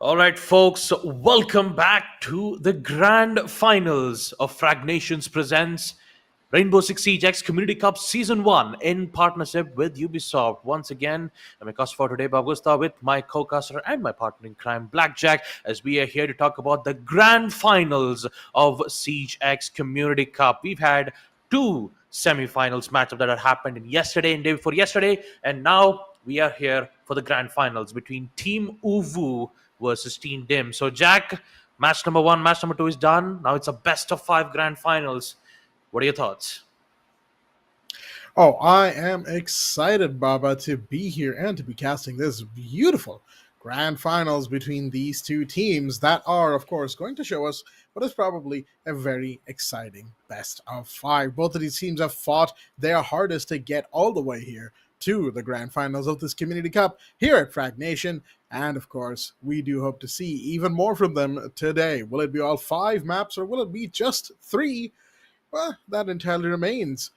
All right, folks, welcome back to the grand finals of Fragnations presents Rainbow Six Siege X Community Cup Season 1 in partnership with Ubisoft. Once again, I'm your host for today, Bagusta, with my co-caster and my partner in crime, Blackjack, as we are here to talk about the grand finals of Siege X Community Cup. We've had two semi-finals matchup that had happened in yesterday and day before yesterday, and now we are here for the grand finals between Team UWU versus Team Dim. So, Jack, match number 1, match number 2 is done. Now it's a best of 5 grand finals. What are your thoughts? Oh, I am excited, Baba, to be here and to be casting this beautiful grand finals between these two teams that are, of course, going to show us what is probably a very exciting best of 5. Both of these teams have fought their hardest to get all the way here to the grand finals of this Community Cup here at Fragnation. And of course, we do hope to see even more from them today. Will it be all 5 maps or will it be just 3? Well, that entirely remains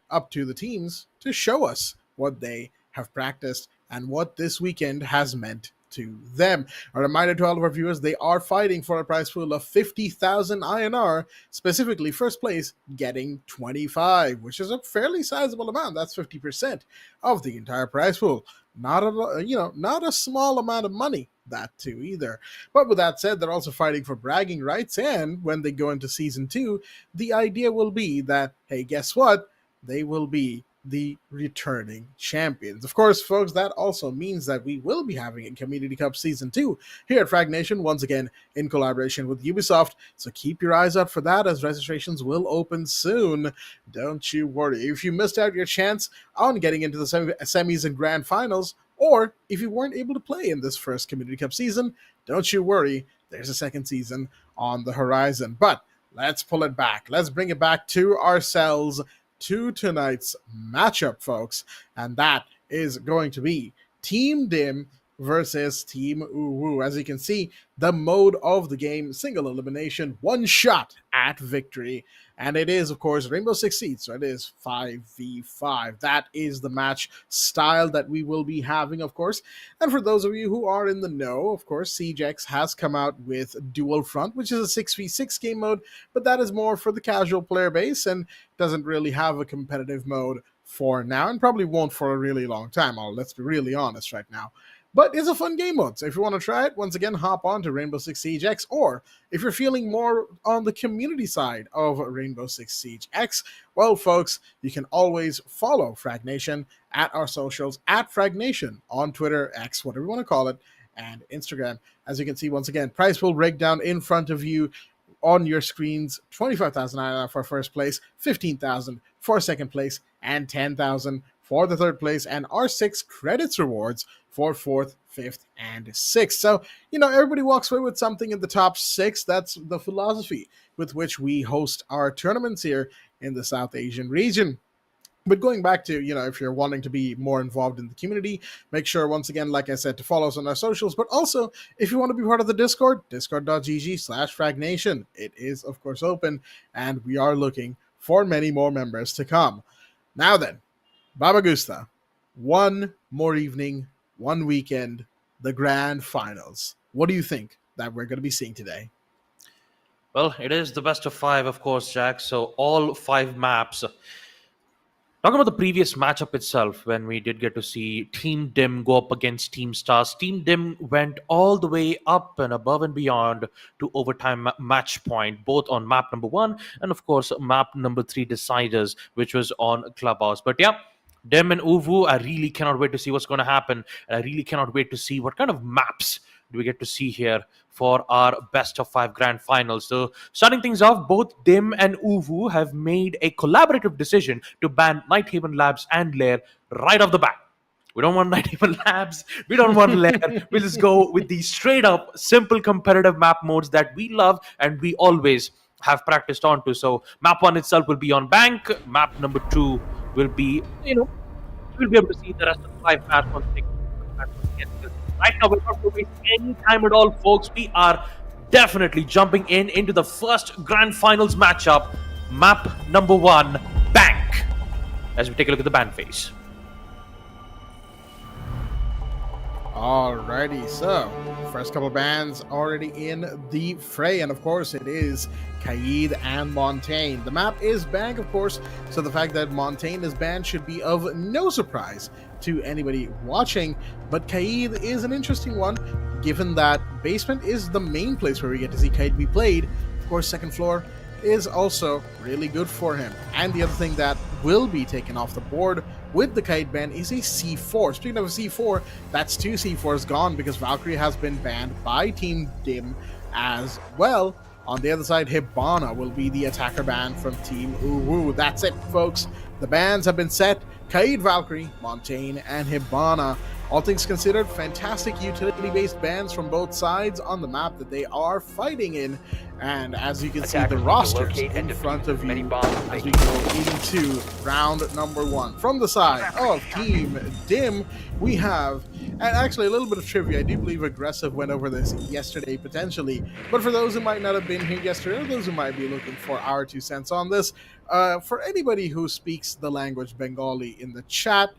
up to the teams to show us what they have practiced and what this weekend has meant to them. A reminder to all of our viewers, they are fighting for a prize pool of 50,000 INR, specifically first place getting 25, which is a fairly sizable amount. That's 50% of the entire prize pool. Not a small amount of money, that too either. But with that said, they're also fighting for bragging rights, and when they go into season 2, the idea will be that, hey, guess what? They will be the returning champions. Of course, folks, that also means that we will be having a Community Cup Season 2 here at Fragnation, once again in collaboration with Ubisoft, so keep your eyes out for that as registrations will open soon. Don't you worry. If you missed out your chance on getting into the semis and grand finals, or if you weren't able to play in this first Community Cup season, don't you worry, there's a second season on the horizon. But let's pull it back. Let's bring it back to ourselves, to tonight's matchup, folks, and that is going to be Team Dim versus Team UWU. As you can see, the mode of the game, single elimination, one shot at victory, and it is, of course, Rainbow Six Siege, so it is 5v5. That is the match style that we will be having, of course. And for those of you who are in the know, of course, Siege X has come out with Dual Front, which is a 6v6 game mode, but that is more for the casual player base and doesn't really have a competitive mode for now, and probably won't for a really long time. Let's be really honest right now. But it's a fun game mode, so if you want to try it, once again, hop on to Rainbow Six Siege X, or if you're feeling more on the community side of Rainbow Six Siege X, well, folks, you can always follow Fragnation at our socials, at Fragnation on Twitter, X, whatever you want to call it, and Instagram. As you can see, once again, prize pool breakdown in front of you on your screens: 25,000 for first place, 15,000 for second place, and 10,000 for the third place, and R6 credits rewards for 4th, 5th, and 6th. So, everybody walks away with something in the top 6. That's the philosophy with which we host our tournaments here in the South Asian region. But going back to, if you're wanting to be more involved in the community, make sure, once again, like I said, to follow us on our socials. But also, if you want to be part of the Discord, discord.gg/Fragnation. It is, of course, open, and we are looking for many more members to come. Now then, Baba Gusta, one more evening, one weekend, the grand finals. What do you think that we're going to be seeing today? Well, it is the best of 5, of course, Jack. So all 5 maps. Talking about the previous matchup itself, when we did get to see Team Dim go up against Team Stars, Team Dim went all the way up and above and beyond to overtime match point, both on map number 1 and, of course, map number 3 Deciders, which was on Clubhouse. But yeah, Dim and UWU, I really cannot wait to see what's going to happen. And I really cannot wait to see what kind of maps do we get to see here for our best of 5 grand finals. So starting things off, both Dim and UWU have made a collaborative decision to ban Nighthaven Labs and Lair right off the bat. We don't want Nighthaven Labs. We don't want Lair. We'll just go with these straight up, simple competitive map modes that we love and we always have practiced onto. So map 1 itself will be on Bank. Map number 2 will be, we'll be able to see the rest of the 5 maps on 6. Right now, we're not going to waste any time at all, folks. We are definitely jumping into the first grand finals matchup. Map number 1, Bank. As we take a look at the ban phase. Alrighty, so first couple bands already in the fray, and of course it is Kaid and Montaigne. The map is banned, of course, so the fact that Montaigne is banned should be of no surprise to anybody watching, but Kaid is an interesting one, given that basement is the main place where we get to see Kaid be played. Of course, second floor is also really good for him. And the other thing that will be taken off the board with the Kaid ban is a C4. Speaking of a C4, that's 2 C4s gone because Valkyrie has been banned by Team Dim as well. On the other side, Hibana will be the attacker ban from Team UWU. That's it, folks. The bans have been set. Kaid, Valkyrie, Montaigne, and Hibana. All things considered, fantastic utility-based bans from both sides on the map that they are fighting in. And as you can see, the rosters in front of you as we go into round number 1. From the side of Team Dim, we have, and actually a little bit of trivia, I do believe Aggressive went over this yesterday potentially, but for those who might not have been here yesterday, or those who might be looking for our 2 cents on this, for anybody who speaks the language Bengali in the chat,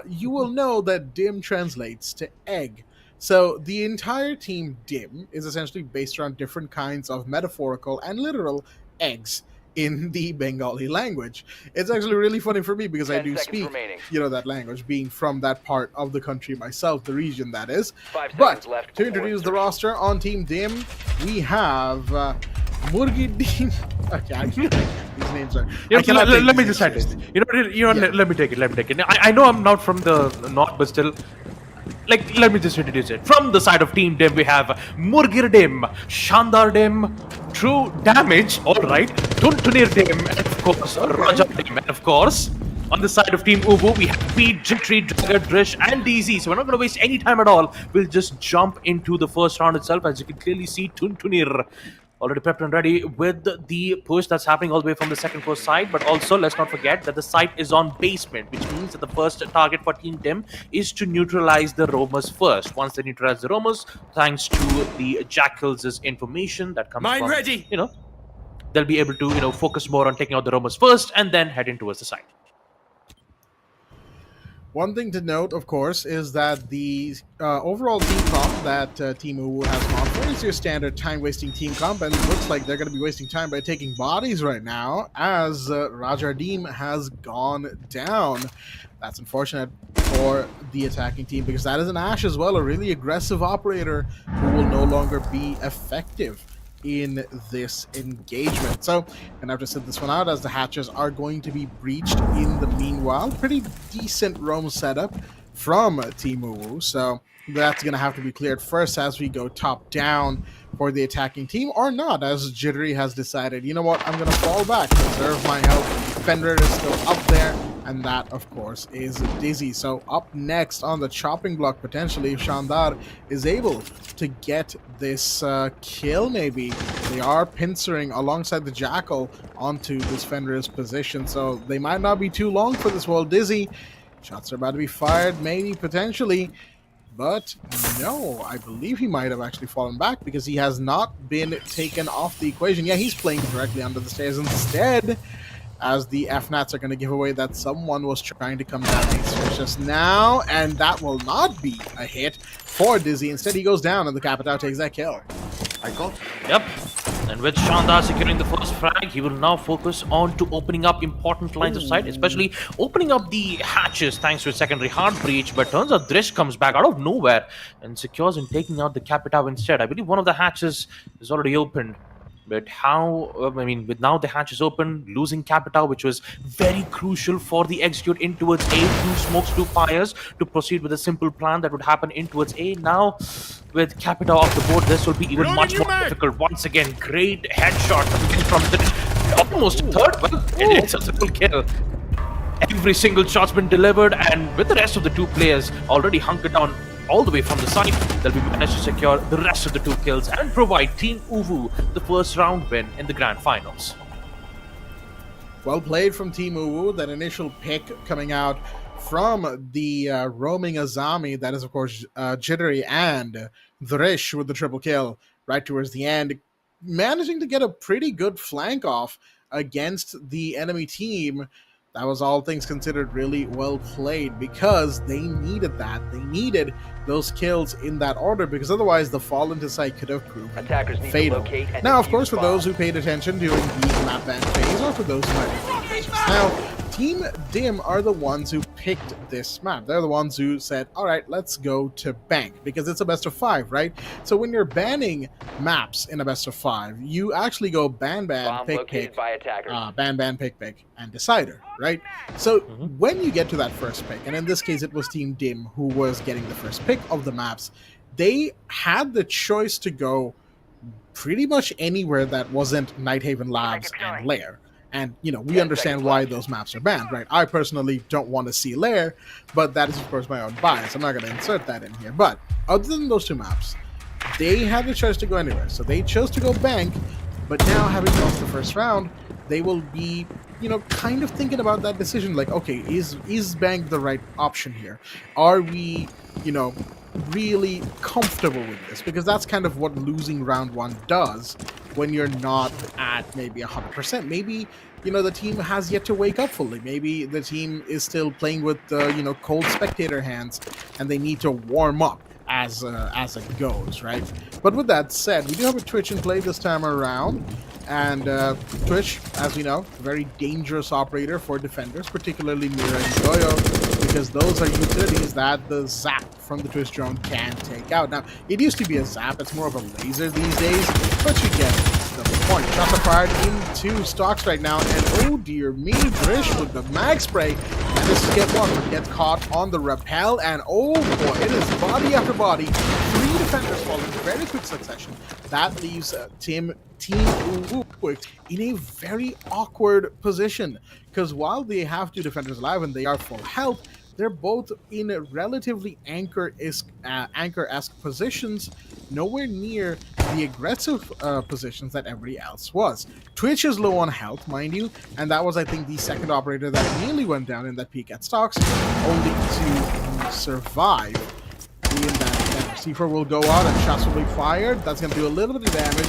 you will know that Dim translates to egg. So the entire team Dim is essentially based around different kinds of metaphorical and literal eggs in the Bengali language. It's actually really funny for me because I do speak, that language, being from that part of the country myself, the region that is. But to introduce the roster on Team Dim, we have Murgi Dim. Okay, these names are. Let me just say this. Let me take it. I know I'm not from the north, but still. Let me just introduce it. From the side of Team Dim, we have Murgir Dim, Shandar Dim, True Damage, alright, Tuntunir Dim, and of course, Raja Dim, and of course, on the side of Team UWU, we have Pete, Jittery, Dragger, Drish, and DZ. So we're not going to waste any time at all. We'll just jump into the first round itself. As you can clearly see, Tuntunir already prepped and ready with the push that's happening all the way from the second floor side. But also, let's not forget that the site is on basement, which means that the first target for Team Dim is to neutralize the roamers first. Once they neutralize the roamers, thanks to the Jackals' information that comes from, ready. They'll be able to, focus more on taking out the roamers first and then head in towards the site. One thing to note, of course, is that the overall team comp that Team UWU has gone for is your standard time-wasting team comp, and it looks like they're going to be wasting time by taking bodies right now, as Rajardim has gone down. That's unfortunate for the attacking team, because that is an Ashe as well, a really aggressive operator who will no longer be effective in this engagement. So, and I have to sit this one out as the hatches are going to be breached in the meanwhile. Pretty decent roam setup from Team UWU, so that's going to have to be cleared first as we go top down for the attacking team, or not, as Jittery has decided, you know what, I'm going to fall back, preserve my health. Fenrir is still up there, and that, of course, is Dizzy. So up next on the chopping block, potentially, if Shandar is able to get this kill, maybe. They are pincering alongside the Jackal onto this Fenrir's position, so they might not be too long for this wall. Dizzy, shots are about to be fired, maybe, potentially. But no, I believe he might have actually fallen back because he has not been taken off the equation. Yeah, he's playing directly under the stairs instead, as the FNATs are going to give away that someone was trying to come down these stairs just now, and that will not be a hit for Dizzy. Instead, he goes down, and the Capitao takes that kill. I got. Yep. And with Shandar securing the first frag, he will now focus on to opening up important lines of sight, especially opening up the hatches thanks to a secondary hard breach. But turns out Drish comes back out of nowhere and secures in taking out the Capitao instead. I believe one of the hatches is already opened. But with now the hatch is open, losing Capitao, which was very crucial for the execute in towards A, 2 smokes, 2 fires, to proceed with a simple plan that would happen in towards A. Now, with Capitao off the board, this will be even much more difficult. Once again, great headshot from the almost third. Well, it's a simple kill. Every single shot's been delivered, and with the rest of the 2 players already hunkered down all the way from the side, they'll be managed to secure the rest of the 2 kills and provide Team UWU the first round win in the grand finals. Well played from Team UWU. That initial pick coming out from the roaming Azami, that is of course Jittery and Drish with the triple kill right towards the end, managing to get a pretty good flank off against the enemy team. That was, all things considered, really well played, because they needed that. They needed those kills in that order, because otherwise the fall into sight could have proven Attackers need to fatal. locate and Now, of defuse course, for those who bombs. paid attention during the map ban phase, or for those who might have been now, Team Dim are the ones who picked this map. They're the ones who said, all right, let's go to Bank, because it's a best of 5, right? So when you're banning maps in a best of 5, you actually go ban, Bomb pick, located pick, by attackers. ban, pick, and decider, right? So Mhm. when you get to that first pick, and in this case it was Team Dim who was getting the first pick of the maps, they had the choice to go pretty much anywhere that wasn't Nighthaven Labs and Lair. And, we 10 understand seconds why left. those maps are banned, right? I personally don't want to see Lair, but that is, of course, my own bias. I'm not going to insert that in here. But other than those two maps, they had the choice to go anywhere. So they chose to go Bank, but now, having lost the first round, they will be, kind of thinking about that decision. Like, okay, is Bank the right option here? Are we, really comfortable with this? Because that's kind of what losing round 1 does when you're not at maybe 100%. Maybe, the team has yet to wake up fully. Maybe the team is still playing with, cold spectator hands, and they need to warm up as it goes, right? But with that said, we do have a Twitch in play this time around. And Twitch, as we know, a very dangerous operator for defenders, particularly Mira and Goyo, because those are utilities that the zap from the Twitch drone can take out. Now, it used to be a zap, it's more of a laser these days, but you get the point. Shots are fired into stocks right now, and oh dear me, Drish with the mag spray, and this is get one, but gets caught on the rappel, and oh boy, it is body after body. 3 defenders fall in very quick succession. That leaves Team UWU in a very awkward position, because while they have 2 defenders alive and they are full health, they're both in relatively anchor-esque positions, nowhere near the aggressive positions that everybody else was. Twitch is low on health, mind you, and that was, I think, the second operator that nearly went down in that peak at stocks, only to survive in that event. C4 will go out and shots will be fired. That's going to do a little bit of damage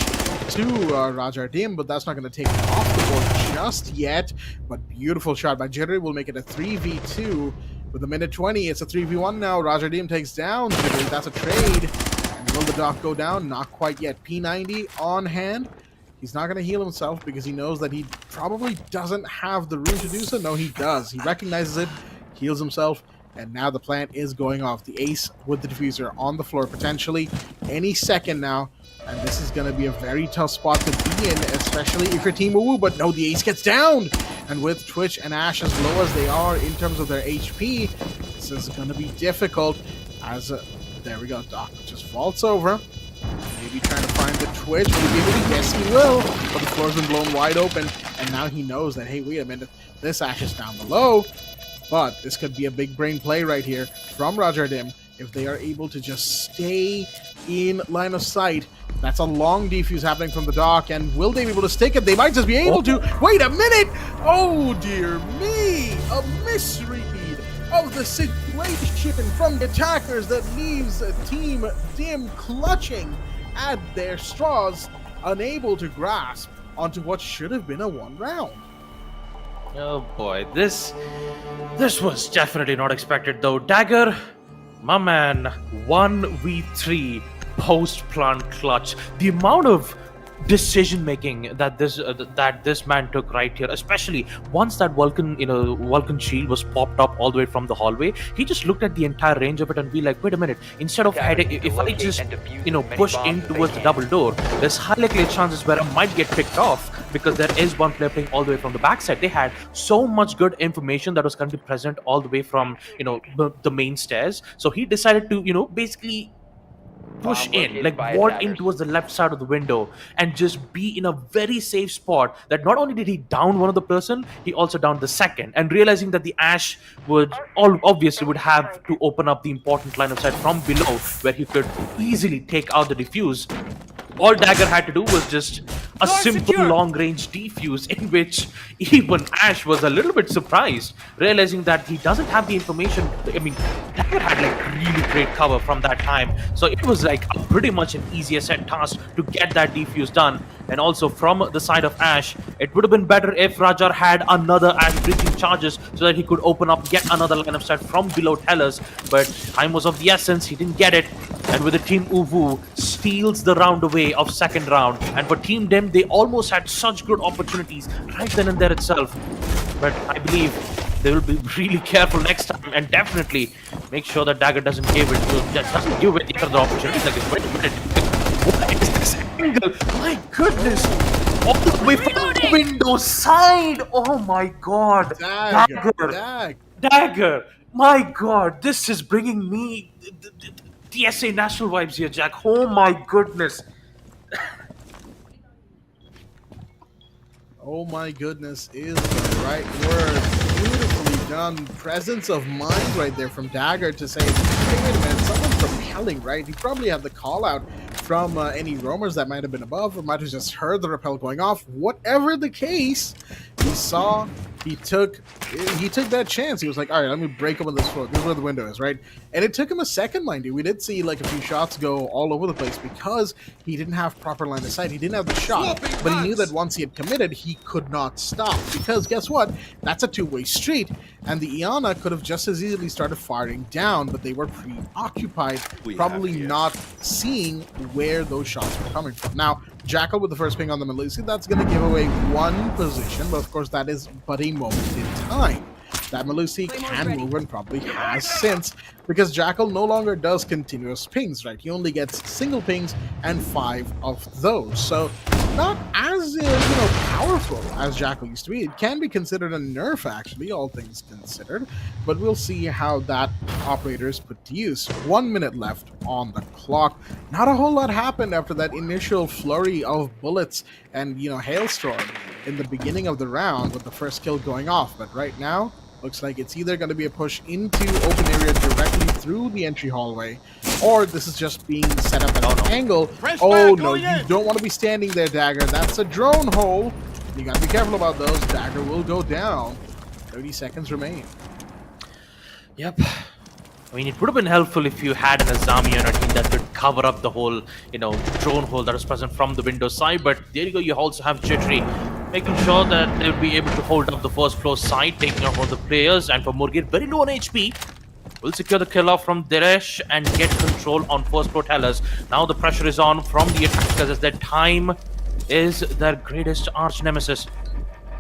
to Rajar Dim, but that's not going to take him off the board just yet. But beautiful shot by Jittery will make it a 3v2. With a minute 20, it's a 3v1 now. Rajar Dim takes down Jittery. That's a trade. And will the doc go down? Not quite yet. P90 on hand. He's not going to heal himself because he knows that he probably doesn't have the room to do so. No, he does. He recognizes it, heals himself, and now the plant is going off. The ace with the diffuser on the floor potentially any second now. And this is going to be a very tough spot to be in, especially if you're Team UWU. But no, the ace gets down. And with Twitch and Ash as low as they are in terms of their HP, this is going to be difficult. As there we go, Doc just vaults over. Maybe trying to find the Twitch. Will he be able to? Yes, he will. But the floor's been blown wide open. And now he knows that, hey, wait a minute, this Ash is down below. But this could be a big brain play right here from Rajar Dim if they are able to just stay in line of sight. That's a long defuse happening from the dock, and will they be able to stick it? They might just be able to. Wait a minute! Oh dear me! A misread of the situation from the attackers that leaves Team Dim clutching at their straws, unable to grasp onto what should have been a 1 round. Oh boy, this was definitely not expected though. Dagger, my man, 1v3 post-plant clutch. The amount of decision making that this man took right here, especially once that Vulcan shield was popped up all the way from the hallway, he just looked at the entire range of it and be like, wait a minute, instead of heading, if I just push in towards the double door, there's high likely chances where I might get picked off, because there is one player playing all the way from the backside. They had so much good information that was going to be present all the way from the main stairs, so he decided to basically push in, like ward in towards the left side of the window and just be in a very safe spot. That not only did he down one of the person, he also downed the second, and realizing that the Ash would obviously would have to open up the important line of sight from below where he could easily take out the defuse. All Dagger had to do was just a simple long-range defuse in which even Ash was a little bit surprised, realizing that he doesn't have the information. I mean, Dagger had like really great cover from that time, so it was like pretty much an easy ascent task to get that defuse done. And also from the side of Ash, it would have been better if Rajar had another Ash breaching charges so that he could open up yet another line of sight from below Tellers, but time was of the essence, he didn't get it. And with the Team UWU steals the round away of second round. And for Team Dim, they almost had such good opportunities right then and there itself. But I believe they will be really careful next time and definitely make sure that Dagger doesn't give away the other opportunities. Like, wait a minute, what is this angle? My goodness! All the way from the window side! Oh my god! Dagger! My god, this is bringing me TSA national vibes here, Jack. Oh my goodness. Oh my goodness is the right word. Beautifully done. Presence of mind right there from Dagger to say, hey, wait a minute, someone's repelling, right? He probably had the call out from any roamers that might have been above, or might have just heard the rappel going off. Whatever the case, he saw, he took that chance. He was like, all right, let me break open this floor. This is where the window is, right? And it took him a second, mind you. We did see like a few shots go all over the place because he didn't have proper line of sight. He didn't have the shot, but he knew that once he had committed, he could not stop. Because guess what? That's a two-way street, and the Iana could have just as easily started firing down, but they were preoccupied, probably not seeing where those shots were coming from. Now, Jackal with the first ping on the Melusi, that's going to give away one position, but of course that is but a moment in time. That Melusi can move and probably has since, because Jackal no longer does continuous pings, right? He only gets single pings and 5 of those. So not as powerful as Jackal used to be. It can be considered a nerf, actually, all things considered, but we'll see how that operator is put to use. 1 minute left on the clock. Not a whole lot happened after that initial flurry of bullets and hailstorm in the beginning of the round with the first kill going off, but right now looks like it's either going to be a push into open area directly through the entry hallway, or this is just being set up at an angle. Oh no, you don't want to be standing there, Dagger. That's a drone hole. You got to be careful about those. Dagger will go down. 30 seconds remain. Yep. I mean, it would have been helpful if you had an Azami on a team that could cover up the whole, drone hole that was present from the window side. But there you go, you also have Jittery, making sure that they'll be able to hold up the first floor side, taking out all the players. And for Murgir, very low on HP, will secure the kill off from Diresh and get control on first floor Tellers. Now the pressure is on from the attackers as their time is their greatest arch nemesis.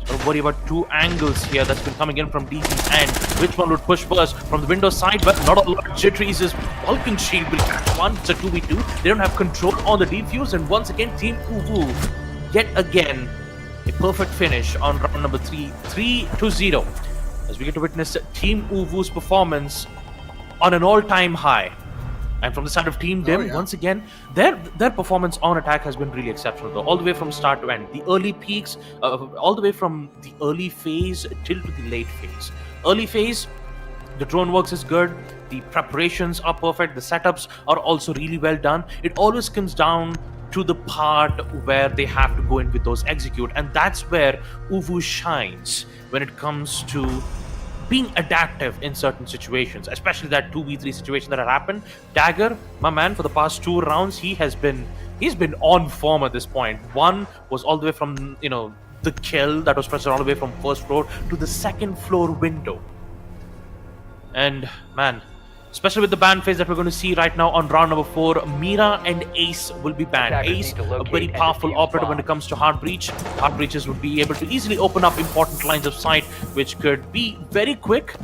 Don't worry about two angles here that's been coming in from DC's end. Which one would push first? From the window side, but not a lot. Jittery's Vulcan Shield will catch one. It's a 2v2. They don't have control on the defuse, and once again, Team UWU, yet again, a perfect finish on round number 3-0. As we get to witness Team UWU's performance on an all-time high. And from the side of Team Dim, once again, their performance on attack has been really exceptional, though, all the way from start to end. The early peaks, all the way from the early phase till to the late phase. Early phase, the drone works is good, the preparations are perfect, the setups are also really well done. It always comes down to the part where they have to go in with those execute, and that's where UWU shines when it comes to being adaptive in certain situations, especially that 2v3 situation that had happened. Dagger, my man, for the past 2 rounds, he's been on form at this point. One was all the way from the kill that was present all the way from first floor to the second floor window. And man, especially with the ban phase that we're going to see right now on round number 4, Mira and Ace will be banned. Ace, a very powerful operator when it comes to hard breach. Hard breaches would be able to easily open up important lines of sight, which could be very quick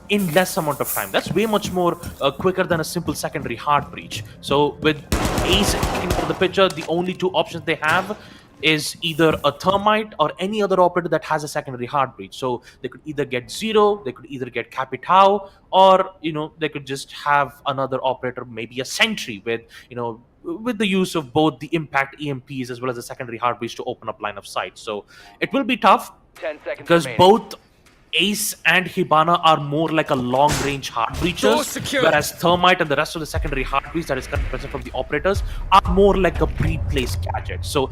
in less amount of time. That's way much more quicker than a simple secondary hard breach. So with Ace into the picture, the only 2 options they have is either a Thermite or any other operator that has a secondary hard breach. So they could either get Zero, they could either get Capitao, or they could just have another operator, maybe a Sentry with with the use of both the impact EMPs as well as the secondary hard breach to open up line of sight. So it will be tough because both Ace and Hibana are more like a long-range hard breachers, whereas Thermite and the rest of the secondary hard breach that is currently present from the operators are more like a pre-placed gadget. So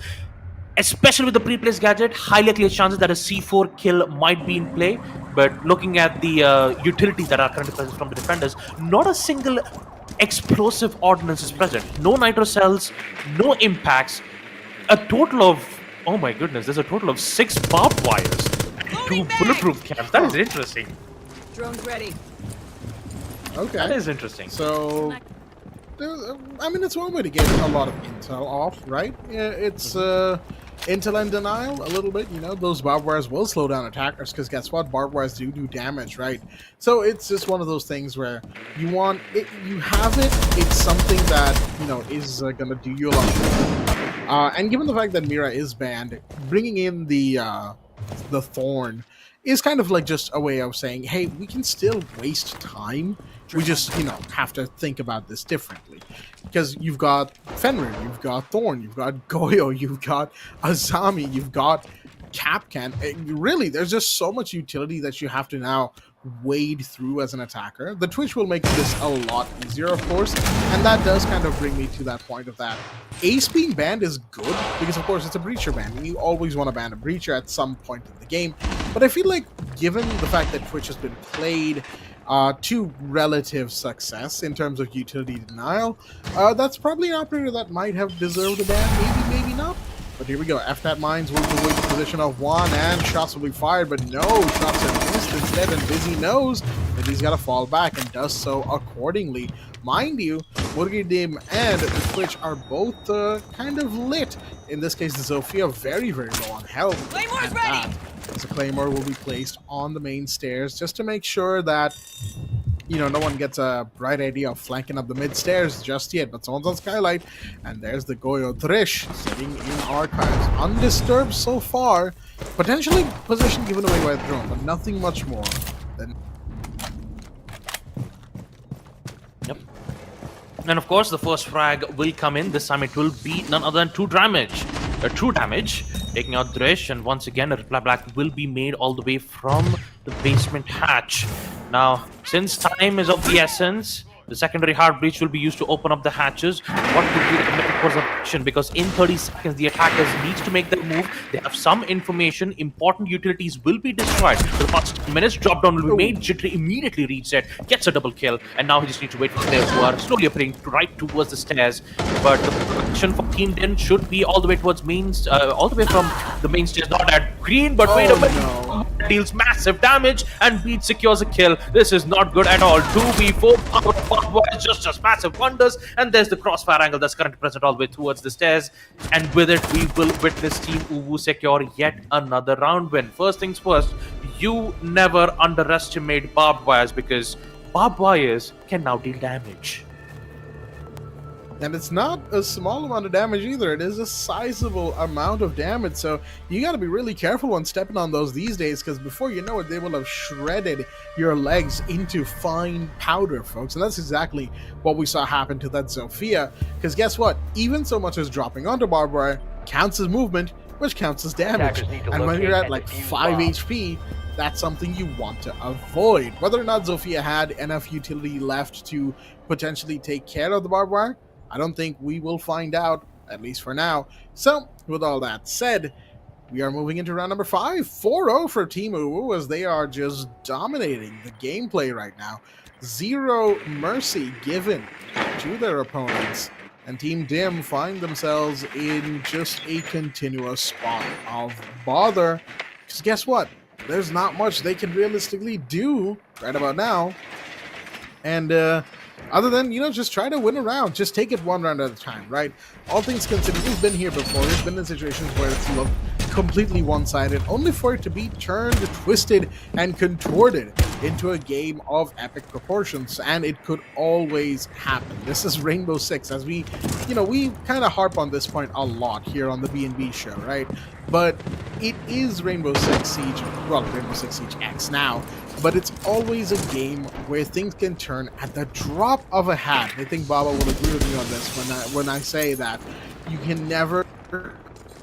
especially with the pre-placed gadget, highly clear chances that a C4 kill might be in play. But looking at the utilities that are currently present from the defenders, not a single explosive ordnance is present. No nitro cells, no impacts. A total of, oh my goodness, there's a total of 6 barbed wires and 2 bulletproof cams. That is interesting. Drone's ready. Okay. That is interesting. So, I mean, it's one way to get a lot of intel off, right? Yeah, it's intel and denial a little bit. You know, those barbed wires will slow down attackers because guess what? Barbed wires do damage, right? So it's just one of those things where you want it, you have it. It's something that is gonna do you a lot of good. And given the fact that Mira is banned, bringing in the Thorn is kind of like just a way of saying, hey, we can still waste time. We just, have to think about this differently. Because you've got Fenrir, you've got Thorn, you've got Goyo, you've got Azami, you've got Capcan. Really, there's just so much utility that you have to now wade through as an attacker. The Twitch will make this a lot easier, of course, and that does kind of bring me to that point of that Ace being banned is good, because of course it's a breacher ban, and you always want to ban a breacher at some point in the game. But I feel like, given the fact that Twitch has been played to relative success in terms of utility denial, that's probably an operator that might have deserved a ban, maybe not. But here we go. FNAT Mines will await the position of 1, and shots will be fired, but no, shots are missed instead, and Busy knows that he's got to fall back and does so accordingly. Mind you, Dim and the Twitch are both kind of lit. In this case, the Zofia very, very low on health. Claymore's ready! So Claymore will be placed on the main stairs just to make sure that no one gets a bright idea of flanking up the mid stairs just yet. But someone's on Skylight, and there's the Goyo Drish sitting in archives, undisturbed so far. Potentially position given away by the drone, but nothing much more than. Yep. And of course, the first frag will come in. This time it will be none other than true damage, taking out Drish, and once again a reply black will be made all the way from the basement hatch. Now, since time is of the essence, the secondary hard breach will be used to open up the hatches. What would be the recommended course of action? Because in 30 seconds, the attackers need to make their move. They have some information. Important utilities will be destroyed. For the past 10 minutes, drop down will be made. Jittery immediately reset, gets a double kill, and now he just needs to wait for the players who are slowly appearing right towards the stairs. But the protection for Team Den should be all the way towards all the way from the main stairs. Not at green, but wait a minute. No. Deals massive damage, and Beat secures a kill. This is not good at all. 2v4 just does massive wonders, and there's the crossfire angle that's currently present all the way towards the stairs, and with it we will witness Team UWU secure yet another round win. First things first, you never underestimate barbed wires, because barbed wires can now deal damage. And it's not a small amount of damage either. It is a sizable amount of damage. So you got to be really careful when stepping on those these days, because before you know it, they will have shredded your legs into fine powder, folks. And that's exactly what we saw happen to that Zofia. Because guess what? Even so much as dropping onto barbed wire counts as movement, which counts as damage. And when you're at like 5 HP, that's something you want to avoid. Whether or not Zofia had enough utility left to potentially take care of the barbed wire, I don't think we will find out, at least for now. So, with all that said, we are moving into round number 5. 4-0 for Team UWU, as they are just dominating the gameplay right now. Zero mercy given to their opponents. And Team Dim find themselves in just a continuous spot of bother. Because guess what? There's not much they can realistically do right about now. And, other than, just try to win a round. Just take it one round at a time, right? All things considered, we've been here before. We've been in situations where it's looked completely one-sided, only for it to be turned, twisted, and contorted into a game of epic proportions. And it could always happen. This is Rainbow Six, as we kind of harp on this point a lot here on the B&B show, right? But it is Rainbow Six Siege, well, Rainbow Six Siege X now, but it's always a game where things can turn at the drop of a hat. I think Baba will agree with me on this when I say that you can never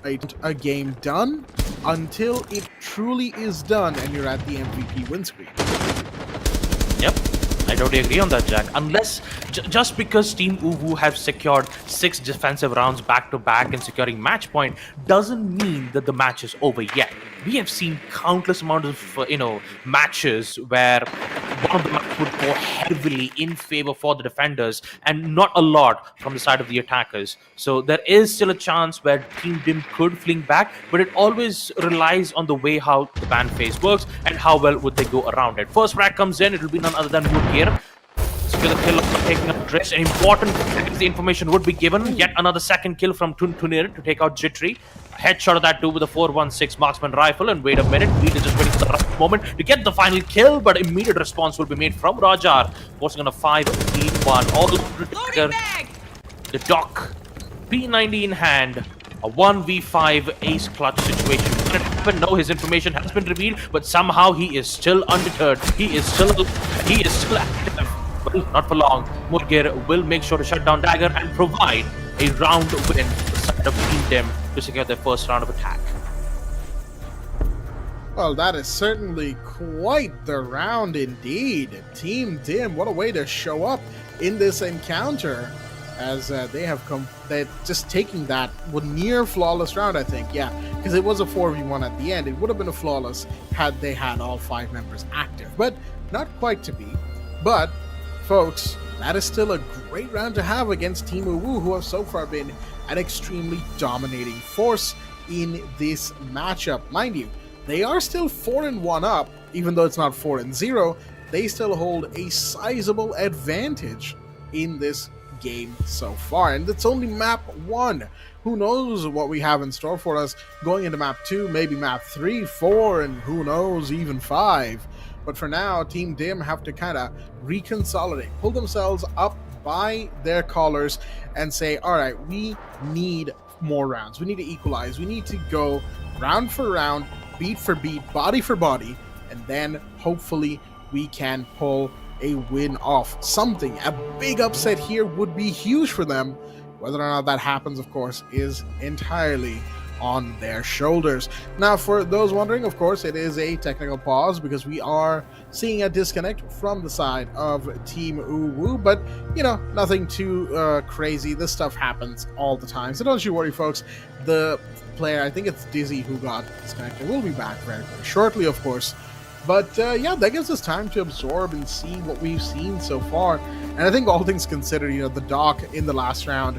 get a game done until it truly is done and you're at the MVP win screen. Yep. I totally agree on that, Jack. Unless just because Team UWU have secured 6 defensive rounds back to back and securing match point doesn't mean that the match is over yet. We have seen countless amounts of matches where one of the matches would go heavily in favor for the defenders and not a lot from the side of the attackers. So there is still a chance where Team Dim could fling back, but it always relies on the way how the ban phase works and how well would they go around it. First frag comes in, it will be none other than Wood here. Skill kill taking up Driss. An important the information would be given. Yet another second kill from Tunir to take out Jittery. A headshot of that too with a 4.16 marksman rifle. And wait a minute, Meat is just waiting for the right moment to get the final kill, but immediate response will be made from Rajar, forcing on a 5v1. All the Doc, P90 in hand, a 1v5 ace clutch situation. But no, his information has been revealed, but somehow he is still undeterred. He is still active. Well, not for long. Murgir will make sure to shut down Dagger and provide a round win for the side of Team Dim to secure their first round of attack. Well, that is certainly quite the round indeed. Team Dim, what a way to show up in this encounter, as they have come. They're just taking that with near flawless round, I think. Yeah, because it was a 4v1 at the end. It would have been a flawless had they had all 5 members active, but not quite to be. But folks, that is still a great round to have against Team UWU, who have so far been an extremely dominating force in this matchup. Mind you, they are still 4-1 up, even though it's not 4-0. They still hold a sizable advantage in this game so far, and it's only map 1. Who knows what we have in store for us going into map 2, maybe map 3, 4, and who knows, even 5. But for now, Team Dim have to kind of reconsolidate, pull themselves up by their collars and say, all right, we need more rounds. We need to equalize. We need to go round for round, beat for beat, body for body, and then hopefully we can pull a win off. Something, a big upset here would be huge for them. Whether or not that happens, of course, is entirely on their shoulders. Now, for those wondering, of course, it is a technical pause because we are seeing a disconnect from the side of Team UWU, but, you know, nothing too crazy. This stuff happens all the time, so don't you worry, folks. The player, I think it's Dizzy, who got disconnected, will be back very, very shortly, of course. But yeah, that gives us time to absorb and see what we've seen so far. And I think all things considered, you know, the Doc in the last round,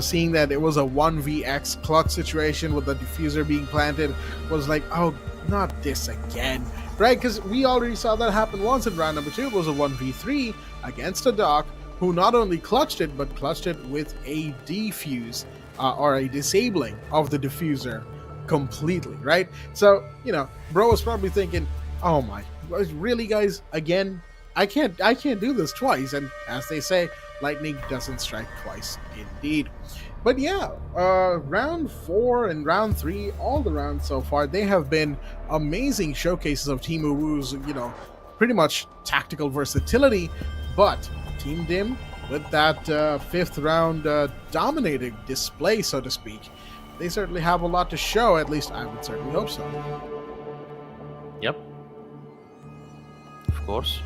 seeing that it was a 1vx clutch situation with the diffuser being planted, was like, oh, not this again, right? Because we already saw that happen once in round number 2. It was a 1v3 against a Doc who not only clutched it, but clutched it with a defuse, or a disabling of the diffuser completely, right? So, you know, bro was probably thinking, oh my, really, guys, again? I can't do this twice. And as they say, lightning doesn't strike twice, indeed. But yeah, round 4 and round 3, all the rounds so far, they have been amazing showcases of Team UWU's, you know, pretty much tactical versatility. But Team Dim, with that 5th round dominating display, so to speak, they certainly have a lot to show. At least I would certainly hope so. Yep. Of course.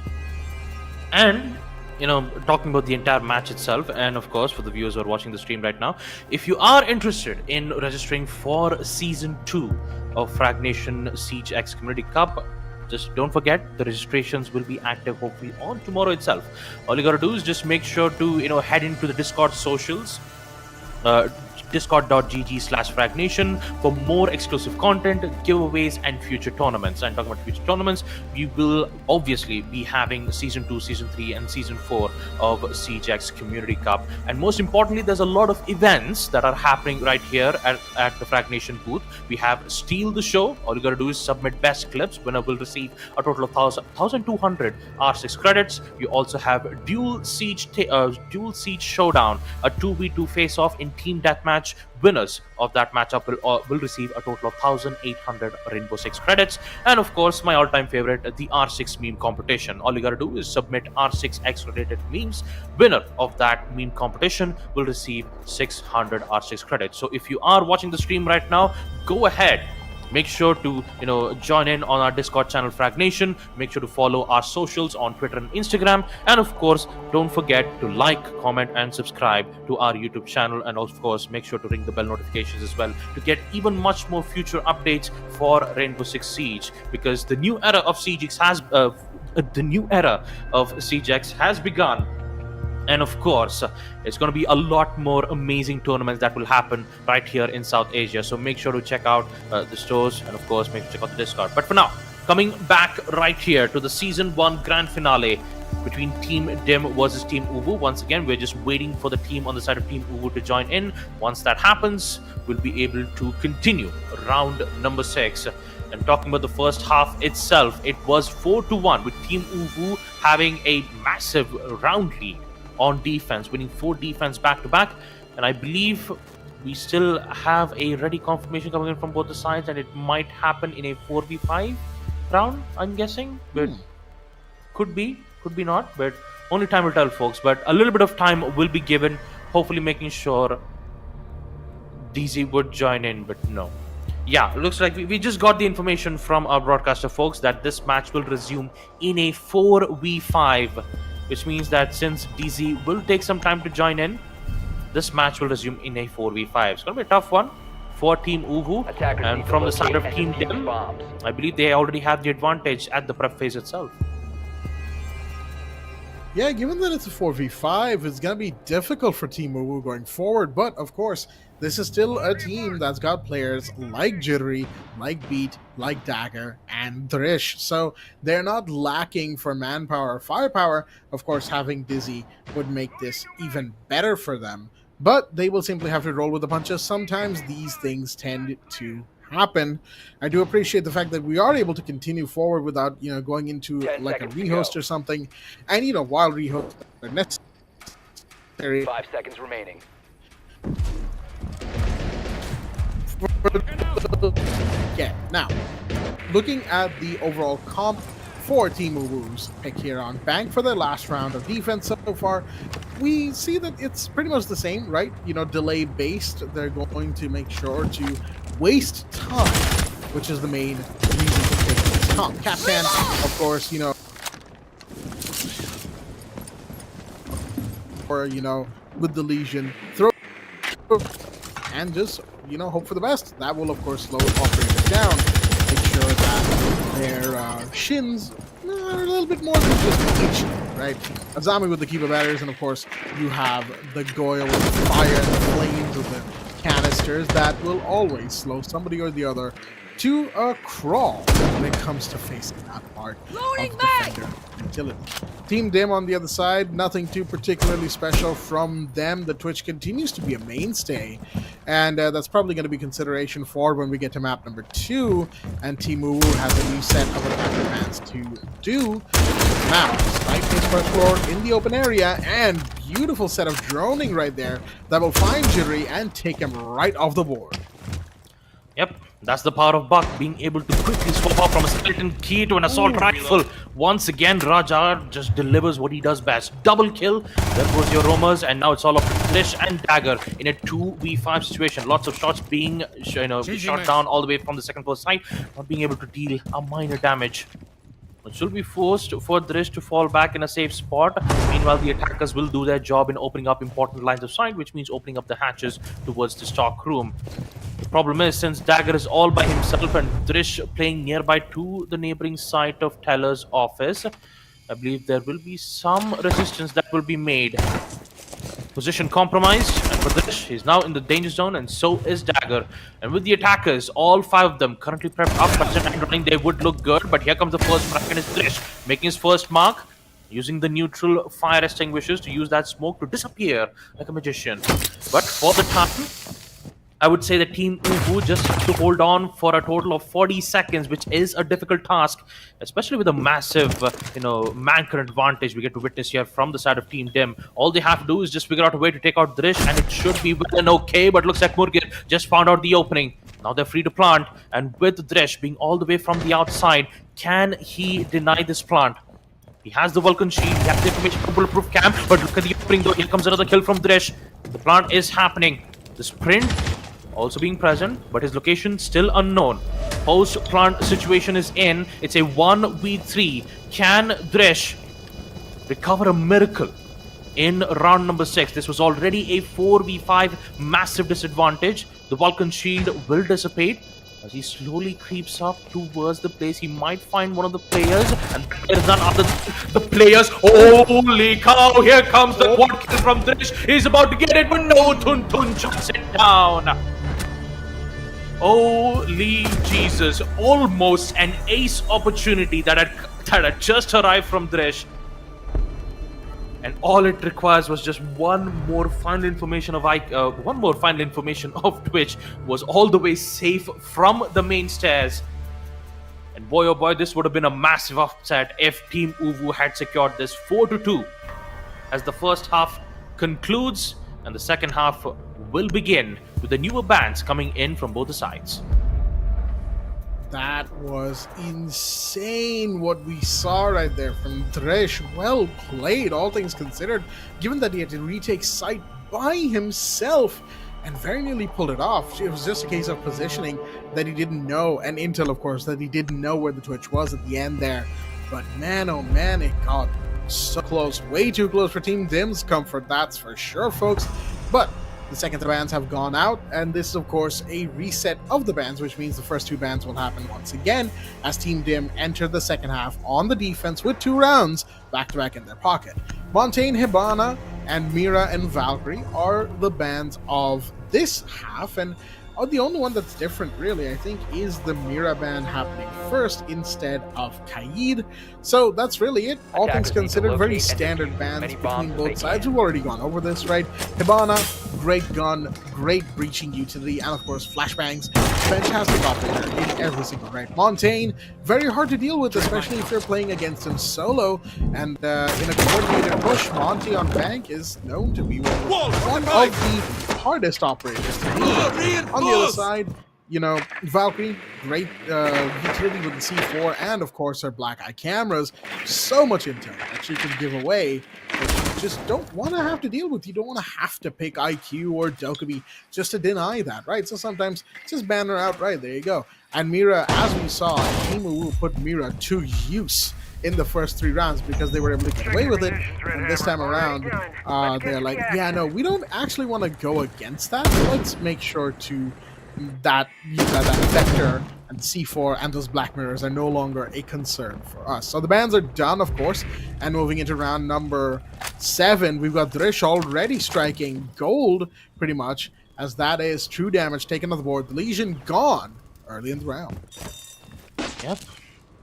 And, you know, talking about the entire match itself, and of course for the viewers who are watching the stream right now, if you are interested in registering for Season 2 of Fragnation Siege X Community Cup, just don't forget the registrations will be active hopefully on tomorrow itself. All you gotta do is just make sure to, you know, head into the Discord socials, discord.gg/Fragnation for more exclusive content, giveaways, and future tournaments. And talking about future tournaments, we will obviously be having Season 2, Season 3, and Season 4 of CGX Community Cup. And most importantly, there's a lot of events that are happening right here at the Fragnation booth. We have Steal the Show. All you gotta do is submit best clips. Winner will receive a total of 1,200 R6 credits. We also have Dual Siege Showdown, a 2v2 face-off in Team Deathmatch. Winners of that matchup will receive a total of 1,800 Rainbow Six credits. And of course, my all-time favorite, the R6 meme competition. All you gotta do is submit R6X related memes. Winner of that meme competition will receive 600 R6 credits. So if you are watching the stream right now, go ahead, Make sure to join in on our Discord channel Fragnation. Make sure to follow our socials on Twitter and Instagram, and of course don't forget to like, comment and subscribe to our YouTube channel, and of course make sure to ring the bell notifications as well to get even much more future updates for Rainbow Six Siege, because the new era of Siege has begun. And of course, it's going to be a lot more amazing tournaments that will happen right here in South Asia. So make sure to check out the stores, and of course, make sure to check out the Discord. But for now, coming back right here to the Season 1 Grand Finale between Team Dim versus Team UWU. Once again, we're just waiting for the team on the side of Team UWU to join in. Once that happens, we'll be able to continue round number 6. And talking about the first half itself, it was 4-1 with Team UWU having a massive round lead on defense, winning 4 defense back-to-back. And I believe we still have a ready confirmation coming in from both the sides, and it might happen in a 4v5 round, I'm guessing. But could be not, but only time will tell, folks. But a little bit of time will be given, hopefully making sure DZ would join in, but no. Yeah, it looks like we just got the information from our broadcaster, folks, that this match will resume in a 4v5, which means that since DZ will take some time to join in, this match will resume in a 4v5. It's going to be a tough one for Team UWU. And from the side of Team Dim, I believe they already have the advantage at the prep phase itself. Yeah, given that it's a 4v5, it's going to be difficult for Team UWU going forward. But, of course, this is still a team that's got players like Jittery, like Beat, like Dagger, and Drish. So they're not lacking for manpower or firepower. Of course, having Dizzy would make this even better for them. But they will simply have to roll with the punches. Sometimes these things tend to happen. I do appreciate the fact that we are able to continue forward without, going into like a rehost or something. And, while rehosts are necessary. 5 seconds remaining. Yeah, now, looking at the overall comp for Team UWU's pick here on Bank for their last round of defense so far, we see that it's pretty much the same, right? Delay based. They're going to make sure to waste time, which is the main reason for taking this comp. Captain, of course, or, with the Legion, throw and just, hope for the best. That will, of course, slow operators down. Make sure that their shins are a little bit more than just itchy, right? Azami with the Kiba batters, and of course, you have the Goyle with the fire and the flames with the canisters that will always slow somebody or the other to a crawl when it comes to facing that part Loading of back! defender utility. Team Dim on the other side, nothing too particularly special from them. The Twitch continues to be a mainstay, and that's probably going to be consideration for when we get to map number 2, and Team UWU has a new set of attacker plans to do. Now, despite his first floor in the open area, and beautiful set of droning right there that will find Jittery and take him right off the board. Yep, that's the power of Buck, being able to quickly swap out from a skeleton key to an assault rifle. Once again, Raja just delivers what he does best. Double kill, there goes your roamers, and now it's all up to Trish and Dagger in a 2v5 situation. Lots of shots being shot down all the way from the second floor side, not being able to deal a minor damage. It should be forced for Drish to fall back in a safe spot. Meanwhile, the attackers will do their job in opening up important lines of sight, which means opening up the hatches towards the stock room. The problem is, since Dagger is all by himself and Drish playing nearby to the neighboring site of Teller's office, I believe there will be some resistance that will be made. Position compromised, and for Drish, he's now in the danger zone, and so is Dagger. And with the attackers, all 5 of them currently prepped up, present and running, they would look good. But here comes the first frag, and it's Drish making his first mark, using the neutral fire extinguishers to use that smoke to disappear like a magician. But for the time, I would say that Team UWU just have to hold on for a total of 40 seconds, which is a difficult task, especially with a massive, man-current advantage we get to witness here from the side of Team Dim. All they have to do is just figure out a way to take out Drish, and it should be well and okay, but looks like Murgir just found out the opening. Now they're free to plant, and with Drish being all the way from the outside, can he deny this plant? He has the Vulcan shield, he has the information from Bulletproof Camp, but look at the opening though, here comes another kill from Drish. The plant is happening. The sprint also being present, but his location still unknown. Post-plant situation is in. It's a 1v3. Can Drish recover a miracle in round number 6? This was already a 4v5 massive disadvantage. The Vulcan shield will dissipate as he slowly creeps up towards the place. He might find one of the players, and there's none other than the players. Holy cow, here comes the quad kill from Drish. He's about to get it, but no, Tun shuts it down. Holy Jesus, almost an ace opportunity that had just arrived from Drish. And all it requires was just one more final information of Twitch was all the way safe from the main stairs. And boy oh boy, this would have been a massive upset if Team UWU had secured this 4-2 as the first half concludes and the second half will begin with the newer bans coming in from both the sides. That was insane what we saw right there from Drish. Well played, all things considered, given that he had to retake site by himself and very nearly pulled it off. It was just a case of positioning that he didn't know, and intel, of course, that he didn't know where the Twitch was at the end there. But man, oh man, it got so close, way too close for Team Dim's comfort, that's for sure, folks. But the second the bans have gone out, and this is of course a reset of the bans, which means the first 2 bans will happen once again as Team Dim enter the second half on the defense with 2 rounds back-to-back in their pocket. Montaigne, Hibana, and Mira and Valkyrie are the bans of this half, and the only one that's different really, I think, is the Mira ban happening first instead of Kaid. So that's really it. All things considered, very standard bans between both sides. We've already gone over this, right? Hibana, great gun, great breaching utility, and of course flashbangs. Fantastic operator in every single right. Montaigne, very hard to deal with, especially if you're playing against him solo. And in a coordinated push, Monty on bank is known to be one of the hardest operators to deal with. On the other side, you know, Valkyrie, great utility with the C4 and of course her black eye cameras. So much intel that she can give away that you just don't want to have to deal with. You don't want to have to pick IQ or Dokkaebi just to deny that, right? So sometimes just ban her outright. There you go. And Mira, as we saw, Team UWU put Mira to use in the first 3 rounds because they were able to get away with it. And this time around, they're like, yeah, no, we don't actually want to go against that. So let's make sure to that vector and C4 and those black mirrors are no longer a concern for us. So the bans are done, of course, and moving into round number 7, we've got Drish already striking gold, pretty much, as that is true damage taken on the board. The Legion gone early in the round. Yep,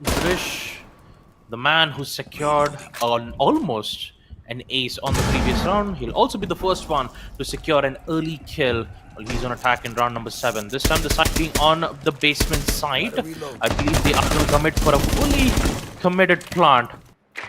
Drish, the man who secured almost an ace on the previous round. He'll also be the first one to secure an early kill while he's on attack in round number 7. This time the side being on the basement side. I believe they are going to commit for a fully committed plant.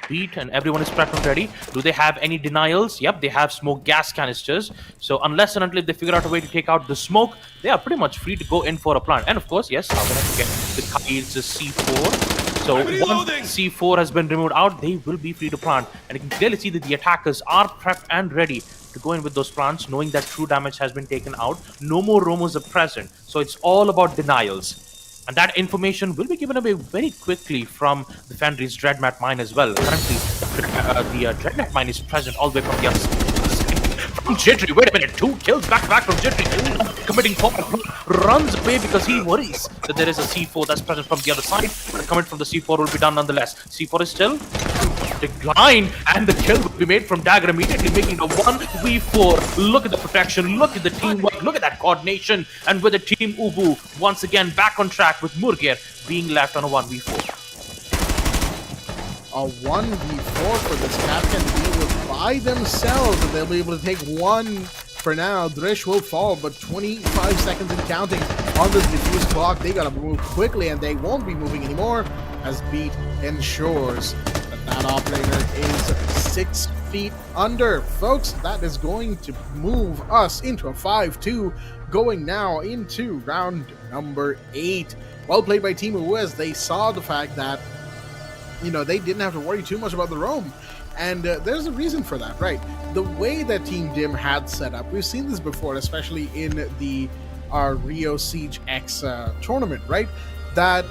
Beat and everyone is prepped and ready. Do they have any denials? Yep, they have smoke gas canisters. So unless and until they figure out a way to take out the smoke, they are pretty much free to go in for a plant. And of course, yes, I'm going to forget the Kaid's C4. So once C4 has been removed out, they will be free to plant. And you can clearly see that the attackers are prepped and ready to go in with those plants, knowing that true damage has been taken out. No more Romos are present. So it's all about denials. And that information will be given away very quickly from the Fenrir's Dreadmat mine as well. Currently, the Dreadmat mine is present all the way from the other side. From Jittery, wait a minute, 2 kills back from Jittery. Committing forward, runs away because he worries that there is a C4 that's present from the other side. But a commit from the C4 will be done nonetheless. C4 is still declined, and the kill will be made from Dagger, immediately making a 1v4. Look at the protection, look at the teamwork, look at that coordination, and with the Team UWU once again back on track with Murgir being left on a 1v4. A 1v4 for this captain to deal with by themselves, and they'll be able to take 1 for now. Drish will fall, but 25 seconds and counting on this diffuse clock. They gotta move quickly, and they won't be moving anymore as Beat ensures that operator is 6 feet under. Folks, that is going to move us into a 5-2, going now into round number 8. Well played by Team UWU as they saw the fact that, you know, they didn't have to worry too much about the roam. And there's a reason for that, right? The way that Team Dim had set up, we've seen this before, especially in the Rio Siege X tournament, right? that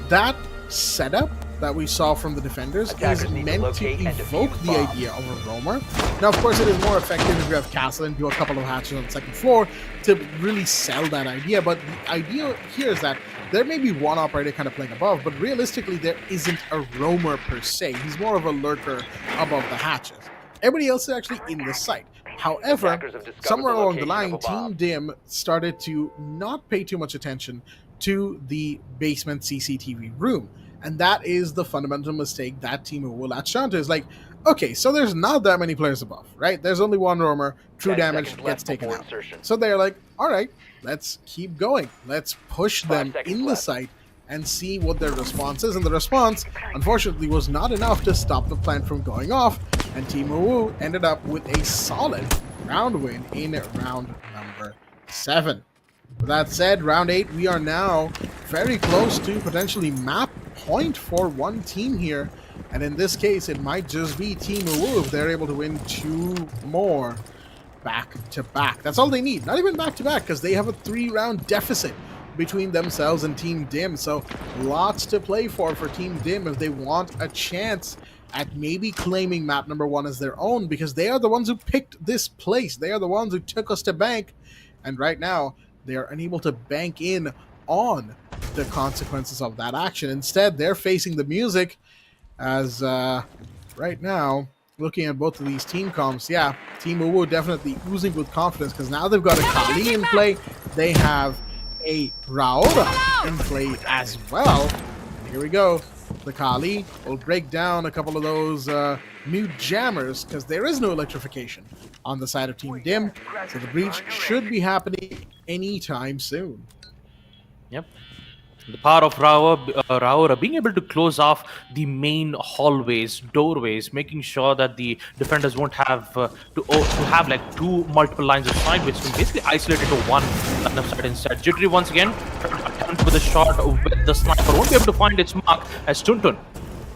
that setup that we saw from the defenders Attackers is need to meant to locate and evoke defuse the bombs. idea of a roamer. Now, of course, it is more effective if you have castle and do a couple of hatches on the second floor to really sell that idea. But the idea here is that there may be one operator kind of playing above, but realistically, there isn't a roamer per se. He's more of a lurker above the hatches. Everybody else is actually in the site. However, Attackers have discovered somewhere the along the location line, of a bomb. Team Dim started to not pay too much attention to the basement CCTV room. And that is the fundamental mistake that Team will latch onto. Is like, okay, so there's not that many players above, right? There's only one roamer, true 10 damage seconds gets left taken before out. insertion. So they're like, all right, let's keep going. Let's push 5 them seconds in the left. site and see what their response is. And the response, unfortunately, was not enough to stop the plant from going off. And Team UWU ended up with a solid round win in round number 7. With that said, round 8, we are now very close to potentially map point for one team here. And in this case, it might just be Team UWU if they're able to win 2 more back-to-back. That's all they need. Not even back-to-back, because they have a 3-round deficit between themselves and Team Dim. So lots to play for Team Dim if they want a chance at maybe claiming map number 1 as their own, because they are the ones who picked this place. They are the ones who took us to bank. And right now, they are unable to bank in on the consequences of that action. Instead, they're facing the music as right now, looking at both of these team comps, yeah, Team UWU definitely oozing with confidence because now they've got a Kali in play. They have a Raora in play as well. And here we go. The Kali will break down a couple of those new jammers because there is no electrification on the side of Team Dim. So the breach should be happening anytime soon. Yep. The power of Raora being able to close off the main hallways, doorways, making sure that the defenders won't have to have like 2 multiple lines of sight, which can basically isolate it to one line of sight instead. Jittery once again attempt with a shot with the sniper, won't be able to find its mark as Tuntun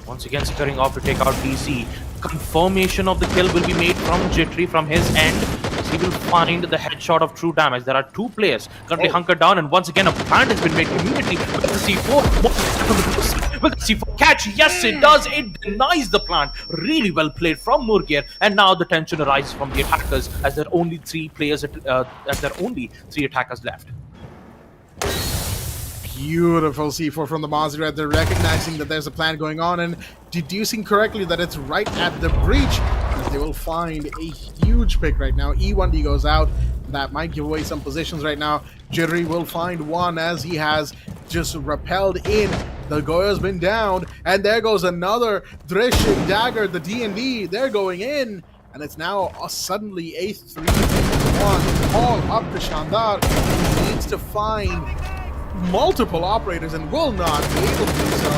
once again securing off to take out DC. Confirmation of the kill will be made from Jittery from his end. He will find the headshot of true damage. There are 2 players currently hunkered down, and once again a plant has been made immediately with the C4. Will the C4 catch? Yes, it does. It denies the plant. Really well played from Murgir, and now the tension arises from the attackers as there are only 3 players, as there are only 3 attackers left. Beautiful C4 from the Mazeret. They're recognizing that there's a plan going on and deducing correctly that it's right at the breach. They will find a huge pick right now. E1D goes out. That might give away some positions right now. Jittery will find one as he has just repelled in. The Goya's been downed. And there goes another Drish and Dagger. The D&D, they're going in. And it's now suddenly a 3-1 call up to Shandar. He needs to find multiple operators and will not be able to do so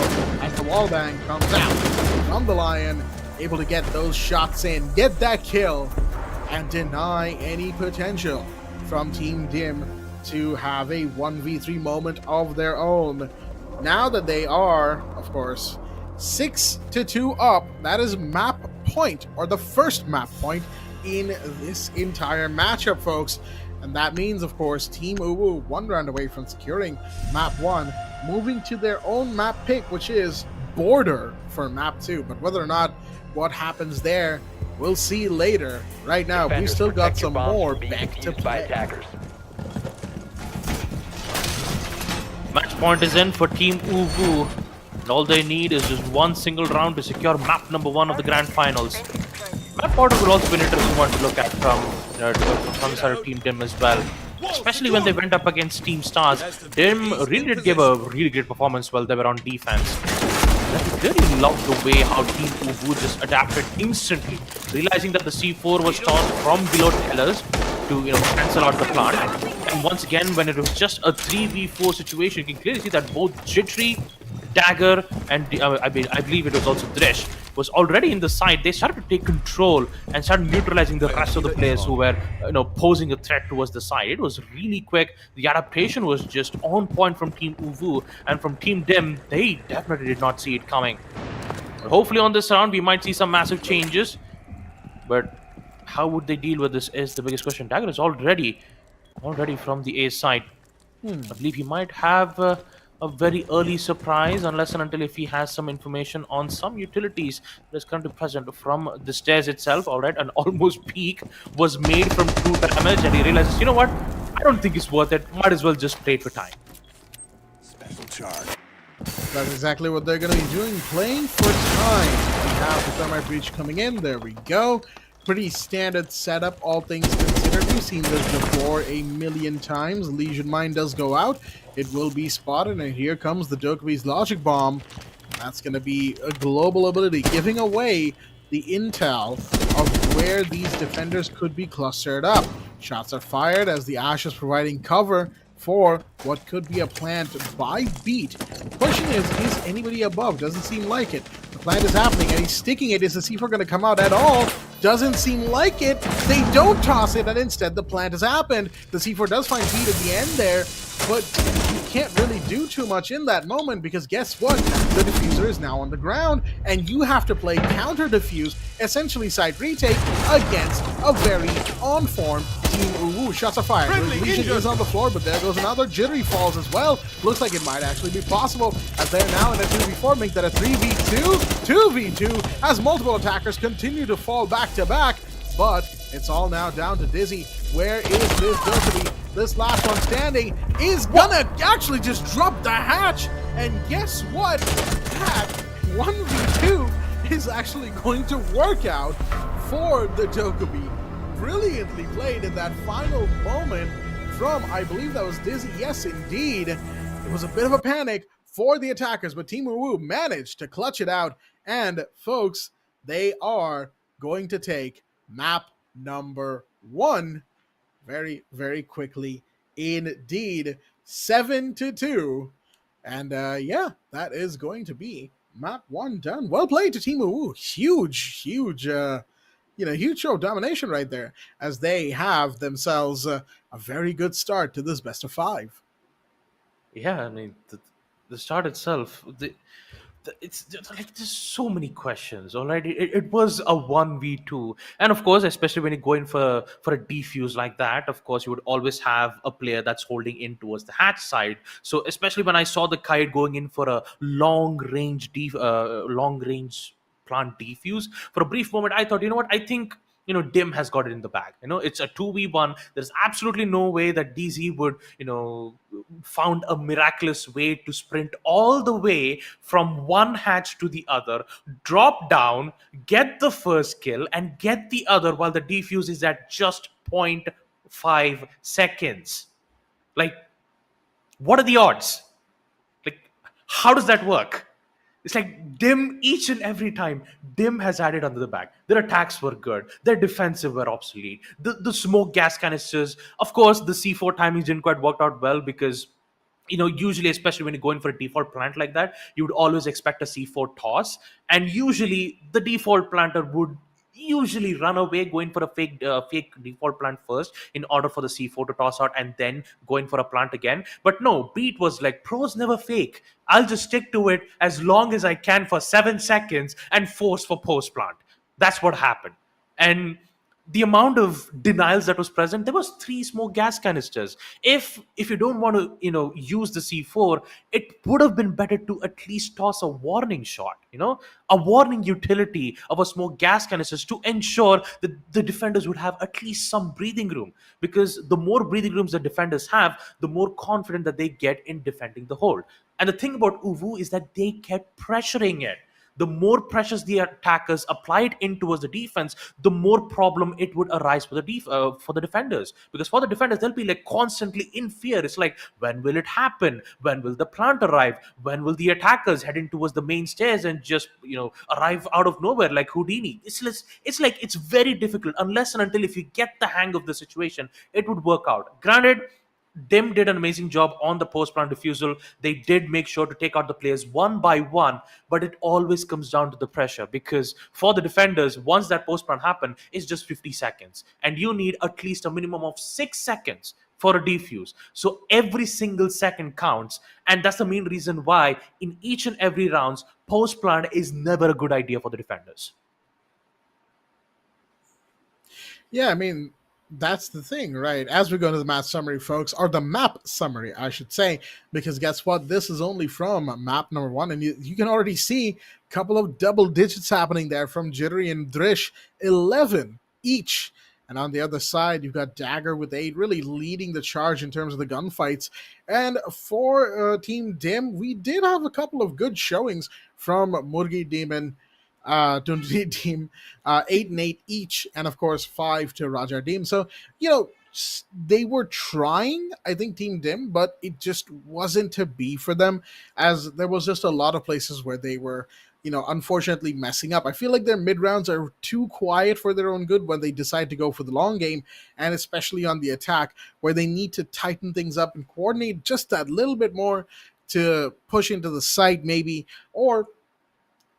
as the wallbang comes out from the Lion, able to get those shots in, get that kill, and deny any potential from Team Dim to have a 1v3 moment of their own. Now that they are, of course, 6-2 up, that is map point, or the first map point in this entire matchup, folks. And that means, of course, Team UWU 1 round away from securing map 1, moving to their own map pick, which is Border for map 2. But whether or not what happens there, we'll see later. Right now, we've still got some more back to play. Match point is in for Team UWU, and all they need is just 1 single round to secure map number 1 of the grand finals. Map order will also be an interesting one to look at from the side of Team Dim as well. Especially when they went up against Team Stars. Dim really did give a really great performance while they were on defense. I really loved the way how Team UWU just adapted instantly, realizing that the C4 was tossed from below Tellers to cancel out the plant. And once again, when it was just a 3v4 situation, you can clearly see that both Jittery, Dagger, and I believe it was also Dresh, was already in the side. They started to take control and started neutralizing the rest of the players who were posing a threat towards the side. It was really quick. The adaptation was just on point from Team UWU, and from Team Dim, they definitely did not see it coming. But hopefully on this round we might see some massive changes, but how would they deal with this is the biggest question. Dagger is already from the A side. I believe he might have a a very early surprise, unless and until if he has some information on some utilities that is currently present from the stairs itself. All right, an almost peak was made from 2 damage, and he realizes, you know what? I don't think it's worth it. Might as well just play it for time. Special charge. That's exactly what they're going to be doing, playing for time. We have the Thermite Breach coming in. There we go. Pretty standard setup, all things considered. We've seen this before a million times. Legion Mine does go out. It will be spotted, and here comes the Dokubi's Logic Bomb. That's going to be a global ability, giving away the intel of where these defenders could be clustered up. Shots are fired as the Ash is providing cover for what could be a plant by Beat. The question is anybody above? Doesn't seem like it. The plant is happening, and he's sticking it. Is the C4 going to come out at all? Doesn't seem like it. They don't toss it, and instead the plant has happened. The C4 does find Beat at the end there, but you can't really do too much in that moment because guess what? The diffuser is now on the ground, and you have to play counter diffuse, essentially side retake against a very on-form Team UWU. Shots are fired. Legion is on the floor, but there goes another. Jittery falls as well. Looks like it might actually be possible as they're now in a 2v4, make that a 3v2, 2v2, as multiple attackers continue to fall back to back, but it's all now down to Dizzy. Where is this Dokubi? This last one standing is gonna actually just drop the hatch, and guess what? That 1v2 is actually going to work out for the Dokubi. Brilliantly played in that final moment from, I believe that was Dizzy. Yes, indeed. It was a bit of a panic for the attackers, but Team UWU managed to clutch it out. And folks, they are going to take map number 1 very, very quickly indeed. 7-2. And yeah, that is going to be map 1 done. Well played to Team UWU. Huge huge show of domination right there, as they have themselves a very good start to this best of 5. Yeah, I mean, the start itself, it's like there's so many questions. All right, it was a 1v2, and of course, especially when you go in for a defuse like that, of course, you would always have a player that's holding in towards the hatch side. So especially when I saw the kite going in for a long range plant defuse, for a brief moment I thought, you know what, I think, Dim has got it in the bag. It's a 2v1. There's absolutely no way that DZ would, found a miraculous way to sprint all the way from one hatch to the other, drop down, get the first kill, and get the other while the defuse is at just 0.5 seconds. Like, what are the odds? Like, how does that work? It's like Dim, each and every time, Dim has had it under the bag. Their attacks were good. Their defensive were obsolete. The smoke gas canisters, of course, the C4 timings didn't quite work out well because, usually, especially when you're going for a default plant like that, you would always expect a C4 toss. And usually, the default planter would usually run away going for a fake default plant first in order for the C4 to toss out and then going for a plant again. But no, Beat was like, pros never fake. I'll just stick to it as long as I can for 7 seconds and force for post plant. That's what happened. And the amount of denials that was present, there was 3 smoke gas canisters. If you don't want to use the C4, it would have been better to at least toss a warning shot, a warning utility of a smoke gas canisters to ensure that the defenders would have at least some breathing room, because the more breathing rooms the defenders have, the more confident that they get in defending the hold. And the thing about UWU is that they kept pressuring it. The more pressures the attackers applied in towards the defense, the more problem it would arise for the defenders. Because for the defenders, they'll be like constantly in fear. It's like, when will it happen? When will the plant arrive? When will the attackers head in towards the main stairs and just arrive out of nowhere like Houdini? It's like it's very difficult unless and until if you get the hang of the situation, it would work out. Granted, Dim did an amazing job on the post-plant refusal. They did make sure to take out the players one by one, but it always comes down to the pressure, because for the defenders, once that post-plant happens, it's just 50 seconds. And you need at least a minimum of 6 seconds for a defuse. So every single second counts. And that's the main reason why in each and every rounds, post-plant is never a good idea for the defenders. Yeah, I mean, That's the thing, right? As we go into the match summary, folks, or the map summary, I should say, because guess what? This is only from map number 1, and you can already see a couple of double digits happening there from Jittery and Drish, 11 each. And on the other side, you've got Dagger with 8, really leading the charge in terms of the gunfights. And for Team Dim, we did have a couple of good showings from Murgi Demon, to Team 8 and 8 each, and of course 5 to Rajar Dim. So, they were trying, I think, Team Dim, but it just wasn't to be for them, as there was just a lot of places where they were, unfortunately messing up. I feel like their mid rounds are too quiet for their own good when they decide to go for the long game, and especially on the attack, where they need to tighten things up and coordinate just that little bit more to push into the site, maybe, or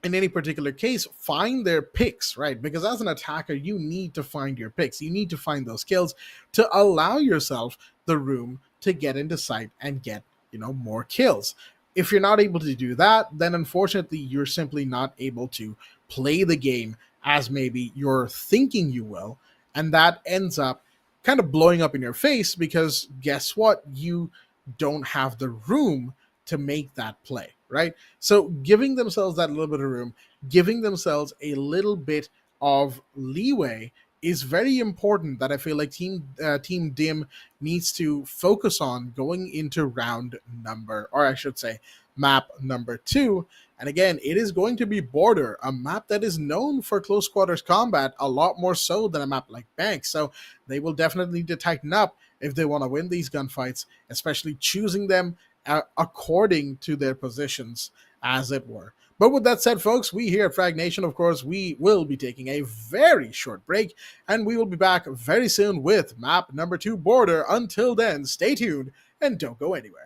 in any particular case, find their picks, right? Because as an attacker, you need to find your picks. You need to find those kills to allow yourself the room to get into sight and get, more kills. If you're not able to do that, then unfortunately, you're simply not able to play the game as maybe you're thinking you will. And that ends up kind of blowing up in your face, because guess what? You don't have the room to make that play, right? So giving themselves that little bit of room, giving themselves a little bit of leeway is very important, that I feel like Team Dim needs to focus on going into map number 2. And again, it is going to be Border, a map that is known for close quarters combat a lot more so than a map like Bank. So they will definitely need to tighten up if they want to win these gunfights, especially choosing them according to their positions, as it were. But with that said, folks, we here at Fragnation, of course, we will be taking a very short break, and we will be back very soon with map number 2, Border. Until then, stay tuned and don't go anywhere.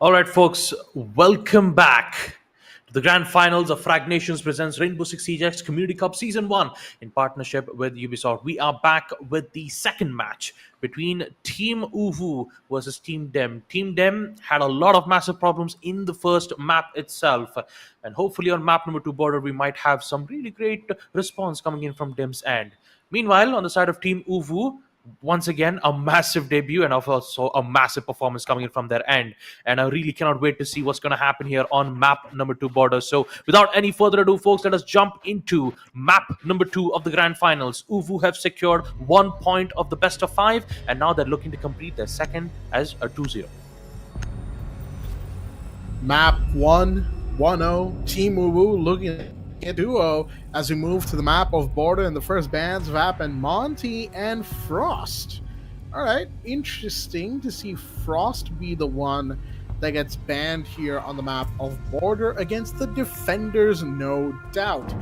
All right, folks, welcome back to the grand finals of Fragnations presents Rainbow Six Siege Community Cup Season 1 in partnership with Ubisoft. We are back with the second match between Team UWU versus Team Dem. Team Dem had a lot of massive problems in the first map itself, and hopefully on map number 2 border, we might have some really great response coming in from Dem's end. Meanwhile, on the side of Team UWU, once again a massive debut and also a massive performance coming in from their end, and I really cannot wait to see what's going to happen here on map number 2 border. So without any further ado, folks, let us jump into map number 2 of the grand finals. UWU have secured 1 point of the best of 5, and now they're looking to complete their second as a 2-0. Map 1-1-0, Team UWU looking at duo as we move to the map of border in the first bands, Vap and Monty and Frost. All right, interesting to see Frost be the one that gets banned here on the map of border against the defenders, no doubt.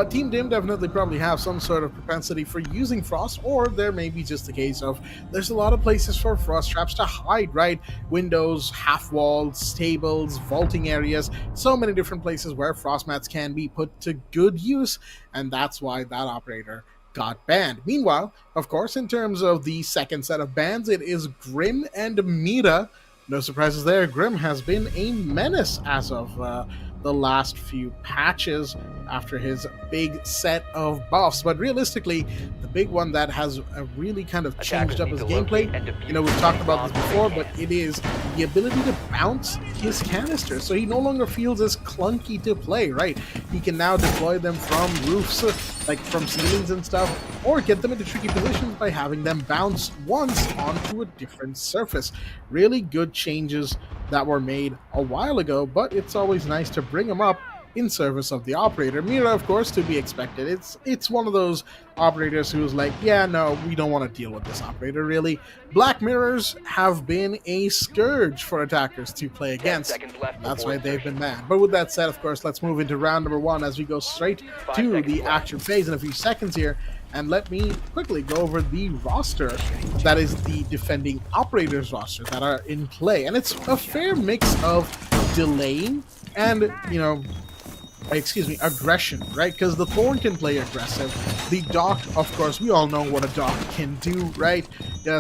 Team Dim definitely probably have some sort of propensity for using Frost, or there may be just a case of there's a lot of places for Frost traps to hide, right? Windows, half walls, stables, vaulting areas, so many different places where Frost mats can be put to good use, and that's why that operator got banned. Meanwhile, of course, in terms of the second set of bans, it is Grim and Mira. No surprises there. Grim has been a menace as of the last few patches after his big set of buffs. But realistically, the big one that has really kind of changed up his gameplay, we've talked about this before, but it is the ability to bounce his canisters. So he no longer feels as clunky to play, right? He can now deploy them from roofs, like from ceilings and stuff, or get them into tricky positions by having them bounce once onto a different surface. Really good changes that were made a while ago, but it's always nice to bring them up in service of the operator. Mira, of course, to be expected. It's one of those operators who's like, yeah, no, we don't want to deal with this operator, really. Black mirrors have been a scourge for attackers to play against. That's why they've been banned. But with that said, of course, let's move into round number 1 as we go straight to the action phase in a few seconds here. And let me quickly go over the roster that is the defending operators roster that are in play. And it's a fair mix of delaying and, aggression, right? Because the Thorn can play aggressive. The Doc, of course, we all know what a Doc can do, right?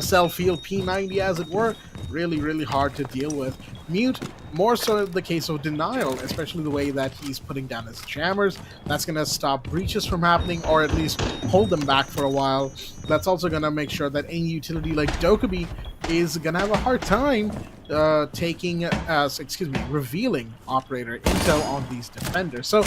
Self-heal P90, as it were. Really, really hard to deal with. Mute, more so the case of Denial, especially the way that he's putting down his jammers. That's going to stop breaches from happening, or at least hold them back for a while. That's also going to make sure that any utility like Dokkaebi is going to have a hard time revealing operator intel on these defenders. So,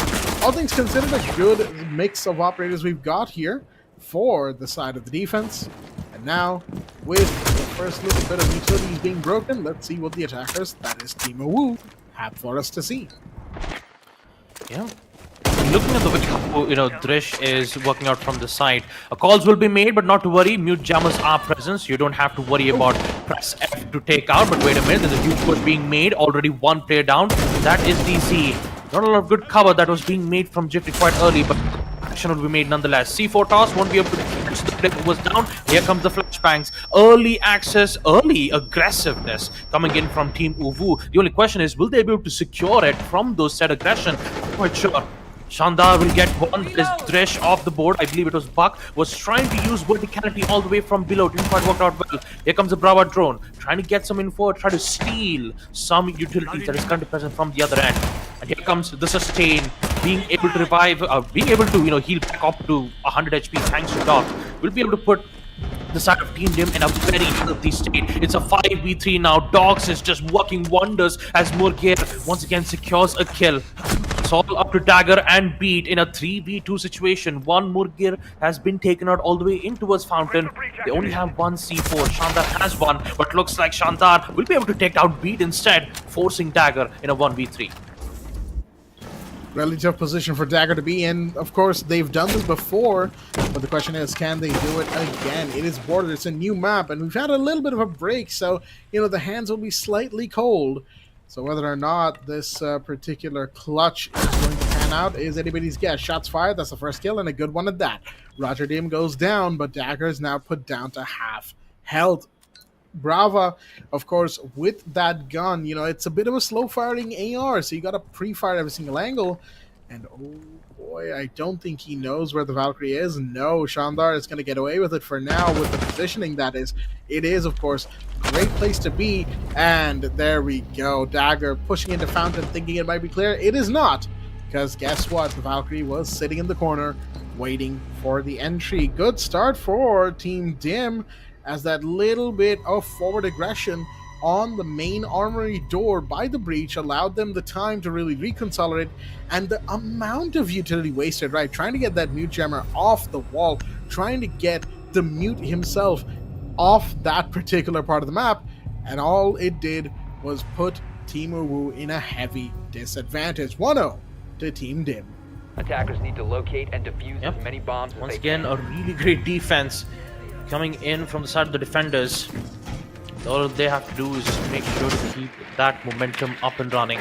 all things considered, a good mix of operators we've got here for the side of the defense. And now, with the first little bit of utilities being broken, let's see what the attackers, that is Team UWU, have for us to see. Yeah. Looking at the way how, Drish is working out from the side, calls will be made, but not to worry. Mute jammers are present, so you don't have to worry about press F to take out. But wait a minute, there's a huge push being made. Already one player down. That is DC. Not a lot of good cover that was being made from Jiffy quite early, but action will be made nonetheless. C4 toss won't be able to catch the player who was down. Here comes the flashbangs. Early access, early aggressiveness coming in from Team UWU. The only question is, will they be able to secure it from those set aggression? Not quite sure. Shandar will get one. Is Dresh off the board? I believe it was Buck. Was trying to use verticality all the way from below. Didn't quite work out well. Here comes the Brava drone. Trying to get some info. Try to steal some utilities that is currently present from the other end. And here comes the sustain. Being able to revive. Being able to, heal back up to 100 HP thanks to Doc. Will be able to put the side of Team Dim in a very healthy state. It's a 5v3 now. Dogs is just working wonders as Murgir once again secures a kill. It's all up to Dagger and Beat in a 3v2 situation. One Murgir has been taken out all the way in towards Fountain. They only have one C4. Shandar has one, but looks like Shandar will be able to take out Beat instead, forcing Dagger in a 1v3. Really tough position for Dagger to be in. Of course, they've done this before, but the question is, can they do it again? It is border, it's a new map, and we've had a little bit of a break, so, the hands will be slightly cold. So whether or not this particular clutch is going to pan out is anybody's guess. Shots fired, that's the first kill, and a good one at that. Roger Dim goes down, but Dagger is now put down to half health. Brava, of course, with that gun, it's a bit of a slow firing AR, so you got to pre-fire every single angle. And oh boy, I don't think he knows where the Valkyrie is. No, Shandar is going to get away with it for now with the positioning that is. It is, of course, a great place to be. And there we go. Dagger pushing into Fountain, thinking it might be clear. It is not. Because guess what? The Valkyrie was sitting in the corner, waiting for the entry. Good start for Team Dim, as that little bit of forward aggression on the main armory door by the breach allowed them the time to really reconsolidate, and the amount of utility wasted, right? Trying to get that mute jammer off the wall, trying to get the mute himself off that particular part of the map, and all it did was put Team UWU in a heavy disadvantage. 1-0 to Team Dim. Attackers need to locate and defuse as many bombs as Once they again, can. a really great defense coming in from the side of the defenders. All they have to do is just make sure to keep that momentum up and running.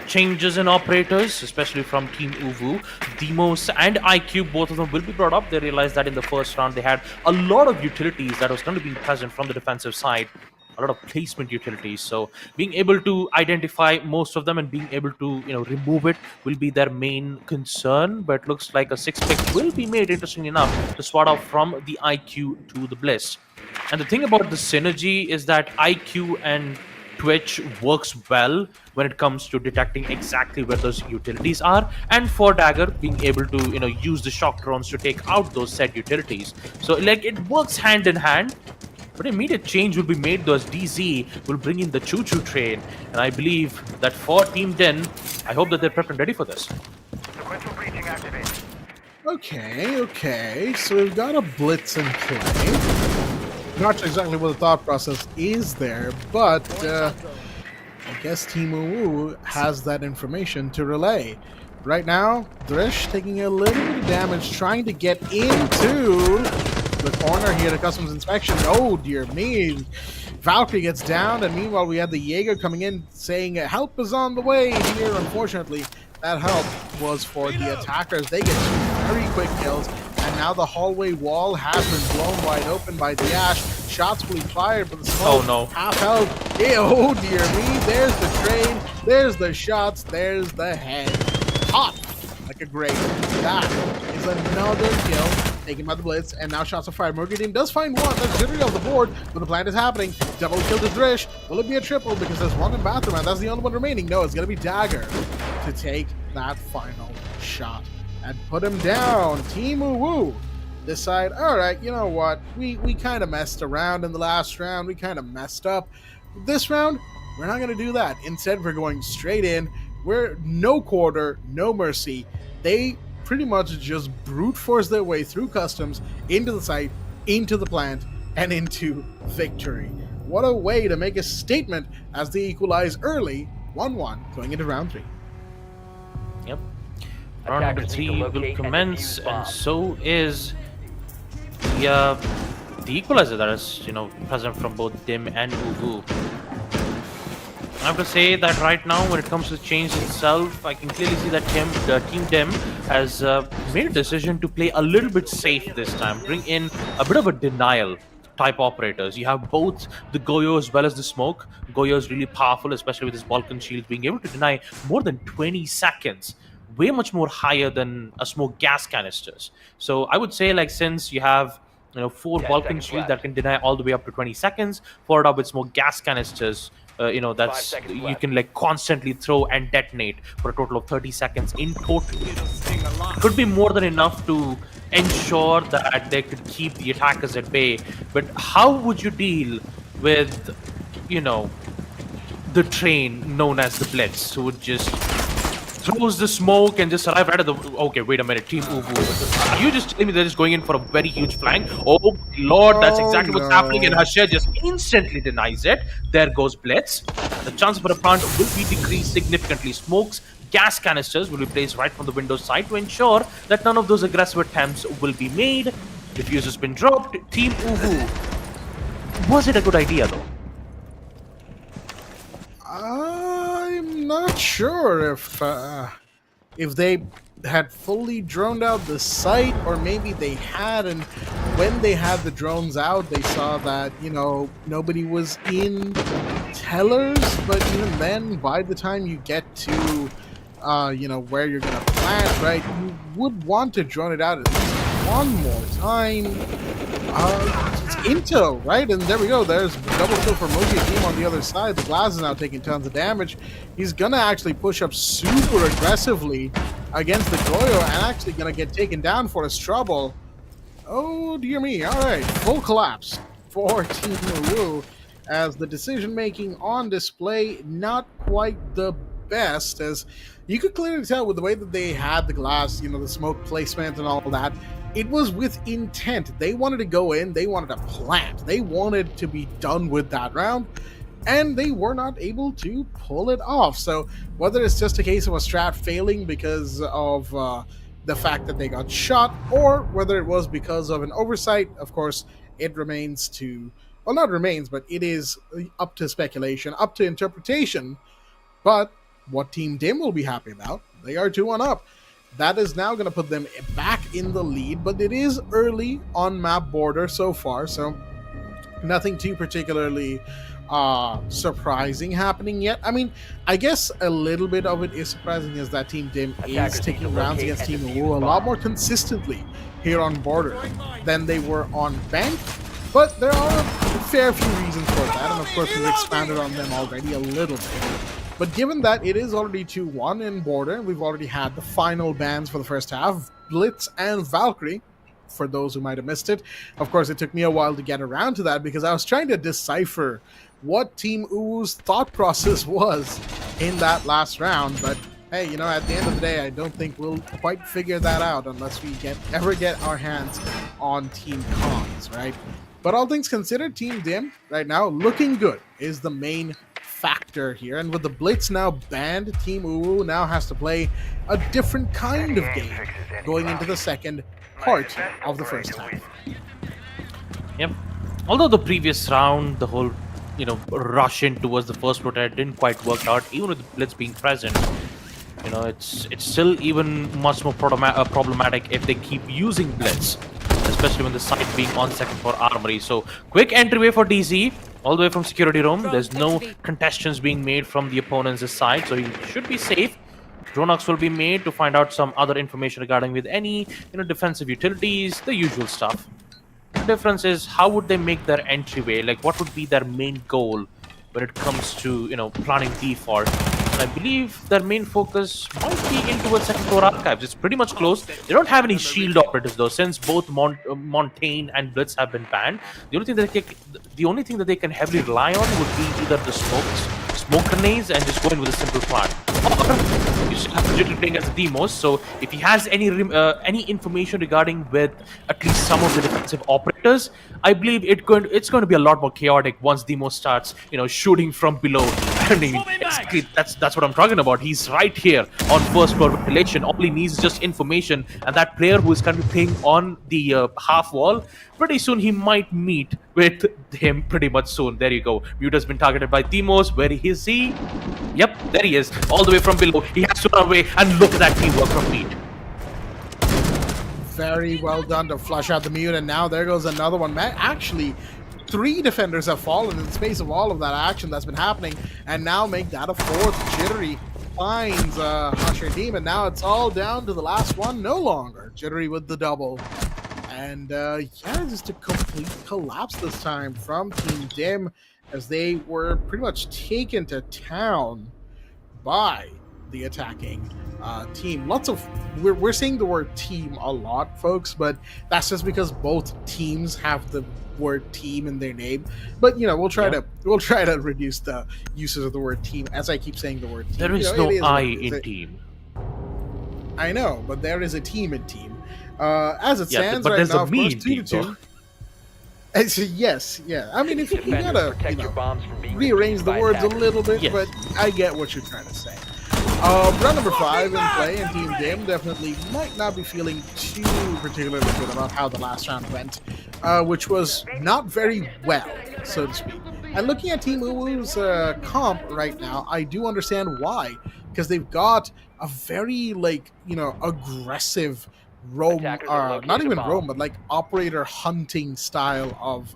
Changes in operators, especially from Team UWU. Demos and IQ, both of them will be brought up. They realized that in the first round they had a lot of utilities that was going to be present from the defensive side. A lot of placement utilities. So being able to identify most of them and being able to remove it will be their main concern. But looks like a 6-pick will be made, interestingly enough, to swat out from the IQ to the Bliss. And the thing about the synergy is that IQ and Twitch works well when it comes to detecting exactly where those utilities are, and for Dagger being able to use the shock drones to take out those said utilities. So like it works hand in hand. But immediate change will be made, though, as DZ will bring in the choo-choo train. And I believe that for Team Den, I hope that they're prepped and ready for this. Sequential breaching activated. Okay. So we've got a blitz in play. Not sure exactly what the thought process is there, but I guess Team UWU has that information to relay. Right now, Drish taking a little bit of damage, trying to get into the corner here to customs inspection. Oh dear me, Valkyrie gets down, and meanwhile we had the Jaeger coming in saying help is on the way here. Unfortunately, that help was for the attackers. They get two very quick kills, and now the hallway wall has been blown wide open by the Ash. Shots will be fired, but the smoke, Oh, no. half health. Oh dear me, there's the train, there's the shots, there's the head. Hot like a grape. That is another kill taken by the Blitz, and now shots are fired. Mercury team does find one. That's literally off the board, but the plan is happening. Double kill to Drish. Will it be a triple? Because there's one in Battleground, and that's the only one remaining. No, it's going to be Dagger to take that final shot and put him down. Team UWU decide, all right, you know what? We kind of messed around in the last round. We kind of messed up. This round, we're not going to do that. Instead, we're going straight in. We're no quarter, no mercy. They pretty much just brute force their way through customs, into the site, into the plant, and into victory. What a way to make a statement as they equalize early, 1-1, going into round 3. Yep. Round number Attackers 3 need to will locate and commence, defuse and bombs. so is the equalizer that is present from both Dim and UWU. I have to say that right now, when it comes to change itself, I can clearly see that Team Dim has made a decision to play a little bit safe this time, bring in a bit of a denial type operators. You have both the Goyo as well as the smoke. Goyo is really powerful, especially with his Vulcan shield, being able to deny more than 20 seconds. Way much more higher than a smoke gas canisters. So I would say, like, since you have 4 10 Vulcan seconds shield left. that can deny all the way up to 20 seconds, followed up with smoke gas canisters, 5 that's seconds you left. can like constantly throw and detonate for a total of 30 seconds in total. Could be more than enough to ensure that they could keep the attackers at bay. But how would you deal with the train known as the Blitz, who would just throws the smoke and just arrive right at the... Okay, wait a minute, Team UWU. Are you just telling me they're just going in for a very huge flank? Oh, my lord, that's Oh, exactly what's no. happening, and Hashir just instantly denies it. There goes Blitz. The chance for a plant will be decreased significantly. Smokes, gas canisters will be placed right from the window side to ensure that none of those aggressive attempts will be made. Diffuse has been dropped. Team UWU. Was it a good idea, though? I'm not sure if if they had fully droned out the site, or maybe they had, and when they had the drones out, they saw that, nobody was in tellers. But even then, by the time you get to, where you're going to plant, right, you would want to drone it out at least one more time. It's intel, right? And there we go. There's double kill for Moji team on the other side. The Glass is now taking tons of damage. He's gonna actually push up super aggressively against the Goyo and actually gonna get taken down for his trouble. Oh dear me. Alright, full collapse for Team UWU, as the decision making on display not quite the best, as you could clearly tell with the way that they had the Glass, the smoke placement and all that. It was with intent. They wanted to go in, they wanted to plant, they wanted to be done with that round, and they were not able to pull it off. So whether it's just a case of a strat failing because of the fact that they got shot, or whether it was because of an oversight, of course, it remains to, well, not remains, but it is up to speculation, up to interpretation. But what Team Dim will be happy about, they are 2-1 up. That is now going to put them back in the lead, but it is early on map border so far, so nothing too particularly surprising happening yet. I mean, I guess a little bit of it is surprising, is that Team Dim is taking rounds against Team UWU a lot more consistently here on border than they were on bank, but there are a fair few reasons for that, and of course we've expanded on them already a little bit. But given that it is already 2-1 in border, we've already had the final bans for the first half, Blitz and Valkyrie, for those who might have missed it. Of course, it took me a while to get around to that because I was trying to decipher what Team UWU's thought process was in that last round. But hey, at the end of the day, I don't think we'll quite figure that out unless we ever get our hands on Team Cons, right? But all things considered, Team Dim right now looking good is the main factor here, and with the Blitz now banned, Team UWU now has to play a different kind of game going into the second part of the first half. Yep. Although the previous round, the whole rush in towards the first rotate didn't quite work out, even with the Blitz being present. It's still even much more problematic if they keep using Blitz, especially when the site being on second for Armory. So quick entryway for DC, all the way from security room. There's no contestants being made from the opponent's side, so he should be safe. Dronox will be made to find out some other information regarding with any defensive utilities, the usual stuff. The difference is, how would they make their entryway? Like, what would be their main goal when it comes to planning default? And I believe their main focus might be into a second floor archives. It's pretty much close. They don't have any shield operators though, since both Montaigne and Blitz have been banned. The only thing that they can heavily rely on would be either the smoke grenades and just go in with a simple plan. Or you have Jitter playing as a Demos, so if he has any information regarding with at least some of the defensive operators, I believe it's going to be a lot more chaotic once Demos starts shooting from below. I mean, exactly, that's what I'm talking about. He's right here on first floor ventilation. All he needs is just information, and that player who is currently playing on the half wall, pretty soon he might meet with him pretty much soon. There you go. Mute has been targeted by Demos. Where is he? Yep, there he is. All the way from below. He has to run away, and look at that teamwork from Mute. Very well done to flush out the Mute, and now there goes another one. Actually, 3 defenders have fallen in the space of all of that action that's been happening, and now make that a 4th. Jittery finds Husher Team, and now it's all down to the last one no longer. Jittery with the double. And yeah, just a complete collapse this time from Team Dim, as they were pretty much taken to town by the attacking team. We're saying the word team a lot, folks, but that's just because both teams have the word team in their name. But we'll try to reduce the uses of the word team, as I keep saying the word team. There is no I in team. I know, but there is a team in team. As it stands but right there's now, a of me course, in 2-2. Yes, yeah. I mean, if you Defenders, gotta, protect your bombs from being rearrange defused the by words a attackers. little bit, Yes. but I get what you're trying to say. Round number 5 in play, and Team Dim definitely might not be feeling too particularly good about how the last round went, which was not very well, so to speak. And looking at Team UWU's comp right now, I do understand why. because they've got a very, like, aggressive roam, Attackers have not located a even bomb. roam, but like operator hunting style of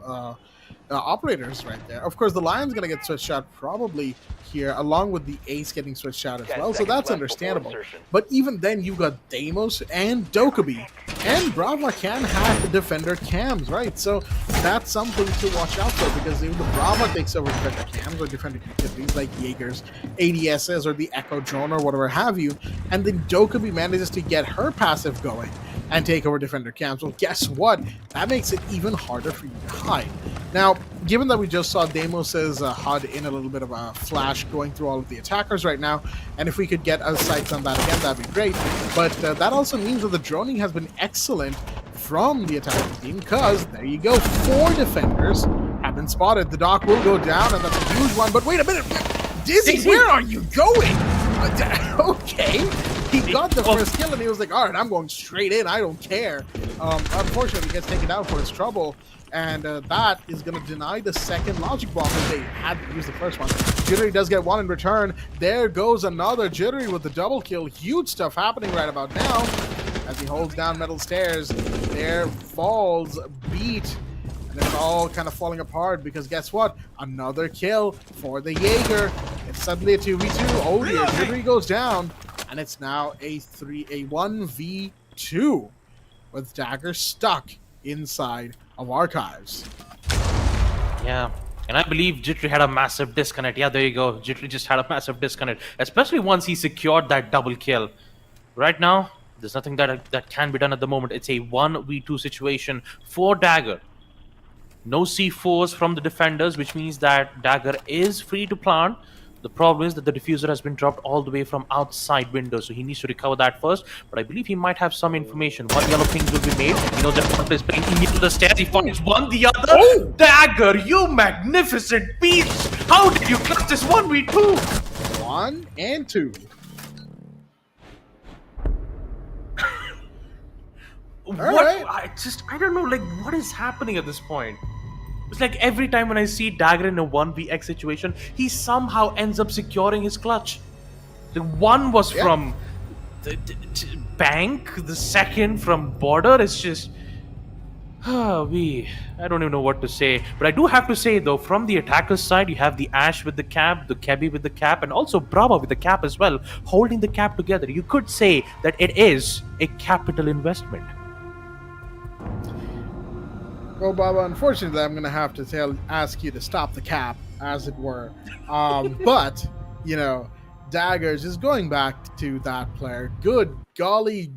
operators right there. Of course, the Lion's going to get switched out probably here, along with the Ace getting switched out as 10 well, so seconds that's left before understandable. insertion. But even then, you've got Deimos and Dokkaebi, and Brava can have the defender cams, right? So that's something to watch out for, because if the Brava takes over defender cams or defender activities like Jaeger's ADSs or the Echo Drone or whatever have you, and then Dokkaebi manages to get her passive going and take over defender cams, well, guess what? That makes it even harder for you to hide. Now, given that we just saw Deimos' HUD in a little bit of a flash going through all of the attackers right now, and if we could get our sights on that again, that'd be great. But that also means that the droning has been excellent from the attacking team, because there you go, 4 defenders have been spotted. The Doc will go down, and that's a huge one. But wait a minute, Dizzy, where are you going? Okay. He got the first kill, and he was like, all right, I'm going straight in. I don't care. Unfortunately, he gets taken down for his trouble, and that is going to deny the second logic bomb as they had to use the first one. Jittery does get one in return. There goes another Jittery with the double kill. Huge stuff happening right about now as he holds down metal stairs. There falls Beat. And it's all kind of falling apart, because guess what? Another kill for the Jaeger. It's suddenly a 2v2. Oh dear, Jittery goes down. And it's now a 1v2 with Dagger stuck inside of Archives. Yeah. And I believe Jittery had a massive disconnect. Yeah, there you go. Jittery just had a massive disconnect, especially once he secured that double kill. Right now, there's nothing that can be done at the moment. It's a 1v2 situation for Dagger. No C4s from the defenders, which means that Dagger is free to plant. The problem is that the diffuser has been dropped all the way from outside window, so he needs to recover that first. But I believe he might have some information. One yellow pings will be made. He knows that one is bringing him to the stairs. He finds one, the other. Oh! Dagger, you magnificent beast! How did you clutch this 1v2? 1 and 2. What? right. I don't know, like, what is happening at this point? It's like every time when I see Dagger in a 1vx situation, he somehow ends up securing his clutch. The one was from the bank, the second from border. It's just... I don't even know what to say. But I do have to say, though, from the attacker's side, you have the Ash with the cap, the Kebby with the cap, and also Brava with the cap as well, holding the cap together. You could say that it is a capital investment. Well, Baba, unfortunately, I'm going to have to ask you to stop the cap, as it were. But, Dagger, just going back to that player, good golly,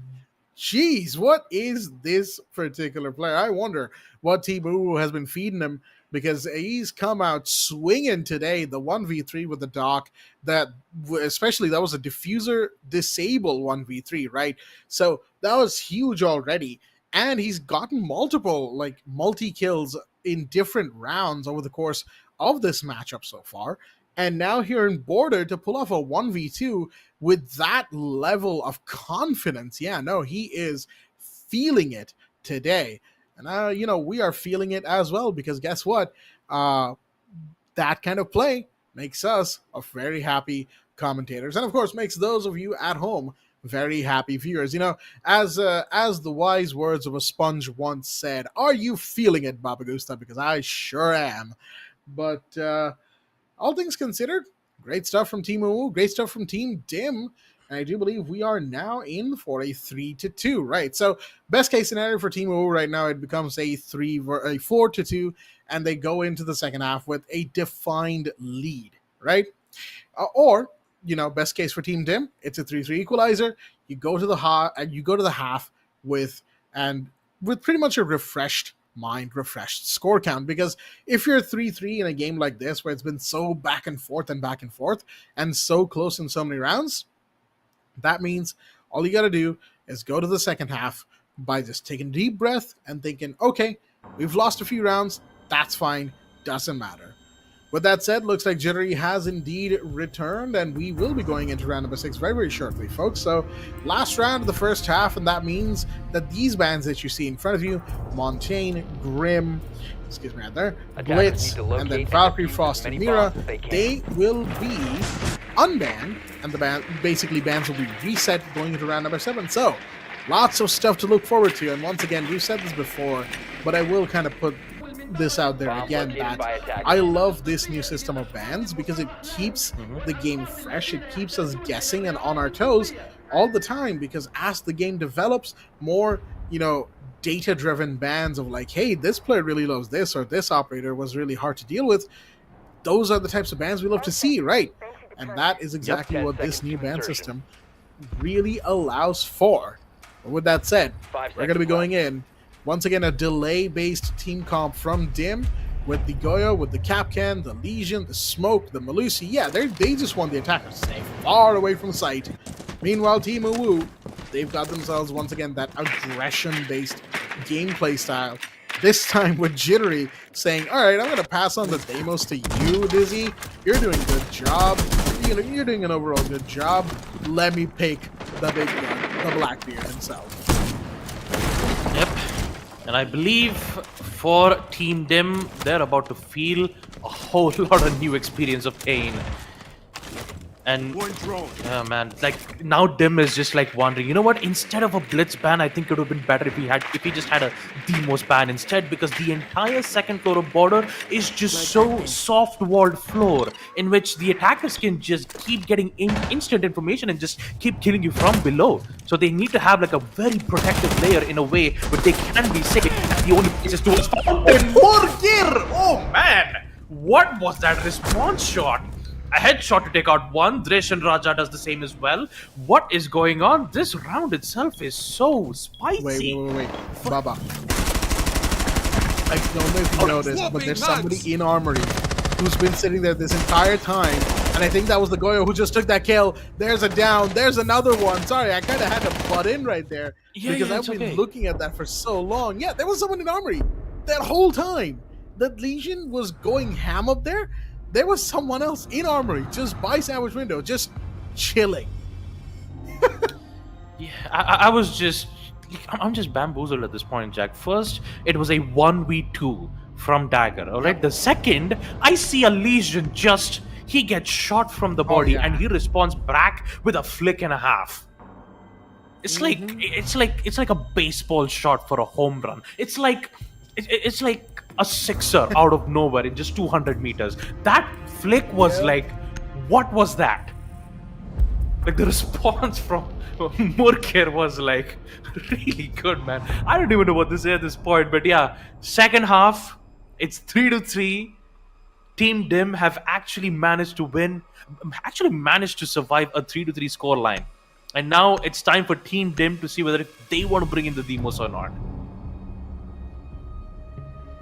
jeez, what is this particular player? I wonder what Team UWU has been feeding him, because he's come out swinging today, the 1v3 with the Doc, especially that was a diffuser disable 1v3, right? So that was huge already. And he's gotten multi-kills in different rounds over the course of this matchup so far. And now here in Border to pull off a 1v2 with that level of confidence. Yeah, no, he is feeling it today. And, we are feeling it as well, because guess what? That kind of play makes us a very happy commentators. And, of course, makes those of you at home very happy viewers. As the wise words of a sponge once said, are you feeling it, Baba Gusta? Because I sure am. But all things considered, great stuff from Team UWU, great stuff from Team Dim, and I do believe we are now in for a 3-2, right? So best case scenario for Team UWU right now, it becomes a 4-2, and they go into the second half with a defined lead, right? Or best case for Team Dim, it's a 3-3 equalizer. You go to the half with pretty much a refreshed mind, refreshed score count. Because if you're 3-3 in a game like this, where it's been so back and forth and so close in so many rounds, that means all you got to do is go to the second half by just taking a deep breath and thinking, okay, we've lost a few rounds, that's fine, doesn't matter. With that said, looks like Jittery has indeed returned, and we will be going into round number 6 very, very shortly, folks. So, last round of the first half, and that means that these bands that you see in front of you, Montaigne, Grim, Attackers Blitz, need to and then locate Valkyrie, defuse as Frost, and many Mira, bombs as they can. they will be unbanned, and the bans will be reset going into round number 7. So, lots of stuff to look forward to. And once again, we've said this before, but I will kind of put this out there again that I love this new system of bans because it keeps the game fresh. It keeps us guessing and on our toes all the time, because as the game develops, more, data-driven bans of like, hey, this player really loves this, or this operator was really hard to deal with. Those are the types of bans we love to see, right? And that is exactly what this new ban system really allows for. But with that said, we're going to be going in. Once again, a delay-based team comp from Dim with the Goyo, with the Capcan, the Legion, the Smoke, the Malusi. Yeah, they just want the attackers to stay far away from sight. Meanwhile, Team UWU, they've got themselves, once again, that aggression-based gameplay style. This time with Jittery saying, all right, I'm going to pass on the Deimos to you, Dizzy. You're doing a good job. You're doing an overall good job. Let me pick the big gun, the Blackbeard himself. Yep. And I believe for Team Dim, they're about to feel a whole lot of new experience of pain. And yeah, man, like now Dim is just like wondering, you know what? Instead of a blitz ban, I think it would have been better if he just had a Demos ban instead, because the entire second floor of border is just so soft-walled floor in which the attackers can just keep getting instant information and just keep killing you from below. So they need to have like a very protective layer in a way where they can be safe. The only place is towards Morgir. Oh man, what was that response shot? A headshot to take out one. Dresh and Raja does the same as well. What is going on? This round itself is so spicy. Wait. Baba. I don't know if you noticed, but there's somebody in Armory who's been sitting there this entire time. And I think that was the Goyo who just took that kill. There's a down. There's another one. Sorry, I kind of had to butt in right there. Because I've been looking at that for so long. Yeah, there was someone in Armory that whole time. The Legion was going ham up there. There was someone else in Armory, just by sandwich window, just chilling. Yeah, I'm just bamboozled at this point, Jack. First, it was a 1v2 from Dagger, alright? The second, I see a Legion he gets shot from the body and he responds back with a flick and a half. It's like a baseball shot for a home run. It's like a sixer out of nowhere in just 200 meters. That flick was like, what was that? Like the response from Murker was like really good, man. I don't even know what to say at this point, but yeah, second half, it's 3-3. Team Dim have actually managed to survive a 3-3 scoreline. And now it's time for Team Dim to see whether they want to bring in the Demos or not.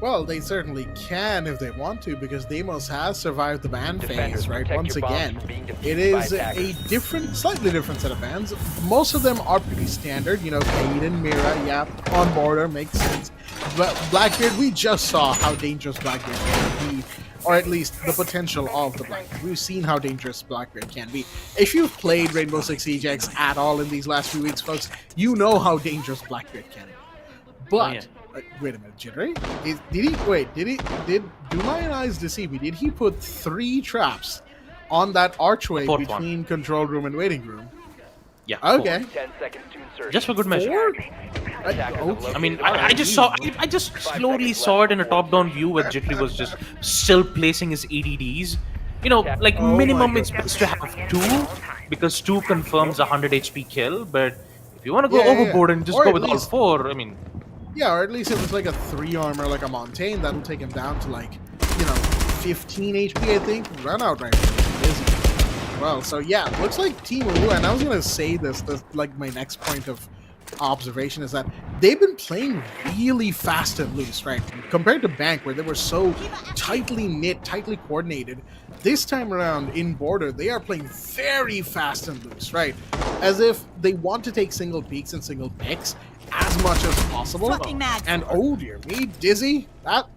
Well, they certainly can if they want to, because Deimos has survived the ban phase, right? Once again, it is a slightly different set of bans. Most of them are pretty standard, Kaiden, Mira, on border, makes sense. But Blackbeard, we just saw how dangerous Blackbeard can be, or at least the potential of the Blackbeard. We've seen how dangerous Blackbeard can be. If you've played Rainbow Six Siege X at all in these last few weeks, folks, you know how dangerous Blackbeard can be. But... wait a minute, Jittery? Did my eyes deceive me? Did he put 3 traps on that archway between control room and waiting room? Yeah. Okay. 10 seconds to insertion. Just for good measure. 4? I mean, I just slowly saw it in a top-down view where Jittery was just still placing his ADDs. Minimum it's best to have 2, because 2 confirms a 100 HP kill, but if you want to go overboard and just go with all 4, I mean... Yeah, or at least if it's like a 3 armor, like a Montaigne, that'll take him down to 15 HP, I think. Run out right now. Busy. Well, so yeah, looks like Team UWU, and I was gonna say this, like my next point of observation is that they've been playing really fast and loose, right? Compared to Bank, where they were so tightly knit, tightly coordinated, this time around in Border, they are playing very fast and loose, right? As if they want to take single peaks and single picks as much as possible. And oh dear me, Dizzy,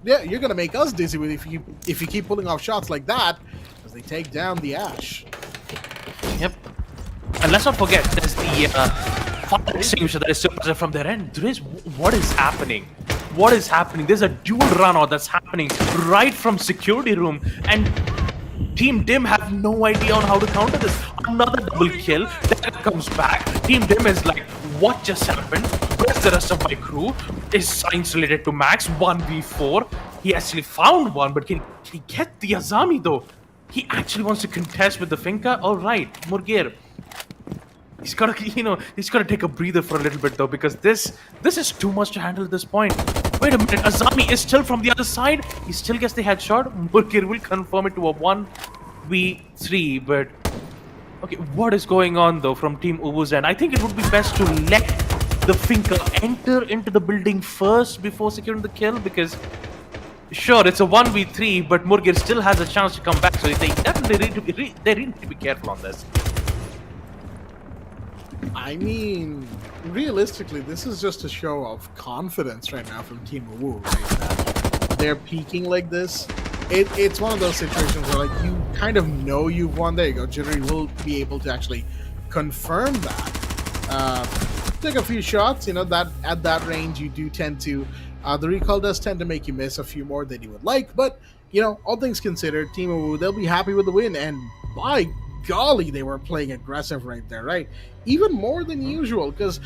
you're gonna make us dizzy with if you keep pulling off shots like that, as they take down the Ash. Yep. And let's not forget, there's the fire extinguisher that is still present from their end. What is happening? What is happening? There's a dual run out that's happening right from security room, and Team Dim have no idea on how to counter this. Another double kill. That comes back. Team Dim is like, what just happened? Where's the rest of my crew? Is science related to Max? 1v4. He actually found one, but can he get the Azami though? He actually wants to contest with the Finka. All right, Murgir. He's gotta take a breather for a little bit though, because this is too much to handle at this point. Wait a minute, Azami is still from the other side. He still gets the headshot. Murgir will confirm it to a 1v3, but okay, what is going on though from Team UWU's end? I think it would be best to let the Finka enter into the building first before securing the kill, because sure, it's a 1v3, but Murgir still has a chance to come back, so they definitely really need to be careful on this. I mean, realistically, this is just a show of confidence right now from Team UWU, right? That they're peaking like this. It's one of those situations where, like, you kind of know you've won. There you go. Jittery will be able to actually confirm that. Take a few shots, you know, that at that range, you do tend to... the recoil does tend to make you miss a few more than you would like, but, you know, all things considered, Team UWU, they'll be happy with the win, and by golly, they were playing aggressive right there, right? Even more than usual, because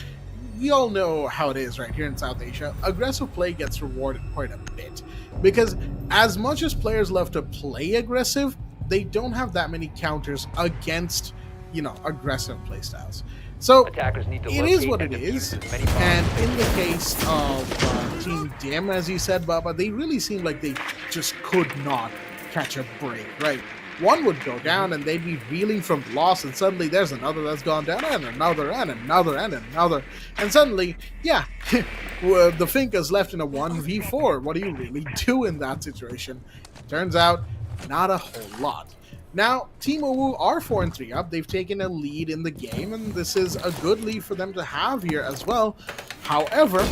we all know how it is right here in South Asia. Aggressive play gets rewarded quite a bit, because as much as players love to play aggressive, they don't have that many counters against, you know, aggressive playstyles. So Attackers need to it is locate what and it defuse is, as many bombs and in the case of Team Dim, as you said, Baba, they really seemed like they just could not catch a break, right? One would go down and they'd be reeling from the loss, and suddenly there's another that's gone down, and another, and another, and another. And suddenly, yeah, the Finka's left in a 1v4. What do you really do in that situation? Turns out, not a whole lot. Now, Team UWU are 4-3 up. They've taken a lead in the game, and this is a good lead for them to have here as well. However,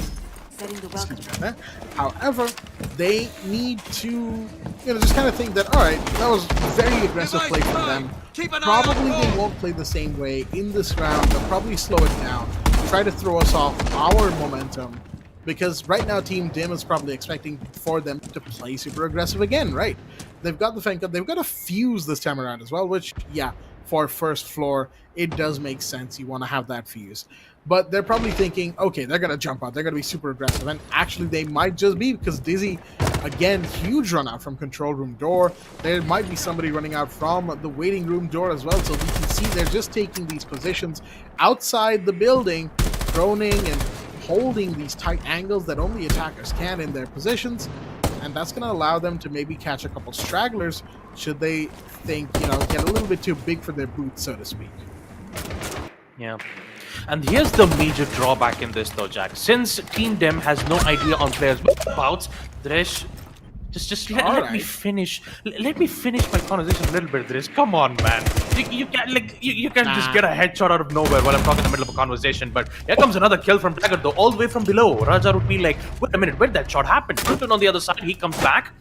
However, they need to, you know, just kind of think that, all right, that was very aggressive play from them. Probably they won't play the same way in this round. They'll probably slow it down, try to throw us off our momentum, because right now Team Dim is probably expecting for them to play super aggressive again, right? They've got the Fenka, they've got a fuse this time around as well, which, yeah, for first floor, it does make sense. You want to have that fuse. But they're probably thinking, okay, they're going to jump out. They're going to be super aggressive. And actually, they might just be, because Dizzy, again, huge run out from control room door. There might be somebody running out from the waiting room door as well. So we can see they're just taking these positions outside the building, droning and holding these tight angles that only attackers can in their positions. And that's going to allow them to maybe catch a couple stragglers should they think, you know, get a little bit too big for their boots, so to speak. Yeah. And here's the major drawback in this though, Jack. Since Team Dem has no idea on players' whereabouts, Dresh, just let me finish. Let me finish my conversation a little bit, Dresh. Come on, man. You can't you can't just get a headshot out of nowhere while I'm talking in the middle of a conversation. But here comes another kill from Dagger though, all the way from below. Raja would be like, wait a minute, where did that shot happen? Clinton on the other side, he comes back.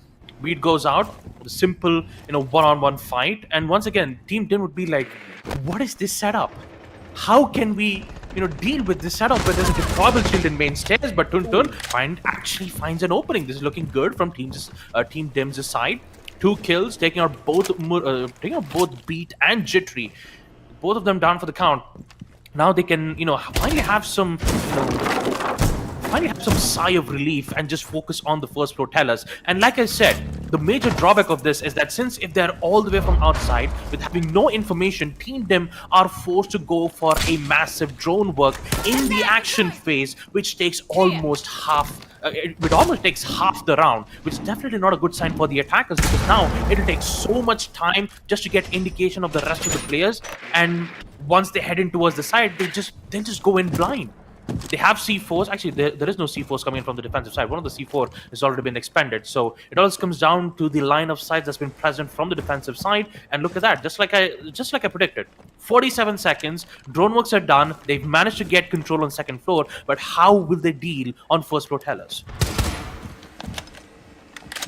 Beat goes out. A simple, you know, one-on-one fight. And once again, Team Dem would be like, what is this setup? How can we, you know, deal with this setup where there's a deployable shield in main stairs, but Tuntun actually finds an opening. This is looking good from Team Dim's side. 2 kills, taking out both Beat and Jittery. Both of them down for the count. Now they can, you know, finally have some, you know, some sigh of relief and just focus on the first floor tellers. And like I said, the major drawback of this is that since if they're all the way from outside with having no information, Team Dem are forced to go for a massive drone work in the action phase, which takes almost half. It almost takes half the round, which is definitely not a good sign for the attackers, because now it'll take so much time just to get indication of the rest of the players. And once they head in towards the side, they'll just go in blind. They have C4s. Actually, there is no C4s coming in from the defensive side. One of the C4 has already been expended. So it all comes down to the line of sight that's been present from the defensive side. And look at that, just like I predicted. 47 seconds. Drone works are done. They've managed to get control on second floor. But how will they deal on first floor tellers?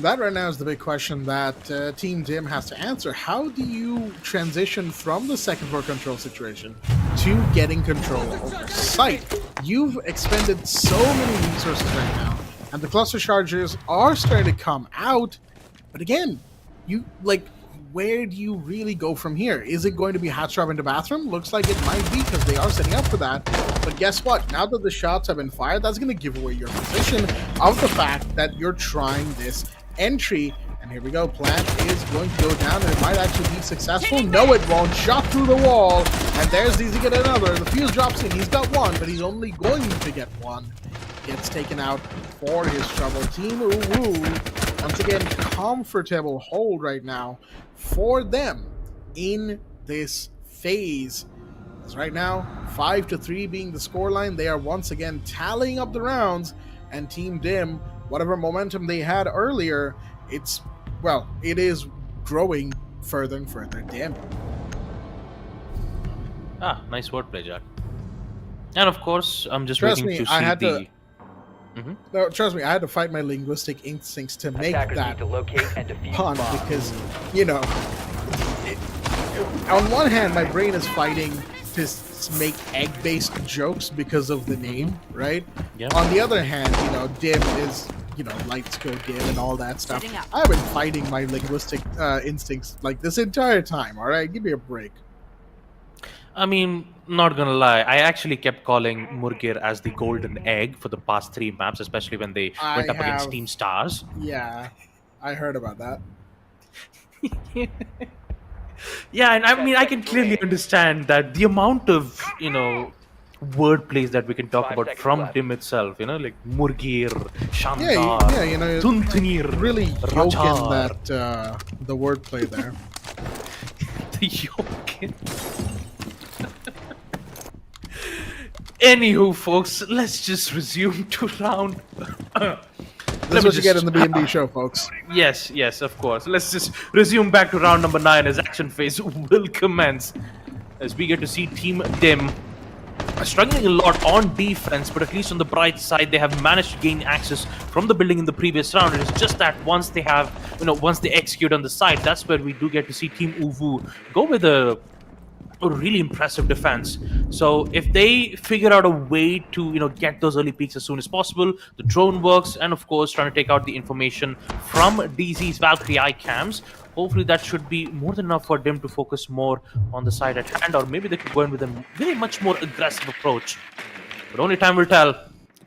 That right now is the big question that Team Dim has to answer. How do you transition from the second floor control situation to getting control over site? You've expended so many resources right now, and the cluster chargers are starting to come out. But again, where do you really go from here? Is it going to be hatch trap into bathroom? Looks like it might be because they are setting up for that. But guess what? Now that the shots have been fired, that's going to give away your position of the fact that you're trying this entry. And here we go. Plant is going to go down, and it might actually be successful. No, it won't. Shot through the wall, and there's easy get another. The fuse drops in. He's got one, but he's only going to get one. Gets taken out for his trouble. Team UWU, once again, comfortable hold right now for them in this phase. As right now, 5-3 being the scoreline. They are once again tallying up the rounds, and Team Dim, whatever momentum they had earlier, it is growing further and further. Dim. Nice wordplay, Jack. And of course, I'm just Trust waiting me, to see I had the. to. No, trust me, I had to fight my linguistic instincts to make Attackers that need to locate and defuse pun bombs. because, on one hand, my brain is fighting to make egg-based jokes because of the name, right? Yeah. On the other hand, dim is, lights go dim and all that stuff. Setting up. I've been fighting my linguistic instincts like this entire time, all right? Give me a break. I mean, not gonna lie, I actually kept calling Murgir as the golden egg for the past 3 maps, especially when they went up against Team Stars. Yeah, I heard about that. Yeah, and I mean, I can clearly understand that the amount of, word plays that we can talk 5 about seconds from left. Dim itself, like Murgir, Shandar, Yeah, Tuntunir, really yoking Rajar. that, the wordplay there. The yoke. Anywho, folks, let's just resume to round. This is what you get in the B&B show, folks. Yes, of course. Let's just resume back to round number 9 as action phase will commence. As we get to see Team Dim struggling a lot on defense, but at least on the bright side, they have managed to gain access from the building in the previous round. It is just that once they have, once they execute on the side, that's where we do get to see Team UWU go with a really impressive defense. So if they figure out a way to get those early peaks as soon as possible, the drone works, and of course trying to take out the information from DZ's Valkyrie eye cams, hopefully that should be more than enough for them to focus more on the side at hand, or maybe they could go in with a very much more aggressive approach. But only time will tell.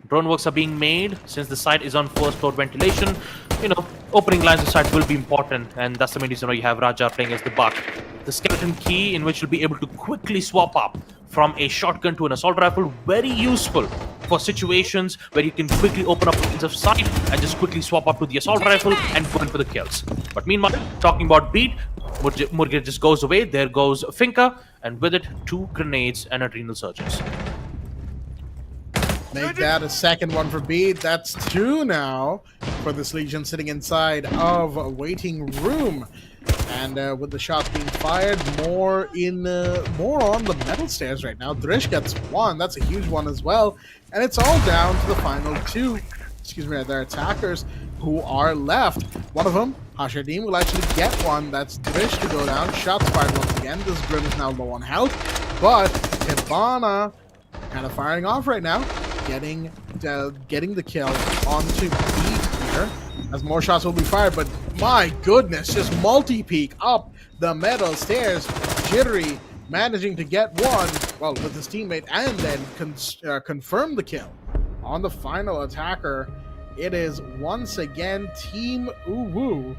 Drone works are being made since the site is on first floor ventilation. Opening lines of sight will be important, and that's the main reason why you have Raja playing as the buck. The skeleton key, in which you'll be able to quickly swap up from a shotgun to an assault rifle, very useful for situations where you can quickly open up lines of sight and just quickly swap up to the assault rifle and go in for the kills. But meanwhile, talking about beat, Murgir just goes away. There goes Finka, and with it, 2 grenades and adrenal surges. Make that a second one for Beat. That's 2 now for this Legion sitting inside of a waiting room. And with the shots being fired, more on the metal stairs right now. Drish gets 1. That's a huge one as well. And it's all down to the final 2. Their attackers who are left. One of them, Hashadim, will actually get 1. That's Drish to go down. Shots fired once again. This Grim is now low on health. But Hibana kind of firing off right now. Getting the kill onto Beat here, as more shots will be fired. But my goodness, just multi-peek up the metal stairs. Jittery managing to get 1, with his teammate, and then confirm the kill on the final attacker. It is once again Team UWU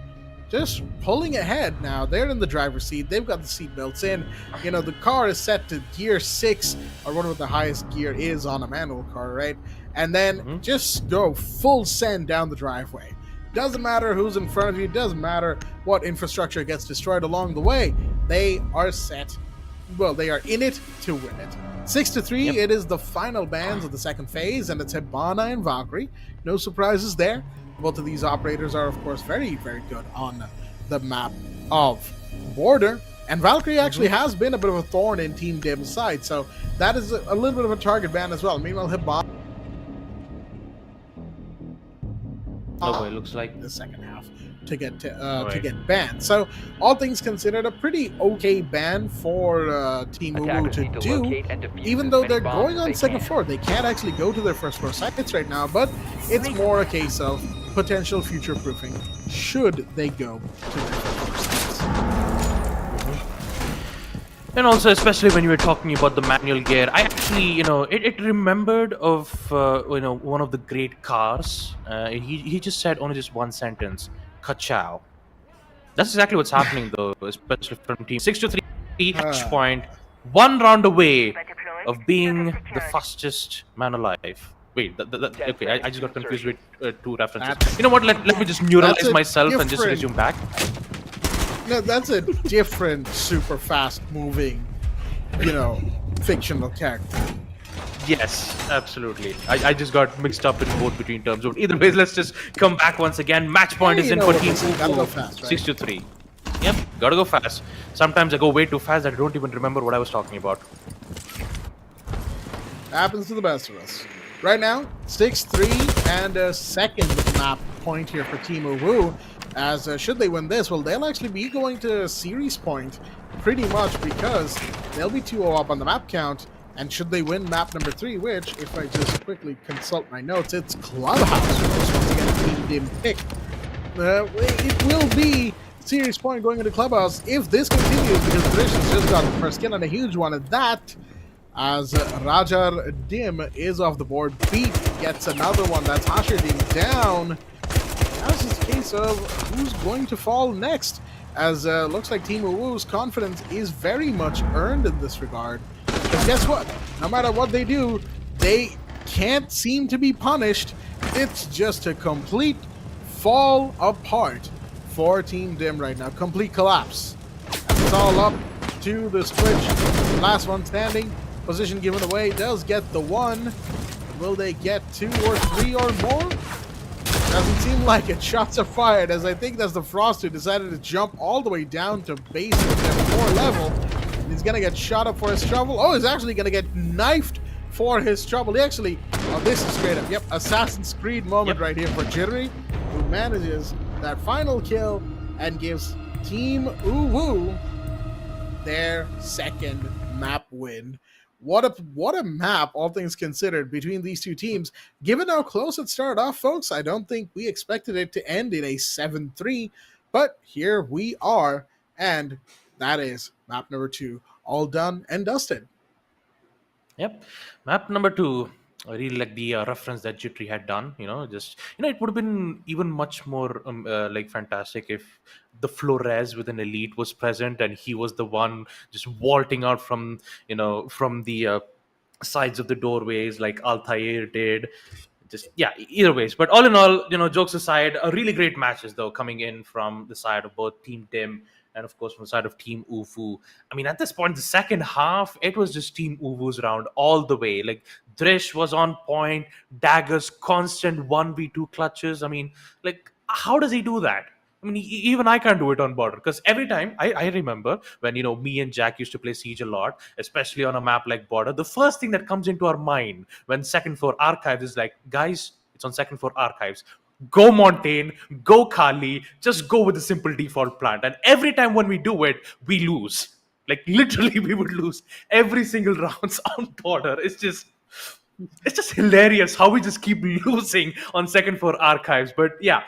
just pulling ahead now. They're in the driver's seat. They've got the seat belts in. The car is set to gear 6, or whatever the highest gear is on a manual car, right? And then just go full send down the driveway. Doesn't matter who's in front of you. Doesn't matter what infrastructure gets destroyed along the way. They are set. They are in it to win it. 6-3, Yep. It is the final bands of the second phase, and it's Hibana and Valkyrie. No surprises there. Both of these operators are, of course, very, very good on the map of Border. And Valkyrie actually has been a bit of a thorn in Team Dim's side, so that is a little bit of a target ban as well. Meanwhile, Hibana It looks like the second half to get banned. So, all things considered, a pretty okay ban for Team UWU Attackers need to to do. locate and defuse Even as though many they're bombs going as on they second can. floor, they can't actually go to their first floor sites right now. But it's more a case of potential future proofing should they go to their first floor sites. And also, especially when you were talking about the manual gear, I actually, it remembered of, one of the great cars. He just said only just one sentence, "Ka-chow." That's exactly what's happening, though, especially from Team 6 to 3 match Ah, point, one round away Second deploying. of being Traffic the secured. fastest man alive. Wait, 10 okay, I seconds just to got confused with insertion. two references. that's You know what? Let me just that's neuralize a myself and just different. resume back. No, that's a different, super fast moving, fictional character. Yes, absolutely. I just got mixed up in both between terms. But either ways, let's just come back once again. Match point Hey, is you in know for what Team they say, gotta go Ufu, fast, right? 6 to 3. Yep, gotta go fast. Sometimes I go way too fast that I don't even remember what I was talking about. Happens to the best of us. Right now, 6-3 and a second map point here for Team Uwu. As should they win this, well, they'll actually be going to series point pretty much because they'll be 2-0 up on the map count. And should they win map number 3, which, if I just quickly consult my notes, it's Clubhouse, which once again Team Dim pick. It will be series point going into Clubhouse if this continues because Trish has just got the first kill and a huge one at that. As Rajar Dim is off the board, Beat gets another one. That's Hashirdin down. Now it's just a case of who's going to fall next. As looks like Team Uwu's confidence is very much earned in this regard. Because guess what? No matter what they do, they can't seem to be punished. It's just a complete fall apart for Team Dim right now. Complete collapse. And it's all up to the switch. Last one standing. Position given away. Does get the one. Will they get 2 or 3 or more? Doesn't seem like it. Shots are fired as I think that's the Frost who decided to jump all the way down to base with their 4 level. And he's going to get shot up for his trouble. Oh, he's actually going to get knifed for his trouble. He actually, oh, this is straight up. Yep, Assassin's Creed moment right here for Jittery, who manages that final kill and gives Team Uwu their second map win. What a map, all things considered, between these two teams. Given how close it started off, folks, I don't think we expected it to end in a 7-3, but here we are, and that is map number 2, all done and dusted. Yep. Map number 2. I really like the reference that Jitri had done. It would have been even much more like fantastic if the Flores with an elite was present and he was the one just vaulting out from the sides of the doorways like Altair did. Just yeah, either ways. But all in all, jokes aside, really great matches though coming in from the side of both Team Dim and of course from the side of Team Ufu. I mean, at this point, the second half, it was just Team Ufu's round all the way. Like Drish was on point, Dagger's constant 1v2 clutches. I mean, like, how does he do that? I mean, even I can't do it on border because every time I remember when me and Jack used to play Siege a lot, especially on a map like border. The first thing that comes into our mind when second floor archives is like, guys, it's on second floor archives. Go Montaigne, go Kali, just go with the simple default plant. And every time when we do it, we lose. Like literally, we would lose every single rounds on border. It's just hilarious how we just keep losing on second floor archives. But yeah,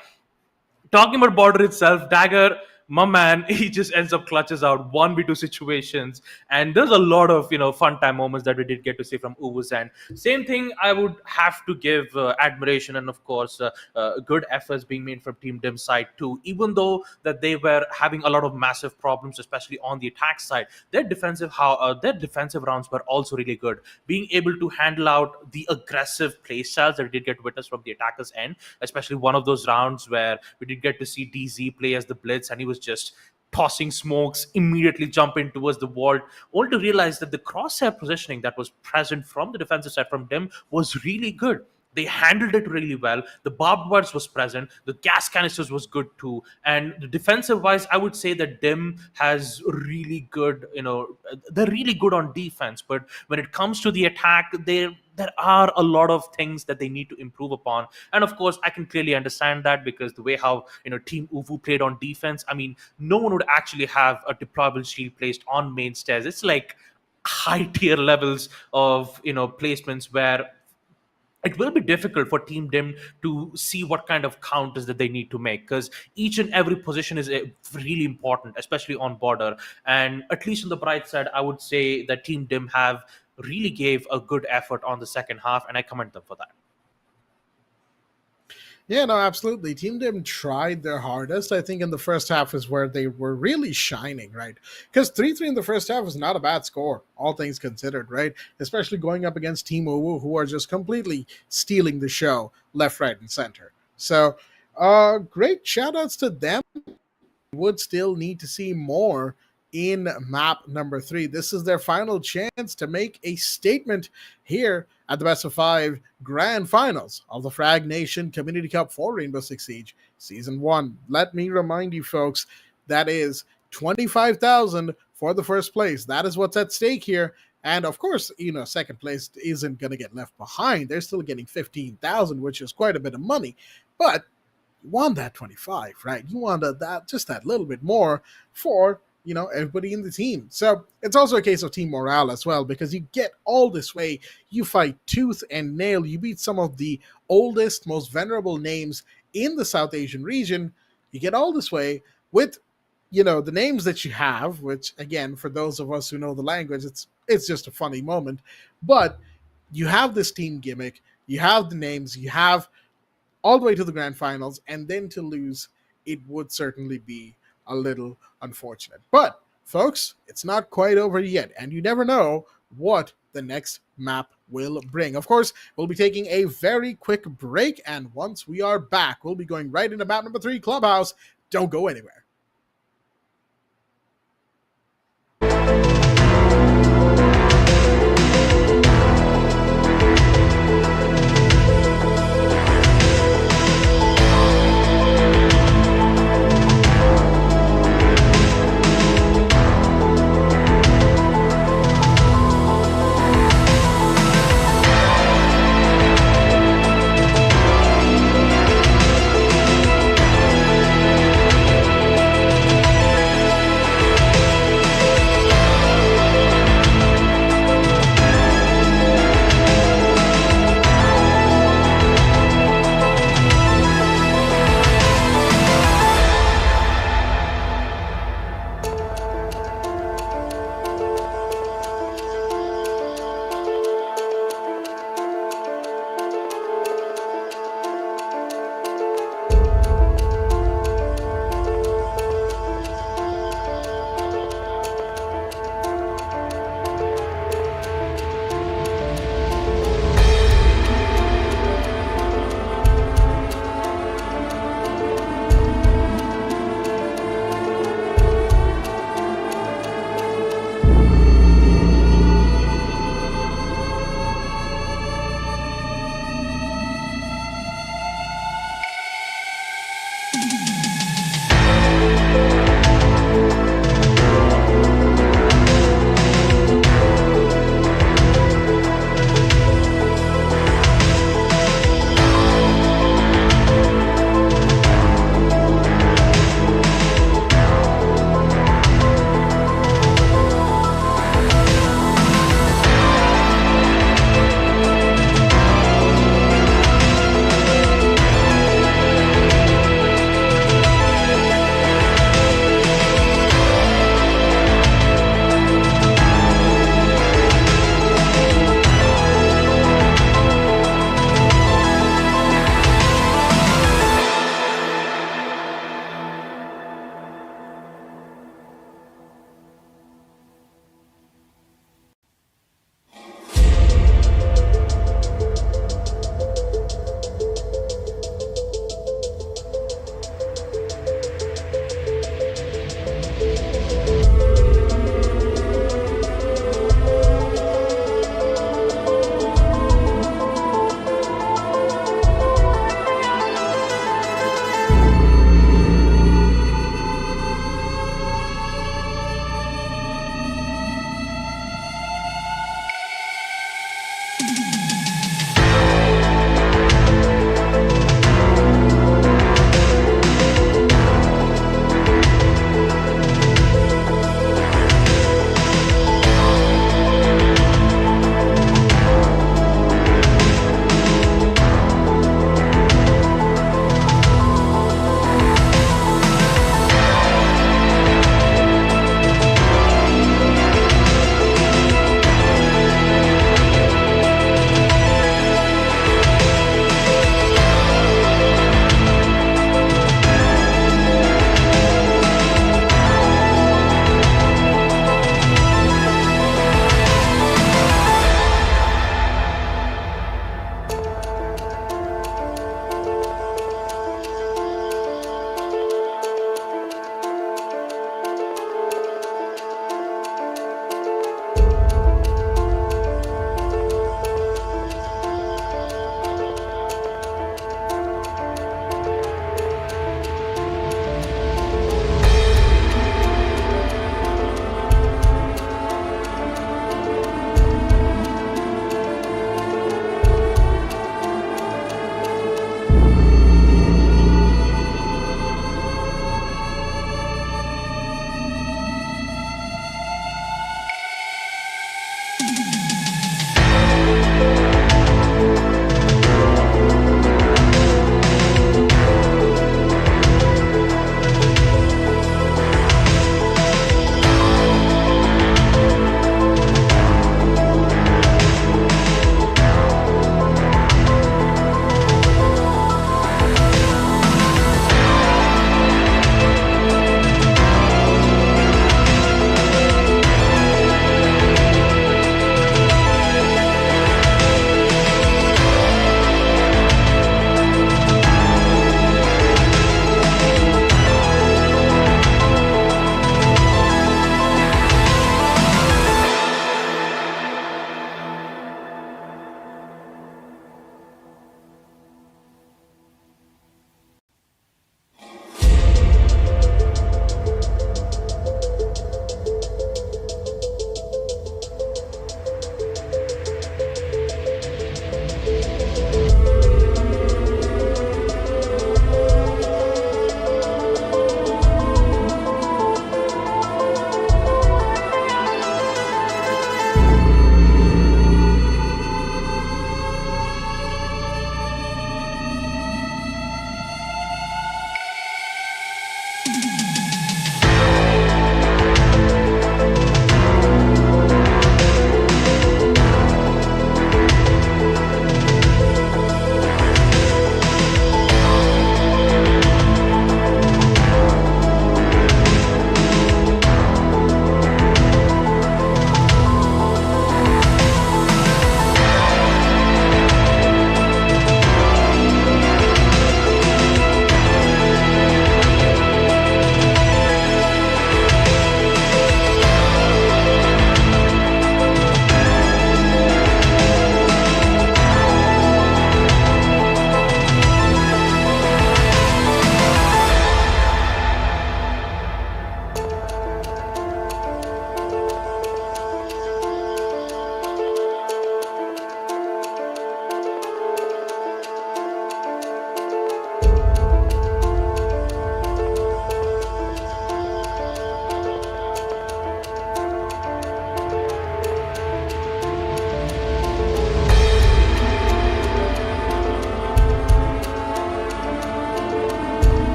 talking about border itself, Dagger, my man, he just ends up clutches out 1v2 situations, and there's a lot of fun time moments that we did get to see from Uvu's end. Same thing, I would have to give admiration and of course good efforts being made from Team Dim side too. Even though that they were having a lot of massive problems, especially on the attack side, their defensive rounds were also really good. Being able to handle out the aggressive play styles that we did get witness from the attackers end, especially one of those rounds where we did get to see DZ play as the Blitz, and he was just tossing smokes, immediately jumping towards the wall, only to realize that the crosshair positioning that was present from the defensive side from Dim was really good. They handled it really well. The barbed wires was present. The gas canisters was good too. And the defensive wise, I would say that Dim has really good, they're really good on defense. But when it comes to the attack, there are a lot of things that they need to improve upon. And of course, I can clearly understand that because the way how Team Uvu played on defense, I mean, no one would actually have a deployable shield placed on main stairs. It's like high tier levels of placements where it will be difficult for Team Dim to see what kind of counters that they need to make, because each and every position is really important, especially on border. And at least on the bright side, I would say that Team Dim have really gave a good effort on the second half, and I commend them for that. Yeah, no, absolutely. Team Dim tried their hardest. I think in the first half is where they were really shining, right? Because 3-3 in the first half is not a bad score, all things considered, right? Especially going up against Team UWU, who are just completely stealing the show left, right, and center. So, great shout outs to them. Would still need to see more in map number 3. This is their final chance to make a statement here at the best of 5 grand finals of the Fragnation Community Cup for Rainbow Six Siege Season 1. Let me remind you folks, that is 25,000 for the first place. That is what's at stake here. And of course, second place isn't going to get left behind. They're still getting 15,000, which is quite a bit of money. But you want that 25, right? You want that little bit more for everybody in the team. So it's also a case of team morale as well, because you get all this way, you fight tooth and nail, you beat some of the oldest, most venerable names in the South Asian region. You get all this way with the names that you have, which again, for those of us who know the language, it's just a funny moment. But you have this team gimmick, you have the names, you have all the way to the grand finals, and then to lose, it would certainly be a little unfortunate. But folks, it's not quite over yet, and you never know what the next map will bring. Of course, we'll be taking a very quick break, and once we are back, we'll be going right into map number 3, Clubhouse. Don't go anywhere.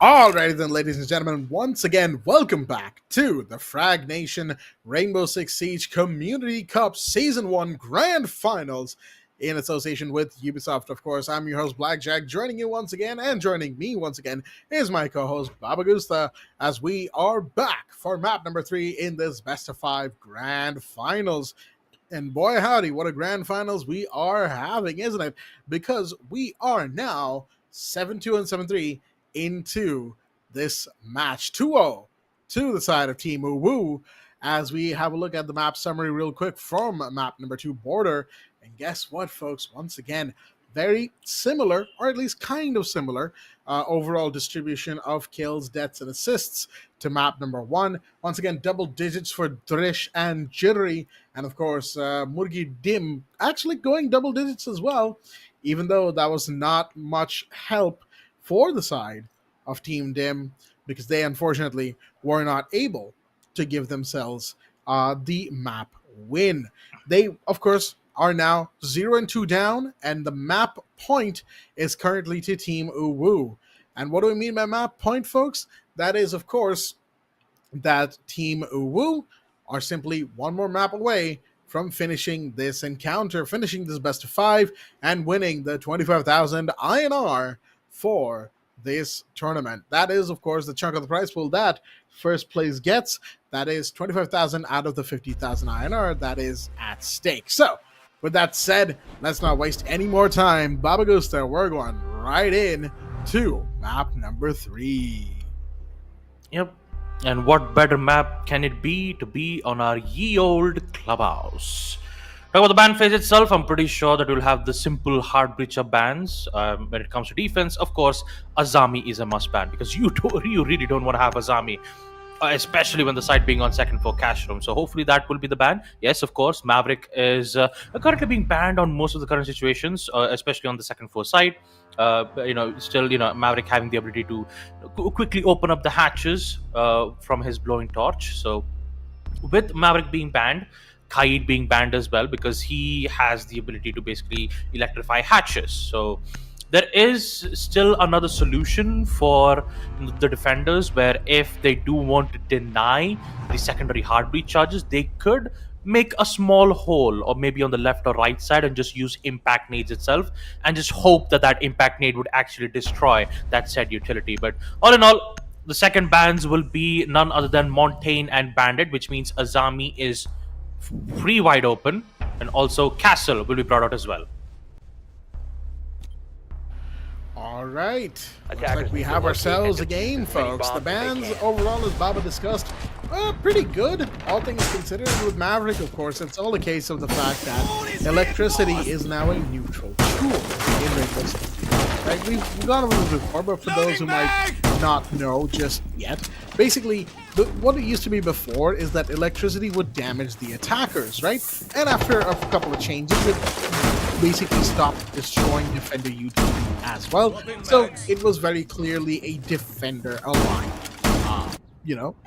Alrighty then, ladies and gentlemen, once again, welcome back to the Fragnation Rainbow Six Siege Community Cup Season 1 Grand Finals in association with Ubisoft. Of course, I'm your host, Blackjack, joining you once again, and joining me once again is my co-host, Baba Gusta, as we are back for map number 3 in this Best of 5 Grand Finals. And boy howdy, what a Grand Finals we are having, isn't it? Because we are now 7-2 and 7-3 into this match 2-0 to the side of Team UWU, as we have a look at the map summary real quick from map number 2, Border. And guess what, folks? Once again, very similar, or at least kind of similar, overall distribution of kills, deaths, and assists to map number 1. Once again, double digits for Drish and Jittery, and of course, Murgi Dim actually going double digits as well, even though that was not much help for the side of Team Dim, because they unfortunately were not able to give themselves the map win. They, of course, are now 0-2 down, and the map point is currently to Team UWU. And what do we mean by map point, folks? That is, of course, that Team UWU are simply one more map away from finishing this encounter, finishing this best of 5, and winning the 25,000 INR for this tournament. That is, of course, the chunk of the prize pool that first place gets. That is 25,000 out of the 50,000 INR that is at stake. So, with that said, let's not waste any more time. Baba Gusta, we're going right in to map number 3. Yep. And what better map can it be to be on our ye old clubhouse? Talk about the ban phase itself, I'm pretty sure that we'll have the simple hard breacher bans. When it comes to defense, of course, Azami is a must ban, because you really don't want to have Azami, especially when the side being on second floor cash room. So hopefully that will be the ban. Yes, of course, Maverick is currently being banned on most of the current situations, especially on the second floor side. Maverick having the ability to quickly open up the hatches from his blowing torch. So with Maverick being banned, Kaid being banned as well, because he has the ability to basically electrify hatches. So there is still another solution for the defenders, where if they do want to deny the secondary hard breach charges, they could make a small hole, or maybe on the left or right side, and just use impact nades itself, and just hope that that impact nade would actually destroy that said utility. But all in all, the second bans will be none other than Montaigne and Bandit, which means Azami is free wide open, and also Castle will be brought out as well. All right, looks Attackers like we need to have locate ourselves a and defuse game, as many folks. The bombs as they bans can. overall, as Baba discussed, pretty good, all things considered. With Maverick, of course, it's all a case of the fact that electricity is now a neutral tool in Rainbow Six. Right? We've gone over this before, but for those who might not know just yet, basically, what it used to be before is that electricity would damage the attackers, right? And after a couple of changes, it basically stopped destroying defender utility as well. So it was very clearly a defender aligned,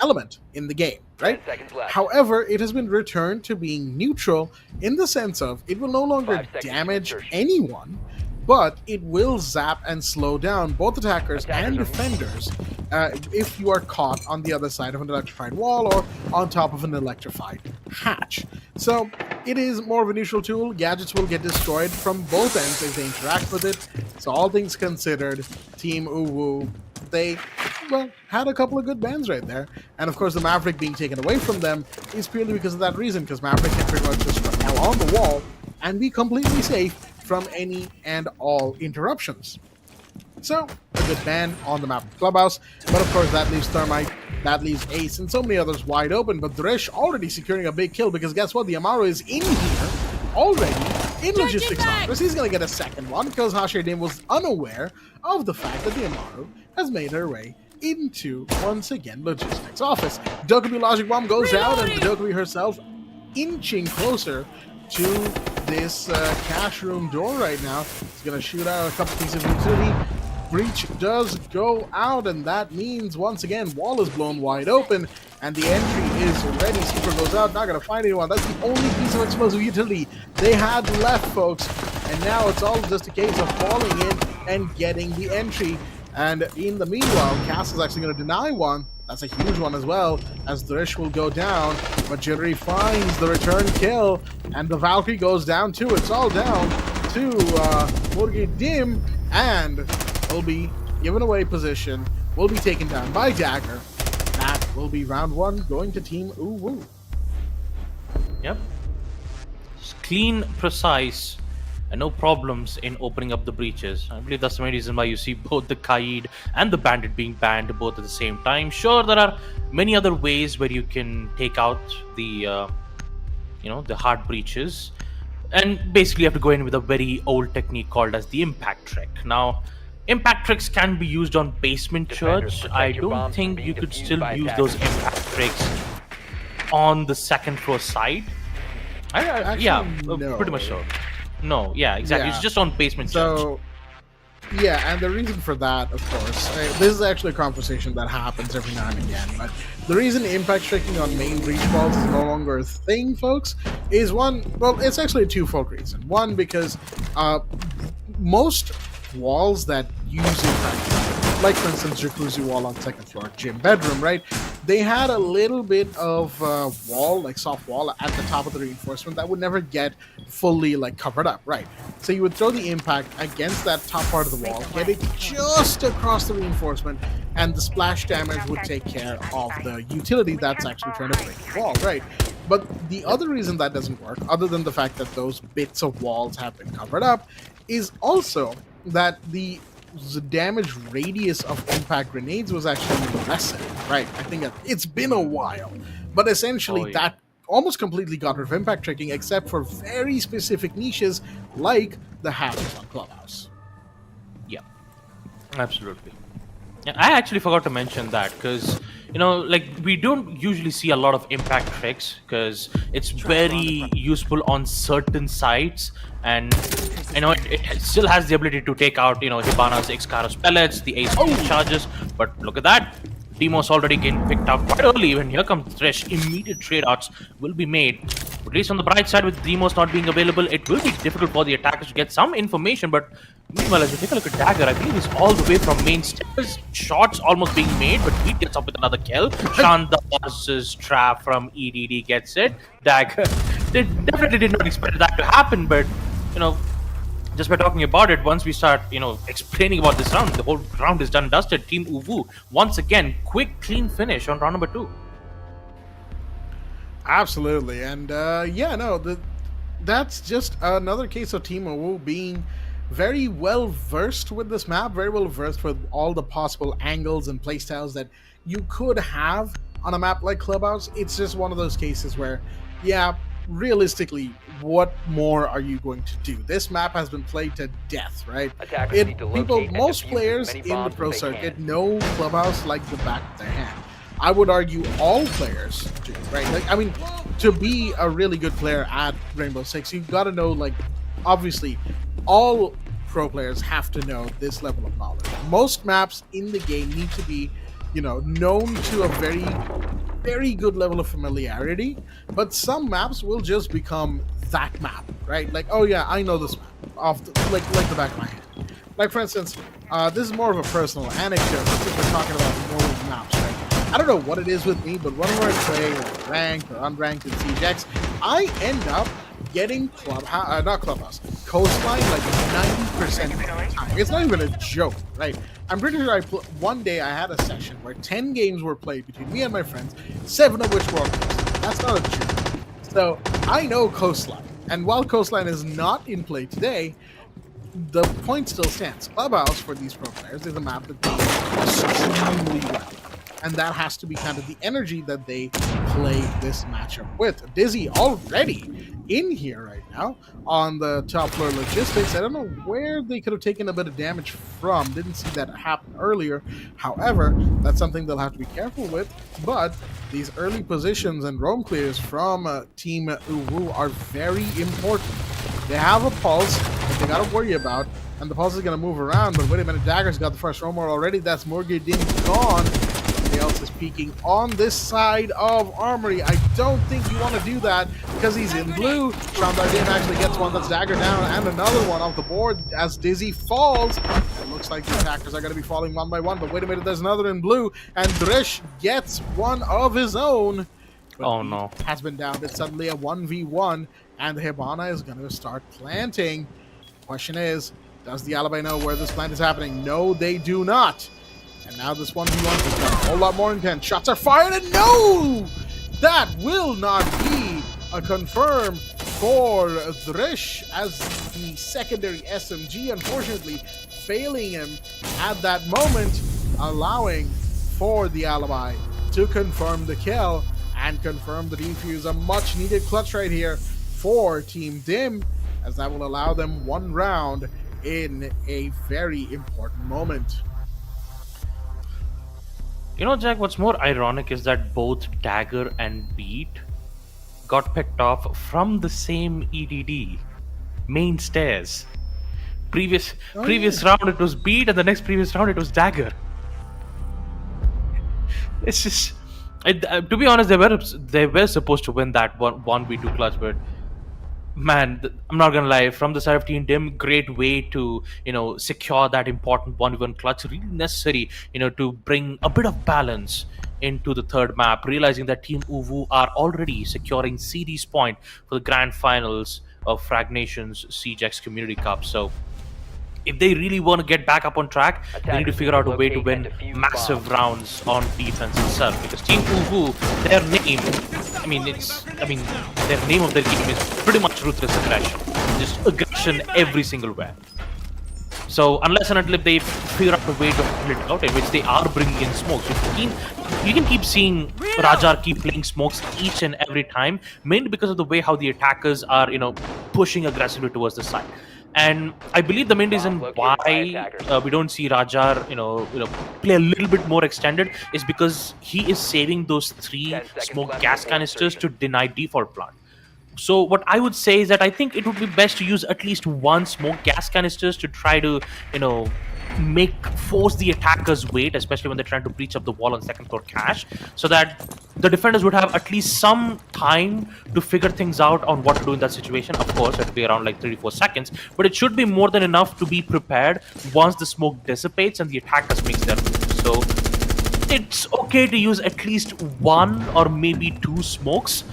element in the game, right? 10 seconds left. However, it has been returned to being neutral in the sense of it will no longer 5 seconds to damage insertion. anyone, but it will zap and slow down both attackers and defenders if you are caught on the other side of an electrified wall or on top of an electrified hatch. So it is more of a neutral tool. Gadgets will get destroyed from both ends if they interact with it. So all things considered, Team UWU, they, had a couple of good bans right there. And of course, the Maverick being taken away from them is purely because of that reason, because Maverick can pretty much just rappel on the wall and be completely safe from any and all interruptions. So, a good ban on the map of Clubhouse, but of course that leaves Thermite, that leaves Ace, and so many others wide open, but Drish already securing a big kill, because guess what, the Amaru is in here, already, in Logistics Office. He's going to get a second one, because Hashirdim was unaware of the fact that the Amaru has made her way into, once again, Logistics Office. Dokubi Logic Bomb goes out, and Dokubi herself inching closer to this cash room door right now. He's going to shoot out a couple pieces of utility. Breach does go out, and that means, once again, wall is blown wide open, and the entry is ready. Super goes out, not going to find anyone. That's the only piece of explosive utility they had left, folks. And now it's all just a case of falling in and getting the entry, And in the meanwhile, Cass is actually going to deny one. That's a huge one as well, as Drish will go down. But Jittery finds the return kill, and the Valkyrie goes down too. It's all down to Murgi Dim, and will be given away position, will be taken down by Dagger. That will be round one going to Team UWU. Yep. Just clean, precise, and no problems in opening up the breaches. I believe that's the main reason why you see both the Kaid and the Bandit being banned both at the same time. Sure, there are many other ways where you can take out the, the hard breaches. And basically you have to go in with a very old technique called as the impact trick. Now, impact tricks can be used on basement Defenders, church. protect I your don't bombs from think being you could defused still by use attackers. those impact tricks on the second floor side. Yeah, no. pretty much so. No, yeah, exactly. Yeah. It's just on basement church. So, yeah, and the reason for that, of course, this is actually a conversation that happens every now and again, but the reason impact tricking on main breach walls is no longer a thing, folks, is one, well, it's actually a twofold reason. One, because most walls that use impact, like for instance jacuzzi wall on second floor, gym bedroom, right, they had a little bit of wall, like soft wall at the top of the reinforcement that would never get fully like covered up, right? So you would throw the impact against that top part of the wall, get it just across the reinforcement, and the splash damage would take care of the utility that's actually trying to break the wall, right? But the other reason that doesn't work, other than the fact that those bits of walls have been covered up, is also that the damage radius of impact grenades was actually lessened, right? I think that it's been a while, but essentially that almost completely got rid of impact tricking, except for very specific niches like the hatches on Clubhouse. Yeah, absolutely. Yeah, I actually forgot to mention that because, like we don't usually see a lot of impact tricks because it's very useful on certain sites, and it still has the ability to take out Hibana's Ixcaros pellets, the ace charges. But look at that, Demos already getting picked out quite early. When here comes Thresh, immediate trade outs will be made. At least on the bright side, with Demos not being available, it will be difficult for the attackers to get some information. But meanwhile, as you take a look at Dagger, I believe he's all the way from main stairs. Shots almost being made, but he gets up with another kill. Shanda's trap from EDD gets it. Dagger, they definitely did not expect that to happen, but just by talking about it, once we start, explaining about this round, the whole round is done and dusted. Team UWU, once again, quick, clean finish on round number 2. Absolutely, and that's just another case of Team UWU being very well versed with this map, very well versed with all the possible angles and playstyles that you could have on a map like Clubhouse. It's just one of those cases where, yeah, realistically, what more are you going to do? This map has been played to death, right? Attackers need to locate and Most defuse players as many in the bombs pro as they circuit can. know Clubhouse like the back of their hand. I would argue all players do, right? Like, I mean, to be a really good player at Rainbow Six, you've got to know, like, obviously, all pro players have to know this level of knowledge. Most maps in the game need to be, known to a very, very good level of familiarity, but some maps will just become that map, right? Like, oh yeah, I know this map off like the back of my hand. Like, for instance, this is more of a personal anecdote since we're talking about normal maps, right? I don't know what it is with me, but whenever I play ranked or unranked in CJX, I end up getting Clubhouse, Coastline like 90% of the time. It's not even a joke, right? I'm pretty sure one day I had a session where 10 games were played between me and my friends, 7 of which were on Coastline. That's not a joke. So I know Coastline, and while Coastline is not in play today, the point still stands. Clubhouse, for these pro players, is a map that they extremely well. And that has to be kind of the energy that they play this matchup with. Dizzy already in here right now on the top floor logistics. I don't know where they could have taken a bit of damage from. Didn't see that happen earlier. However, that's something they'll have to be careful with. But these early positions and roam clears from Team UWU are very important. They have a pulse that they got to worry about. And the pulse is going to move around. But wait a minute, Dagger's got the first roamer already. That's Morgan gone. Else is peeking on this side of Armory. I don't think you want to do that because he's in blue. Shandardin actually gets one. That's Dagger down and another one off the board as Dizzy falls. And looks like the attackers are going to be falling one by one. But wait a minute, there's another in blue, and Drish gets one of his own. But Oh, he no. has been downed. It's suddenly a 1v1, and the Hibana is going to start planting. Question is, does the Alibi know where this plant is happening? No, they do not. And now this 1v1 is got a whole lot more intense. Shots are fired, and no! That will not be a confirm for Drish as the secondary SMG, unfortunately, failing him at that moment, allowing for the Alibi to confirm the kill and confirm the defuse. A much needed clutch right here for Team Dim, as that will allow them one round in a very important moment. You know, Jack, what's more ironic is that both Dagger and Beat got picked off from the same EDD, main stairs. Previous round it was Beat, and the next previous round it was Dagger. It's just, to be honest, they were supposed to win that 1v2 clutch, but man, I'm not gonna lie, from the side of Team Dim, great way to, secure that important 1v1 clutch, really necessary, to bring a bit of balance into the third map, realizing that Team UWU are already securing series point for the grand finals of Fragnation's CGX Community Cup. So if they really want to get back up on track, they need to figure out a way to win massive rounds on defense itself. Because Team UWU, their name of their team is pretty much ruthless aggression. Just aggression every single where. So unless and until if they figure out a way to pull it out, in which they are bringing in smokes, you can keep seeing Rajar keep playing smokes each and every time, mainly because of the way how the attackers are, pushing aggressively towards the side. And I believe the main reason why we don't see Rajar, play a little bit more extended is because he is saving those 3 smoke gas canisters to deny default plant. So what I would say is that I think it would be best to use at least 1 smoke gas canisters to try to, force the attackers wait, especially when they're trying to breach up the wall on second floor cache, so that the defenders would have at least some time to figure things out on what to do in that situation. Of course, it'll be around like 34 seconds, but it should be more than enough to be prepared once the smoke dissipates and the attackers makes their move. So it's okay to use at least 1 or maybe 2 smokes,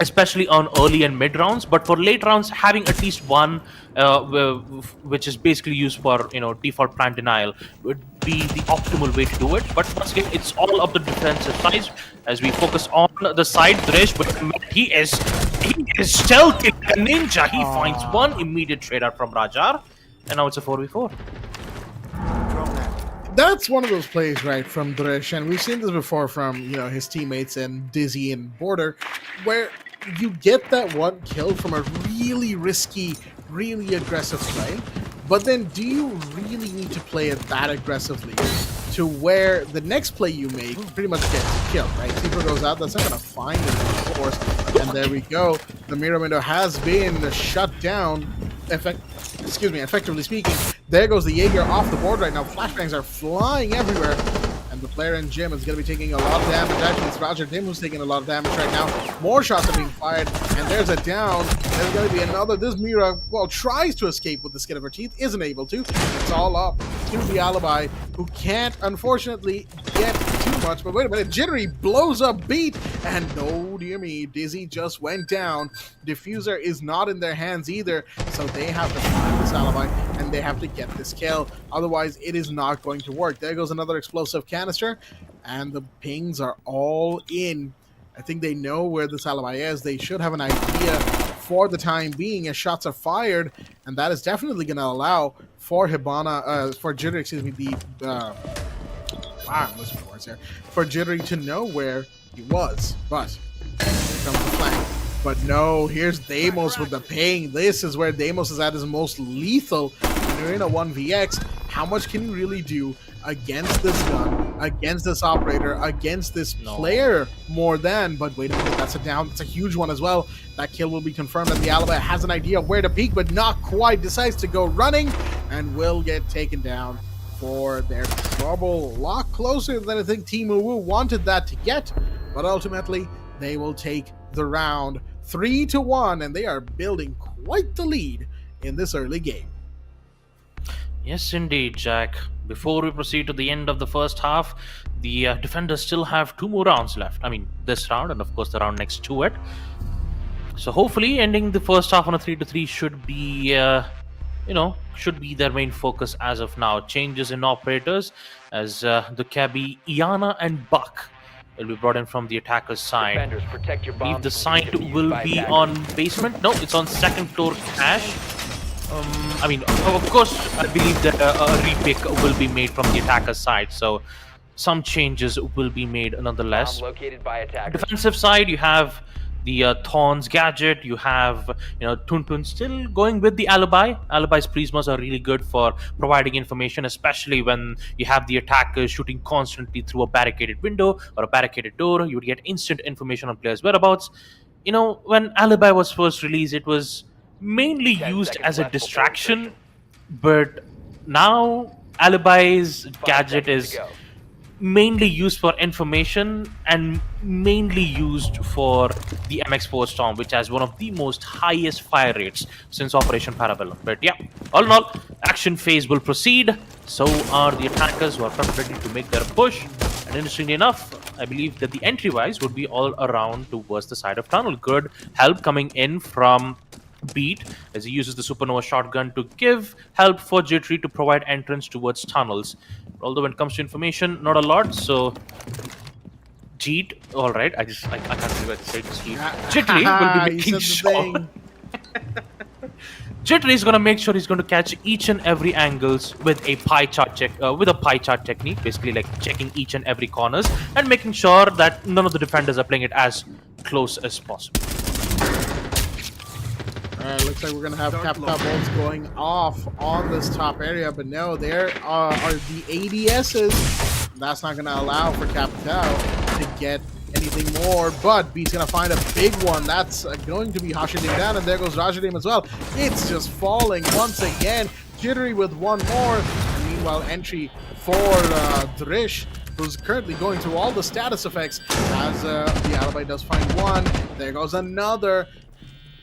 especially on early and mid rounds, but for late rounds, having at least 1, which is basically used for default plant denial, would be the optimal way to do it. But once again, it's all of the defensive side as we focus on the side. Drish, but he is stealthy like a ninja. He finds 1 immediate trade out from Rajar, and now it's a 4v4. That's one of those plays, right, from Drish, and we've seen this before from his teammates in Dizzy and Border, where you get that 1 kill from a really risky, really aggressive play, but then do you really need to play it that aggressively to where the next play you make pretty much gets killed, right? Sleeper goes out, that's not going to find him, of course, and there we go. The mirror window has been shut down, effectively speaking. There goes the Jaeger off the board right now. Flashbangs are flying everywhere. And the player in Jim is going to be taking a lot of damage. Actually, it's Roger Dim who's taking a lot of damage right now. More shots are being fired. And there's a down. There's going to be another. This Mira, tries to escape with the skin of her teeth. Isn't able to. It's all up to the Alibi, who can't, unfortunately, get too much. But wait a minute. Jittery blows up Beat. And no, dear me, Dizzy just went down. Diffuser is not in their hands either. So they have to find this Alibi. And they have to get this kill. Otherwise, it is not going to work. There goes another explosive canister. And the pings are all in. I think they know where this Alibi is. They should have an idea for the time being as shots are fired. And that is definitely going to allow for Jittery, I'm losing my words here. For Jittery to know where he was. But here comes the flank. But no, here's Deimos with the ping. This is where Deimos is at his most lethal. When you're in a 1vx, how much can you really do against this gun, against this operator, against this player more than? But wait a minute, that's a down. That's a huge one as well. That kill will be confirmed, and the Alibi has an idea of where to peek, but not quite. Decides to go running and will get taken down for their trouble. A lot closer than I think Team UWU wanted that to get, but ultimately they will take the round 3-1, and they are building quite the lead in this early game. Yes, indeed, Jack. Before we proceed to the end of the first half, the defenders still have 2 more rounds left. I mean, this round and, of course, the round next to it. So hopefully, ending the first half on a 3-3 should be, should be their main focus as of now. Changes in operators as the cabbie Iana and Buck will be brought in from the attacker's side. Defenders, protect your I believe bombs the from being site defused will by be attackers. on basement. No, it's on second floor cash. I mean, of course, I believe that a repick will be made from the attacker's side, so some changes will be made nonetheless. Bomb located by attackers. Defensive side, you have the Thorns gadget. You have Tuntun still going with the alibi. Alibi's prismas are really good for providing information, especially when you have the attackers shooting constantly through a barricaded window or a barricaded door. You would get instant information on players' whereabouts. When alibi was first released, it was mainly 10 used seconds as a left before distraction, insertion. but now alibi's 5 gadget seconds is to go. mainly used for information and mainly used for the MX4 Storm, which has one of the most highest fire rates since Operation Parabellum. But yeah, all in all, action phase will proceed. So are the attackers who are ready to make their push. And interestingly enough, I believe that the entry-wise would be all around towards the side of tunnel. Good help coming in from Beat as he uses the Supernova shotgun to give help for Jittery to provide entrance towards tunnels. Although when it comes to information, not a lot. So Jeet, all right. I can't believe I said Jeet. Jittery will be You making said the sure. thing. Jittery is going to make sure he's going to catch each and every angles with a pie chart technique, basically like checking each and every corners and making sure that none of the defenders are playing it as close as possible. Alright, looks like we're gonna have Capcom bolts going off on this top area, but no, there are the ADSs. That's not gonna allow for Capital to get anything more, but Beat's gonna find a big one. That's going to be Hashidim down, and there goes Rajadim as well. It's just falling once again. Jittery with one more. And meanwhile, entry for Drish, who's currently going through all the status effects as the alibi does find one. There goes another.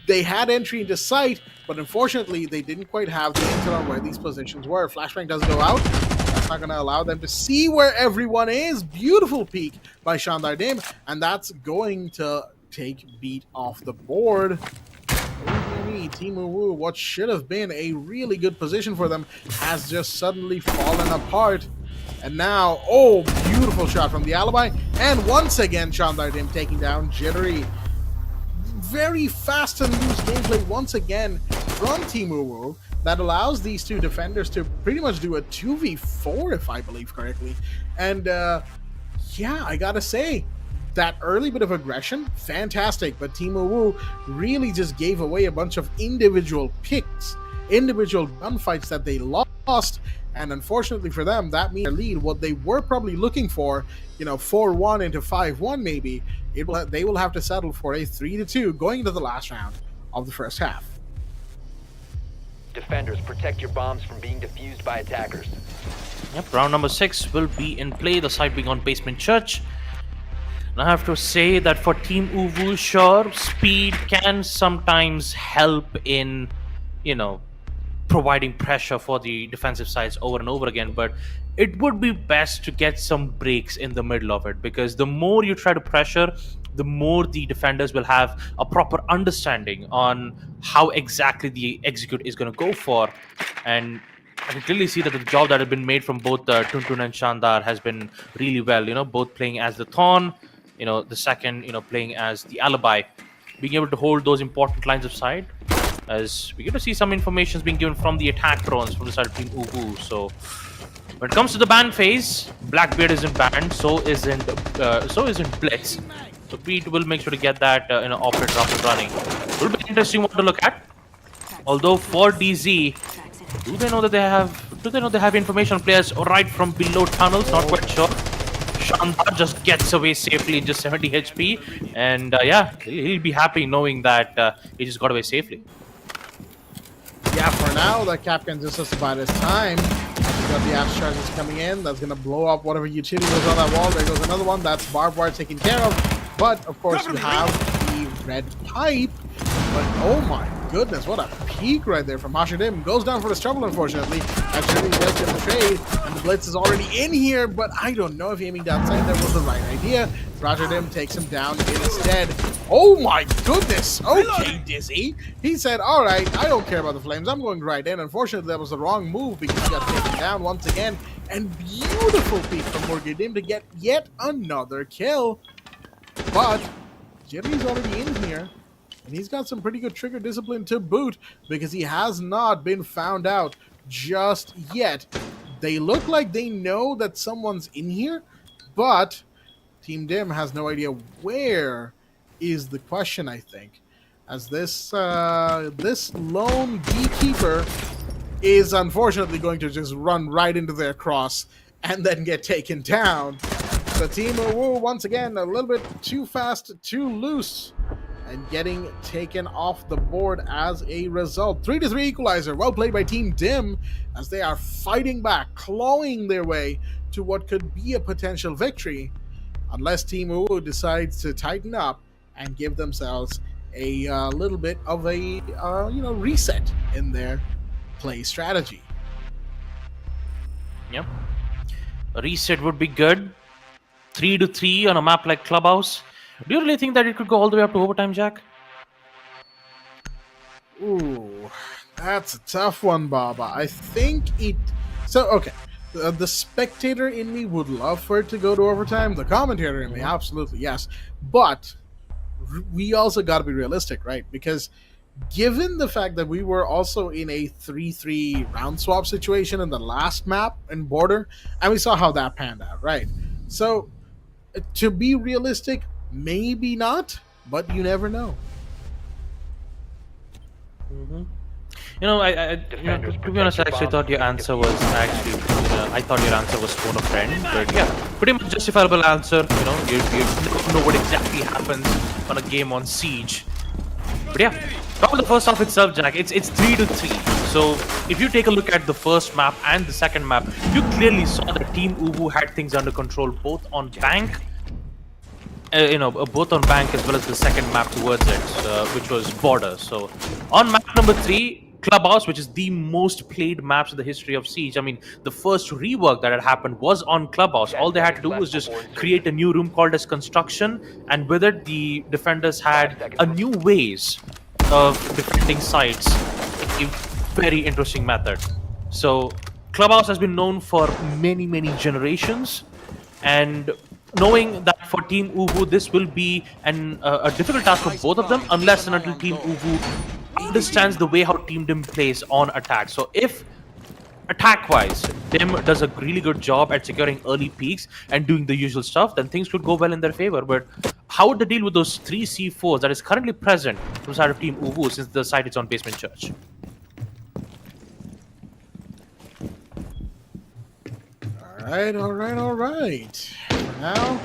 They had entry into sight, but unfortunately, they didn't quite have the intel on where these positions were. Flashbang does go out. That's not going to allow them to see where everyone is. Beautiful peek by Shandar Dim, and that's going to take Beat off the board. Team UWU, what should have been a really good position for them, has just suddenly fallen apart. And now, oh, beautiful shot from the alibi. And once again, Shandar Dim taking down Jittery. Very fast and loose gameplay once again from Team UWU that allows these two defenders to pretty much do a 2v4, if I believe correctly. And yeah, I gotta say, that early bit of aggression, fantastic, but Team UWU really just gave away a bunch of individual picks, individual gunfights that they lost, and unfortunately for them, that means their lead, what they were probably looking for, 4-1 into 5-1 maybe, they will have to settle for a 3-2 going into the last round of the first half. Defenders, protect your bombs from being defused by attackers. Yep, round number 6 will be in play, the side being on Basement Church. And I have to say that for Team UWU, sure, speed can sometimes help in, providing pressure for the defensive sides over and over again, but it would be best to get some breaks in the middle of it, because the more you try to pressure, the more the defenders will have a proper understanding on how exactly the execute is going to go for. And I can clearly see that the job that has been made from both Tuntun and Shandar has been really well, both playing as the Thorn, the second, playing as the alibi, being able to hold those important lines of sight, as we get to see some information being given from the attack drones from the side of Team UWU. So when it comes to the ban phase, Blackbeard isn't banned, so isn't Blitz. So Pete will make sure to get that operator up and running. Will be an interesting one to look at. Although for DZ, do they know they have information on players right from below tunnels? Not quite sure. Shandar just gets away safely in just 70 HP, and yeah, he'll be happy knowing that he just got away safely. Yeah, for now, the Capcan just has about his time. We got the Ash charges coming in. That's going to blow up whatever utility was on that wall. There goes another one. That's barbed wire taken care of. But, of course, you have the red pipe. But, oh my goodness, what a peek right there from Hashidim. Goes down for his trouble, unfortunately. Actually, does get the trade, and the blitz is already in here, but I don't know if aiming down sight there was the right idea. Hashidim takes him down instead. Oh my goodness! Okay, Dizzy. He said, all right, I don't care about the flames. I'm going right in. Unfortunately, that was the wrong move because he got taken down once again. And beautiful peek from Morgadim to get yet another kill. But Jerry's already in here. And he's got some pretty good trigger discipline to boot because he has not been found out just yet. They look like they know that someone's in here, but Team Dim has no idea where is the question, I think. As this lone beekeeper is unfortunately going to just run right into their cross and then get taken down. So Team UWU, once again, a little bit too fast, too loose, and getting taken off the board as a result. 3-3 equalizer. Well played by Team Dim as they are fighting back, clawing their way to what could be a potential victory, unless Team UWU decides to tighten up and give themselves a little bit of a reset in their play strategy. Yep. A reset would be good. 3-3 on a map like Clubhouse. Do you really think that it could go all the way up to overtime, Jack? Ooh, that's a tough one, Baba. I think it... So, okay. The spectator in me would love for it to go to overtime. The commentator in me, absolutely, yes. But we also got to be realistic, right? Because given the fact that we were also in a 3-3 round swap situation in the last map in Border, and we saw how that panned out, right? So, to be realistic, maybe not, but you never know. Mm-hmm. To be honest, I actually thought your answer was I thought your answer was phone a friend, but yeah, pretty much justifiable answer. You know what exactly happens on a game on Siege. But yeah, talk about the first half itself, Jack. It's 3-3. So if you take a look at the first map and the second map, you clearly saw that Team UWU had things under control, both on bank. Both on bank as well as the second map towards it, which was Border. So on map number 3, Clubhouse, which is the most played maps in the history of Siege. I mean, the first rework that had happened was on Clubhouse. All they had to do was just create a new room called as Construction, and with it, the defenders had a new ways of defending sites. A very interesting method. So Clubhouse has been known for many, many generations, and knowing that for Team UWU, this will be a difficult task for both of them, unless and until Team UWU understands the way how Team Dim plays on attack. So if attack-wise, Dim does a really good job at securing early peaks and doing the usual stuff, then things could go well in their favor. But how would they deal with those 3 C4s that is currently present from the side of Team UWU, since the site is on Basement Church? All right. For now,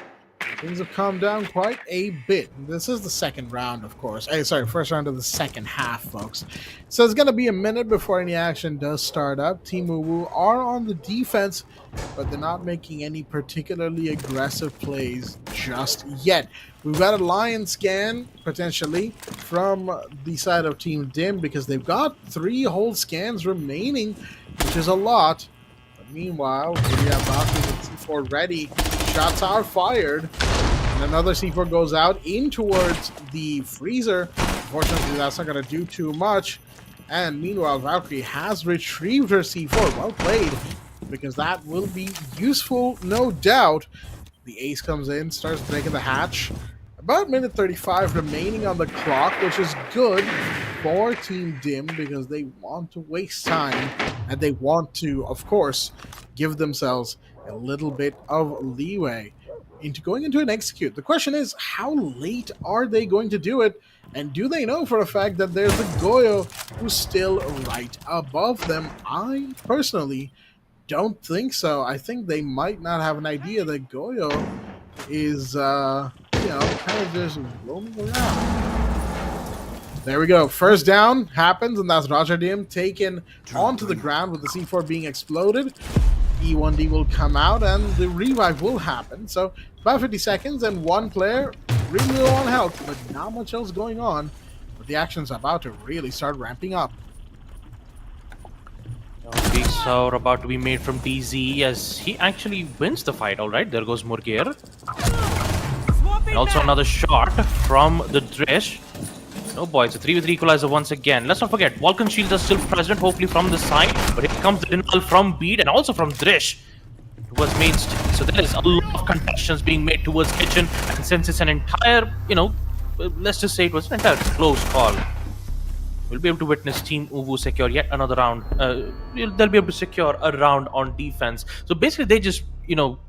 things have calmed down quite a bit. This is the second round, of course. First round of the second half, folks. So it's going to be a minute before any action does start up. Team UWU are on the defense, but they're not making any particularly aggressive plays just yet. We've got a lion scan, potentially, from the side of Team Dim, because they've got 3 whole scans remaining, which is a lot. Meanwhile, we have Valkyrie with C4 ready. Shots are fired. And another C4 goes out in towards the freezer. Unfortunately, that's not going to do too much. And meanwhile, Valkyrie has retrieved her C4. Well played, because that will be useful, no doubt. The ace comes in, starts breaking the hatch. About minute 35 remaining on the clock, which is good for Team Dim because they want to waste time and they want to, of course, give themselves a little bit of leeway into going into an execute. The question is, how late are they going to do it? And do they know for a fact that there's a Goyo who's still right above them? I personally don't think so. I think they might not have an idea that Goyo is kind of just roaming around. There we go. First down happens, and that's Roger Dim taken onto the ground with the C4 being exploded. E1D will come out, and the revive will happen. So about 50 seconds, and one player really low on health, but not much else going on but the action's about to really start ramping up. Peaks are about to be made from DZ as he actually wins the fight. All right, there goes Murgir. And also another shot from the Drish. Oh boy, it's a 3v3 equalizer once again. Let's not forget, Vulcan shields are still present, hopefully from the side. But here comes the denial from Beat and also from Drish towards main stage. So there is a lot of contestations being made towards Kitchen. And since it's an entire, let's just say it was an entire close call, we'll be able to witness Team UWU secure yet another round. They'll be able to secure a round on defense. So basically, they just,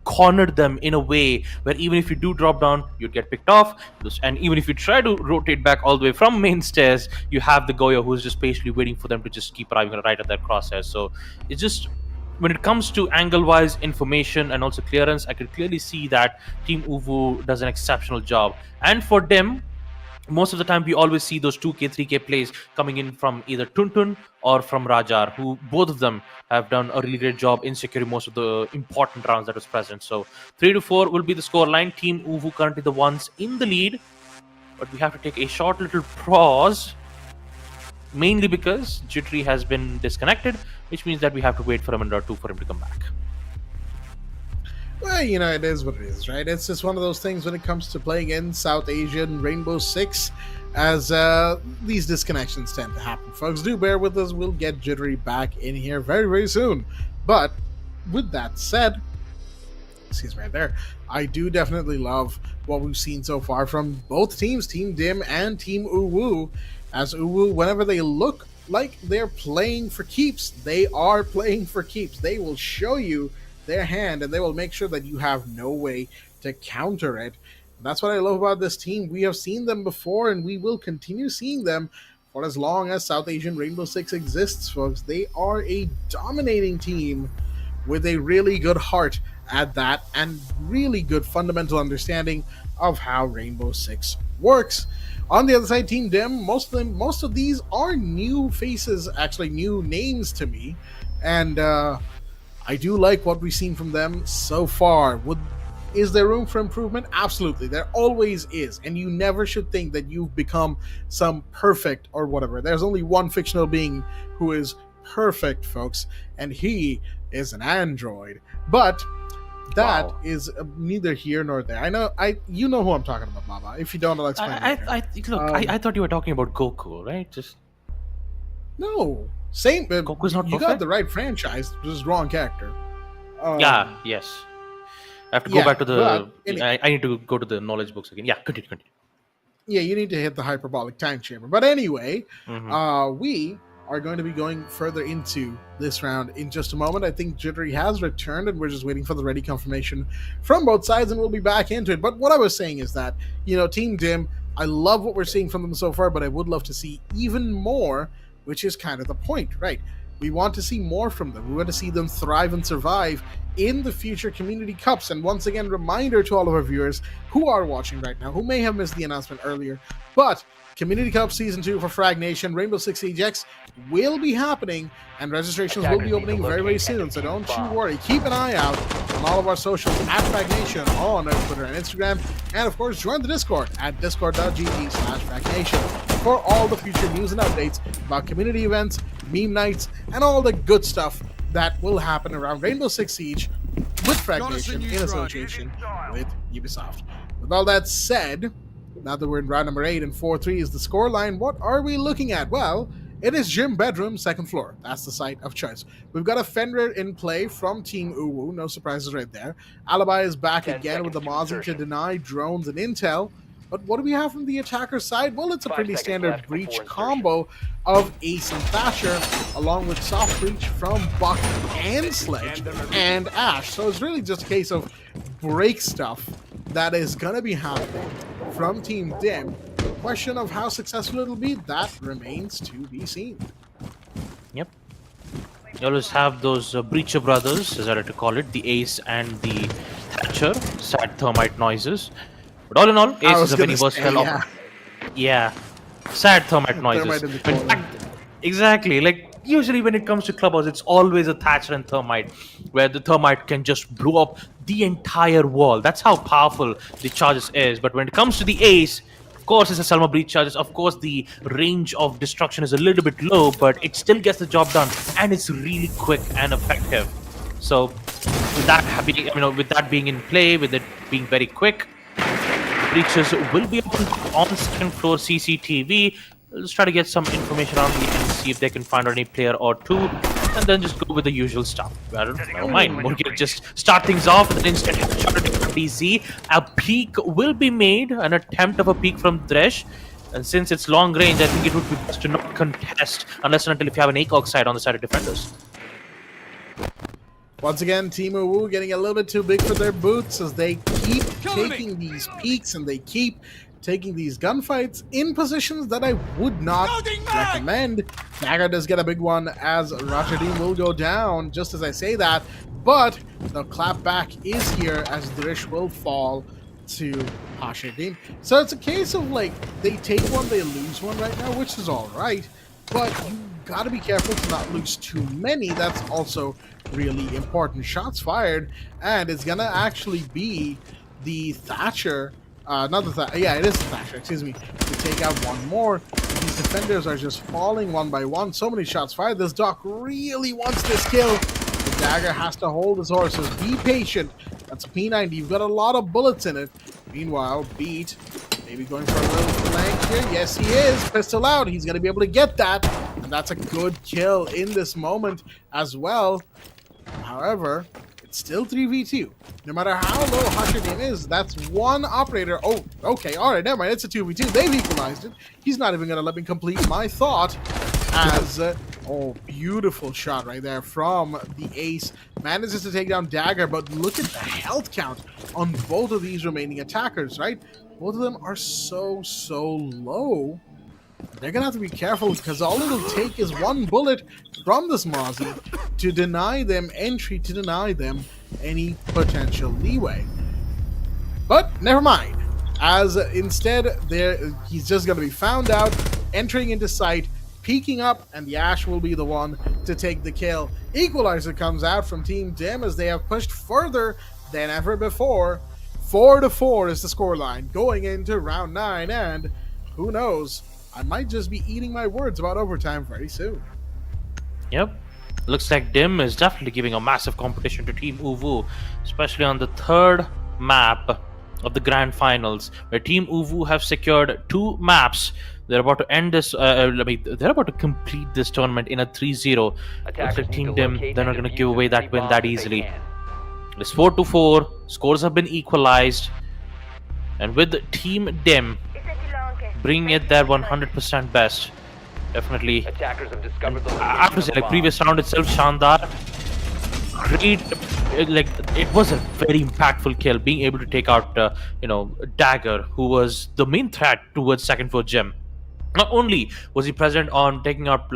cornered them in a way where even if you do drop down, you'd get picked off. And even if you try to rotate back all the way from main stairs, you have the Goya who's just patiently waiting for them to just keep arriving right at their crosshairs. So it's just, when it comes to angle-wise information and also clearance, I could clearly see that Team UWU does an exceptional job. And for them, most of the time we always see those 2k 3k plays coming in from either Tuntun or from Rajar, who both of them have done a really great job in securing most of the important rounds that was present. So 3-4 will be the scoreline. Team UWU currently the ones in the lead, but we have to take a short little pause, mainly because Jittery has been disconnected, which means that we have to wait for a minute or two for him to come back. Well, it is what it is, right? It's just one of those things when it comes to playing in South Asian Rainbow Six, as these disconnections tend to happen. Folks, do bear with us. We'll get Jittery back in here very, very soon. But with that said, excuse me right there, I do definitely love what we've seen so far from both teams, Team Dim and Team UWU. As UWU, whenever they look like they're playing for keeps, they are playing for keeps. They will show you their hand and they will make sure that you have no way to counter it. And that's what I love about this team. We have seen them before and we will continue seeing them for as long as South Asian Rainbow Six exists, folks. They are a dominating team with a really good heart at that and really good fundamental understanding of how Rainbow Six works. On the other side, Team Dim, most of these are new faces, actually new names to me, and I do like what we've seen from them so far. Is there room for improvement? Absolutely. There always is. And you never should think that you've become some perfect or whatever. There's only one fictional being who is perfect, folks, and he is an android. But that is neither here nor there. You know who I'm talking about, Baba. If you don't, I'll explain. I thought you were talking about Goku, right? No. Same. Goku's not you perfect? got the right franchise, just wrong character. Yes. I have to go back to the... I need to go to the knowledge books again. Yeah, continue. Yeah, you need to hit the hyperbolic time chamber. But anyway, we are going to be going further into this round in just a moment. I think Jittery has returned and we're just waiting for the ready confirmation from both sides and we'll be back into it. But what I was saying is that, Team Dim, I love what we're seeing from them so far, but I would love to see even more, which is kind of the point, right? We want to see more from them. We want to see them thrive and survive in the future Community Cups. And once again, reminder to all of our viewers who are watching right now, who may have missed the announcement earlier, but Community Cup Season 2 for Fragnation, Rainbow Six Siege X will be happening, and registrations will be opening very, very soon, so don't you worry. Keep an eye out on all of our socials at Fragnation on Twitter and Instagram, and of course, join the Discord at discord.gg/Fragnation for all the future news and updates about community events, meme nights, and all the good stuff that will happen around Rainbow Six Siege with Fragnation in association with Ubisoft. With all that said, now that we're in round number 8 and 4-3 is the scoreline, what are we looking at? Well, it is Gym Bedroom, second floor. That's the site of choice. We've got a Fenrir in play from Team UWU. No surprises right there. Alibi is back again with the Mozzie to deny drones and intel. But what do we have from the attacker side? Well, it's a pretty standard breach combo of Ace and Thatcher, along with soft breach from Buck and Sledge and Ash. So it's really just a case of break stuff that is going to be happening from Team Dim. The question of how successful it'll be, that remains to be seen. Yep. You always have those Breacher brothers, as I like to call it, the Ace and the Thatcher, sad thermite noises. But all in all, Ace is a very versatile Yeah. Sad thermite noises. Exactly. Like, usually when it comes to Clubhouse, it's always a Thatcher and Thermite, where the Thermite can just blow up the entire wall. That's how powerful the Charges is. But when it comes to the Ace, Of course, it's a Selma breach charges. Of course, the range of destruction is a little bit low, but it still gets the job done, and it's really quick and effective. So, with that being, with that being in play, with it being very quick, breaches will be open on second floor CCTV. Let's try to get some information on it and see if they can find any player or two, and then just go with the usual stuff. Well, never mind. Morgan just start things off with an instant headshot at DC. A peek will be made, an attempt of a peek from Thresh. And since it's long range, I think it would be best to not contest unless and until if you have an ACOG side on the side of defenders. Once again, Team UWU getting a little bit too big for their boots as they keep taking these peaks and they keep taking these gunfights in positions that I would not recommend. Dagger does get a big one as Rashidin will go down, just as I say that, but the clapback is here as Drish will fall to Hashidin. So it's a case of like, they take one, they lose one right now, which is alright, but you gotta be careful to not lose too many. That's also really important. Shots fired, and it's gonna actually be the Thatcher, not the Thatcher, yeah, it is the Thatcher, excuse me, to take out one more. These defenders are just falling one by one. So many shots fired. This Doc really wants this kill. The Dagger has to hold his horses. Be patient. That's a P90. You've got a lot of bullets in it. Meanwhile, Beat, maybe going for a little flank here. Yes, he is. Pistol out. He's going to be able to get that. And that's a good kill in this moment as well. However, it's still 3v2. No matter how low Hashidin is, that's one operator. Oh, okay, all right, never mind. It's a 2v2. They've equalized it. He's not even going to let me complete my thought as... oh, beautiful shot right there from the Ace. Manages to take down Dagger, but look at the health count on both of these remaining attackers, right? Both of them are so low. They're going to have to be careful because all it'll take is one bullet from this Mozzie to deny them entry, to deny them any potential leeway. But never mind, as instead he's just going to be found out, entering into sight, peeking up, and the Ash will be the one to take the kill. Equalizer comes out from Team Dim as they have pushed further than ever before. 4-4 is the scoreline going into round 9, and who knows, I might just be eating my words about overtime very soon. Yep. Looks like Dim is definitely giving a massive competition to Team UWU, especially on the third map of the grand finals, where Team UWU have secured 2 maps. They're about to end this. They're about to complete this tournament in a 3-0. Looks like Team Dim, they're not going to give away that win that easily. It's 4-4. Scores have been equalized, and with Team Dim bringing it their 100% best. Definitely. Attackers have discovered the I have to say, like previous round itself, Shandar, great. Like it was a very impactful kill, being able to take out, Dagger, who was the main threat towards second floor gym. Not only was he present on taking out,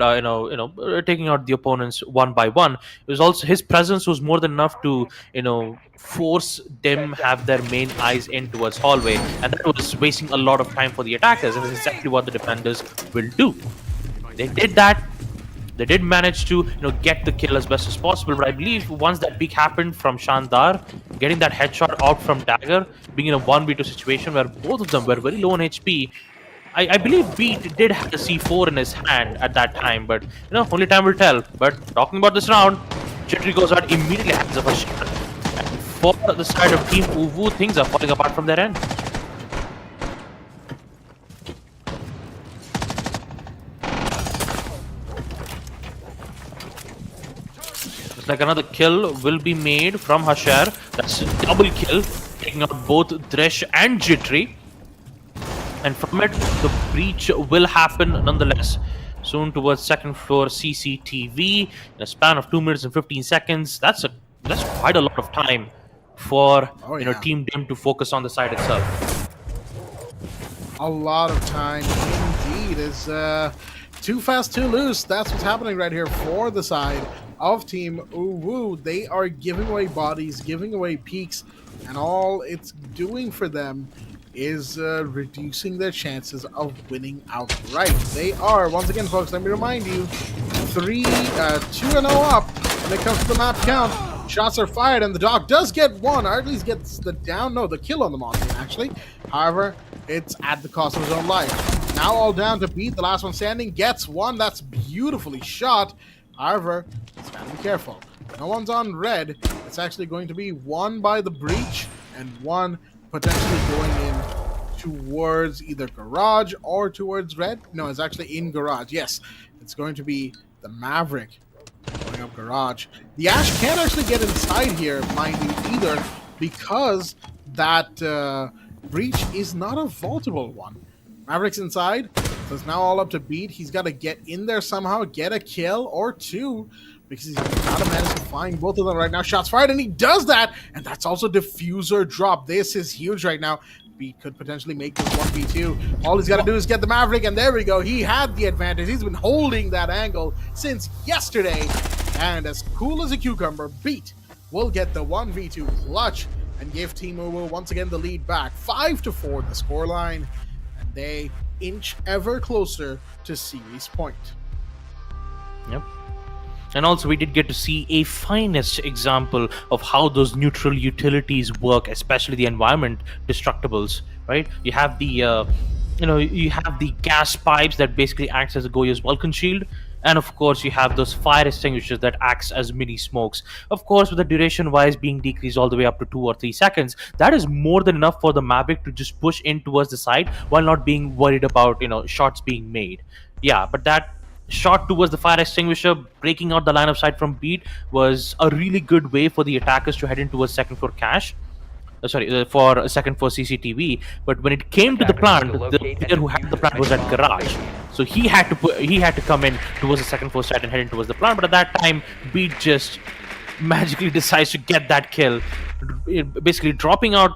taking out the opponents one by one, it was also his presence was more than enough to, force them have their main eyes in towards hallway, and that was wasting a lot of time for the attackers, and that's exactly what the defenders will do. They did that. They did manage to, get the kill as best as possible. But I believe once that peek happened from Shandar, getting that headshot out from Dagger, being in a 1v2 situation where both of them were very low on HP, I believe Beat did have a C4 in his hand at that time. But, only time will tell. But talking about this round, Jittery goes out, immediately hands up a shot. And for the side of Team UWU, things are falling apart from their end. Like another kill will be made from Hashar. That's a double kill, taking out both Dresh and Jittery. And from it, the breach will happen nonetheless. Soon towards second floor CCTV in a span of 2 minutes and 15 seconds. That's quite a lot of time for Team Dim to focus on the side itself. A lot of time indeed. Is too fast, too loose. That's what's happening right here for the side of Team UWU. They are giving away bodies, giving away peaks, and all it's doing for them is reducing their chances of winning outright. They are, once again, folks, let me remind you, 2-0 up when it comes to the map count. Shots are fired, and the dog does get one, or at least gets the down, no, the kill on the monster, actually. However, it's at the cost of his own life. Now all down to beat. The last one standing gets one. That's beautifully shot. However, he's got to be careful. No one's on red. It's actually going to be one by the breach and one potentially going in towards either garage or towards red. No, it's actually in garage. Yes, it's going to be the Maverick going up garage. The Ash can't actually get inside here, mind you, either, because that breach is not a vaultable one. Maverick's inside, so it's now all up to Beat. He's got to get in there somehow, get a kill or two, because he's got to manage to find both of them right now. Shots fired, and he does that, and that's also diffuser drop. This is huge right now. Beat could potentially make this 1v2. All he's got to do is get the Maverick, and there we go. He had the advantage. He's been holding that angle since yesterday, and as cool as a cucumber, Beat will get the 1v2 clutch and give Team UWU once again the lead back. 5-4 the scoreline, and they inch ever closer to series point. Yep. And also, we did get to see a finest example of how those neutral utilities work, especially the environment destructibles. Right? You have the, you have the gas pipes that basically acts as a Goya's Vulcan shield, and of course, you have those fire extinguishers that acts as mini smokes. Of course, with the duration-wise being decreased all the way up to 2 or 3 seconds, that is more than enough for the Maverick to just push in towards the side while not being worried about shots being made. Yeah, but that shot towards the fire extinguisher, breaking out the line of sight from Beat, was a really good way for the attackers to head in towards second floor cache. For second floor CCTV. But when it came to the plant, the player who had the plant was at garage, so he had to come in towards the second floor site and head in towards the plant. But at that time, Beat just magically decides to get that kill, basically dropping out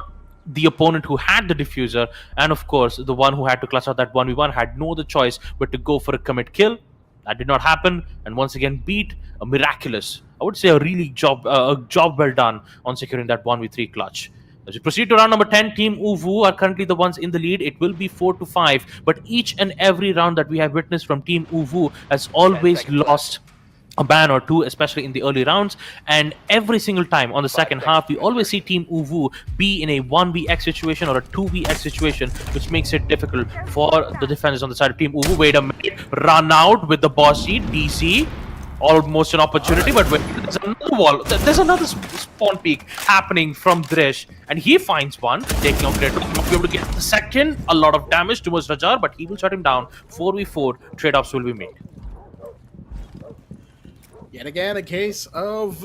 the opponent who had the diffuser, and of course the one who had to clutch out that 1v1 had no other choice but to go for a commit kill. That did not happen, and once again Beat, a miraculous, I would say a job well done on securing that 1v3 clutch. As we proceed to round number 10, Team UWU are currently the ones in the lead. It will be 4-5, but each and every round that we have witnessed from Team UWU has always lost a ban or two, especially in the early rounds, and every single time on the second half we always see Team UWU be in a 1vx situation or a 2vx situation, which makes it difficult for the defenders on the side of Team UWU. Wait a minute, run out with the boss seat, DC, almost an opportunity, but wait, there's another wall, there's another spawn peek happening from Drish, and he finds one, taking out Trade-off, not be able to get the second, a lot of damage towards Rajar, but he will shut him down. 4v4 trade-offs will be made. Yet again, a case of,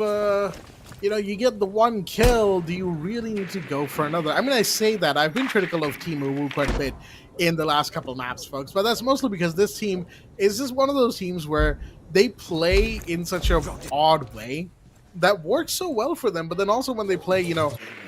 you get the one kill, do you really need to go for another? I mean, I say that, I've been critical of Team UWU quite a bit in the last couple of maps, folks, but that's mostly because this team is just one of those teams where they play in such an odd way that works so well for them, but then also when they play,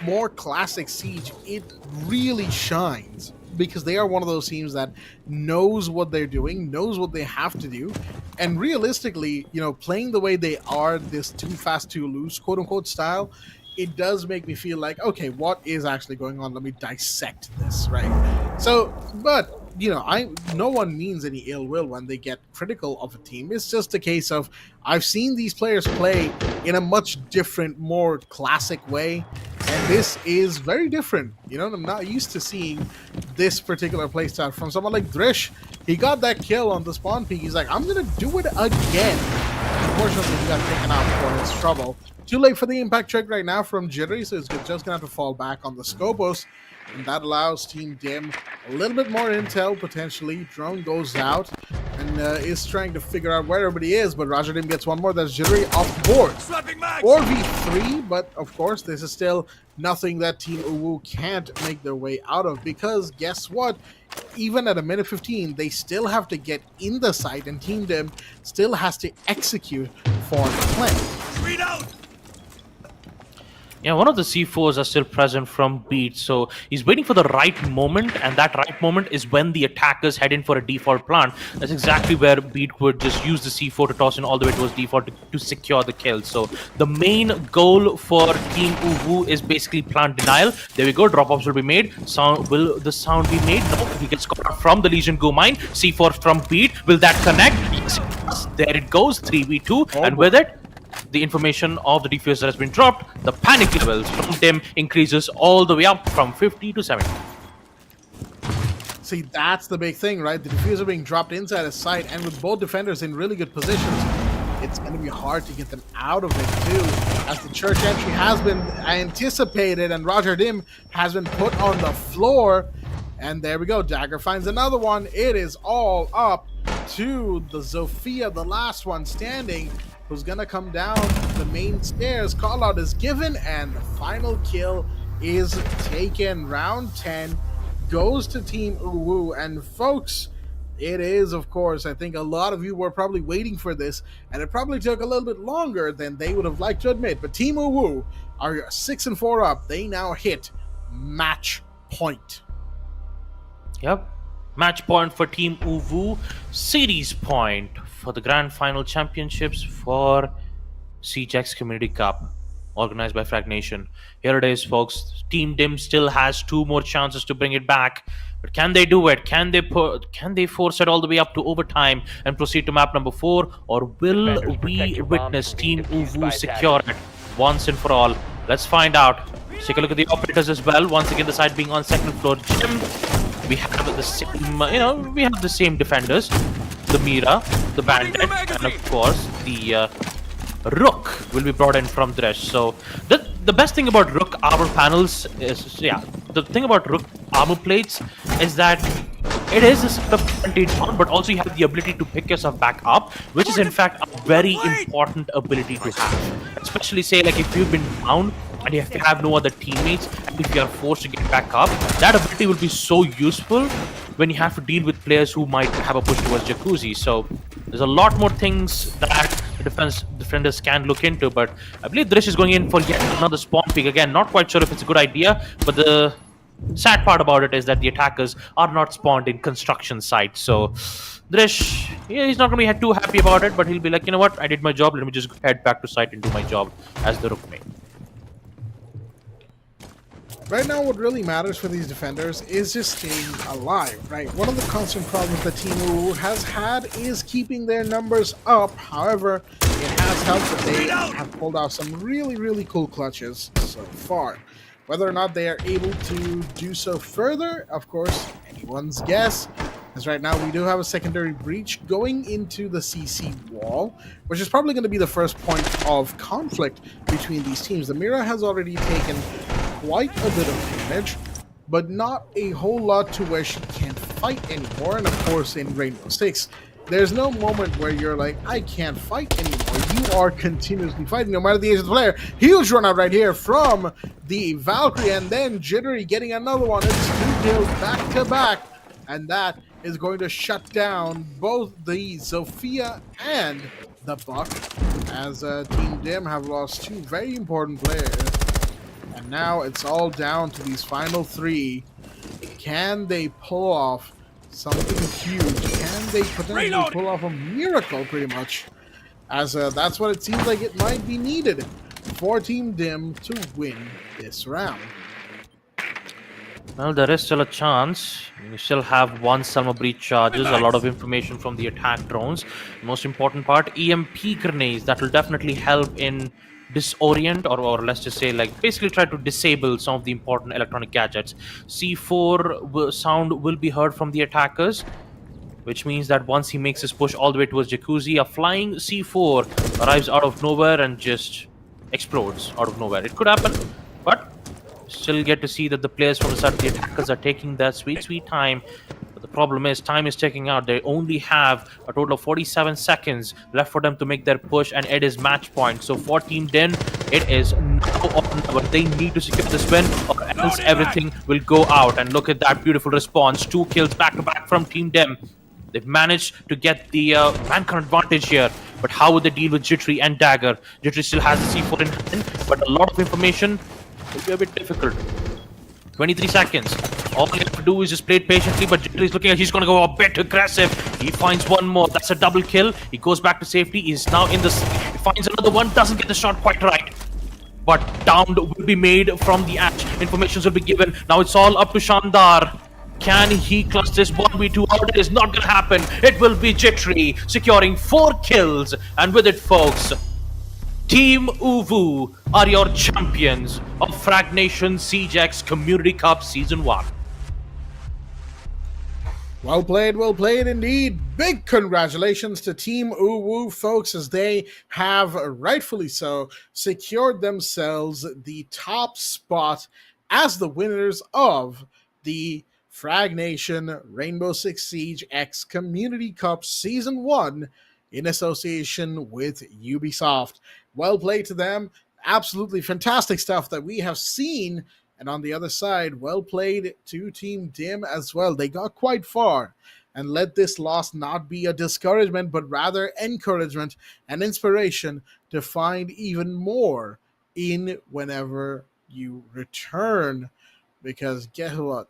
more classic Siege, it really shines. Because they are one of those teams that knows what they're doing, knows what they have to do, and realistically, playing the way they are, this too fast, too loose, quote-unquote style, it does make me feel like, okay, what is actually going on? Let me dissect this, right? So, but, no one means any ill will when they get critical of a team. It's just a case of, I've seen these players play in a much different, more classic way, and this is very different. I'm not used to seeing this particular playstyle from someone like Drish. He got that kill on the spawn peak. He's like, I'm going to do it again. Unfortunately, he got taken out for his trouble. Too late for the impact check right now from Jittery, so he's just going to have to fall back on the Scopus. And that allows Team Dim a little bit more intel, potentially. Drone goes out and is trying to figure out where everybody is, but Roger Dim gets one more. That's Jittery off board. 4v3, but of course, this is still nothing that Team UWU can't make their way out of, because guess what? Even at a minute 15, they still have to get in the site, and Team Dim still has to execute for the plan. Read out! Yeah, one of the C4s are still present from Beat, so he's waiting for the right moment, and that right moment is when the attackers head in for a default plant. That's exactly where Beat would just use the C4 to toss in all the way towards default to secure the kill. So the main goal for Team UWU is basically plant denial. There we go, drop-offs will be made. Will the sound be made? No, he gets caught from the Legion Go mine. C4 from Beat, will that connect? Yes, there it goes, 3v2, and with it, the information of the diffuser has been dropped. The panic levels from Dim increases all the way up from 50 to 70. See, that's the big thing, right? The diffuser being dropped inside his site, and with both defenders in really good positions, it's going to be hard to get them out of it, too, as the church entry has been anticipated, and Roger Dim has been put on the floor. And there we go. Dagger finds another one. It is all up to the Zofia, the last one standing, who's going to come down the main stairs. Call out is given, and the final kill is taken. Round 10 goes to Team UWU. And folks, it is, of course, I think a lot of you were probably waiting for this, and it probably took a little bit longer than they would have liked to admit. But Team UWU are 6-4 up. They now hit match point. Yep. Match point for Team UWU. Series point for the Grand Final Championships for CJX Community Cup, organized by Fragnation. Here it is, folks. Team Dim still has 2 more chances to bring it back. But can they do it? Can they force it all the way up to overtime and proceed to map number 4? Or will Defenders, protect we your bombs witness from being Team defused by UWU secure it once and for all? Let's find out. Take a look at the operators as well. Once again, the side being on second floor gym. We have the same, we have the same defenders. The Mira, the Bandit, and of course the Rook will be brought in from Dresh. So the best thing about Rook armor panels is, the thing about Rook armor plates is that it is a sort of guaranteed down, but also you have the ability to pick yourself back up, which is in fact a very important ability to have. Especially say like if you've been down and you have no other teammates, and if you are forced to get back up, that ability will be so useful when you have to deal with players who might have a push towards Jacuzzi. So there's a lot more things that the defenders can look into, but I believe Drish is going in for yet another spawn pick. Again, not quite sure if it's a good idea, but the sad part about it is that the attackers are not spawned in construction sites. So Drish, he's not going to be too happy about it, but he'll be like, you know what, I did my job, let me just head back to site and do my job as the Rook main. Right now, what really matters for these defenders is just staying alive, right? One of the constant problems that Team UWU has had is keeping their numbers up. However, it has helped that they have pulled off some really, really cool clutches so far. Whether or not they are able to do so further, of course, anyone's guess. As right now, we do have a secondary breach going into the CC wall, which is probably going to be the first point of conflict between these teams. The Mira has already taken quite a bit of damage, but not a whole lot to where she can't fight anymore. And of course, in Rainbow Six, there's no moment where you're like, I can't fight anymore. You are continuously fighting, no matter the age of the player. Huge run out right here from the Valkyrie, and then Jittery getting another one. It's 2 kills back to back, and that is going to shut down both the Zofia and the Buck, as Team Dim have lost 2 very important players. And now it's all down to these final 3. Can they pull off something huge? Can they potentially pull off a miracle, pretty much? As that's what it seems like it might be needed for Team Dim to win this round. Well, there is still a chance. You still have 1 Selma breach charges, a lot of information from the attack drones. Most important part, EMP grenades. That will definitely help in disorient or let's just say like basically try to disable some of the important electronic gadgets. C4 sound will be heard from the attackers, which means that once he makes his push all the way towards Jacuzzi, a flying C4 arrives out of nowhere and just explodes out of nowhere. It could happen, but still get to see that the players from the side of the attackers are taking their sweet time. But the problem is time is ticking out. They only have a total of 47 seconds left for them to make their push, and it is match point. So for Team Din, it is now or never. They need to secure this win, or else everything will go out. And look at that beautiful response. 2 kills back to back from Team Dim. They've managed to get the man-count advantage here, but how would they deal with Jittery and Dagger? Jittery still has the C4 in hand, but a lot of information will be a bit difficult. 23 seconds. All you have to do is just play it patiently, but Jittery's looking like he's going to go a bit aggressive. He finds one more. That's a double kill. He goes back to safety. He's now in the... He finds another one. Doesn't get the shot quite right. But downed will be made from the Ash. Informations will be given. Now it's all up to Shandar. Can he clutch this 1v2 out? It is not going to happen. It will be Jittery securing 4 kills. And with it, folks, Team UWU are your champions of Fragnation CJX Community Cup Season 1. Well played indeed. Big congratulations to Team UWU, folks, as they have, rightfully so, secured themselves the top spot as the winners of the Fragnation Rainbow Six Siege X Community Cup Season 1 in association with Ubisoft. Well played to them. Absolutely fantastic stuff that we have seen. And on the other side, well played to Team Dim as well. They got quite far. And let this loss not be a discouragement, but rather encouragement and inspiration to find even more in whenever you return. Because guess what?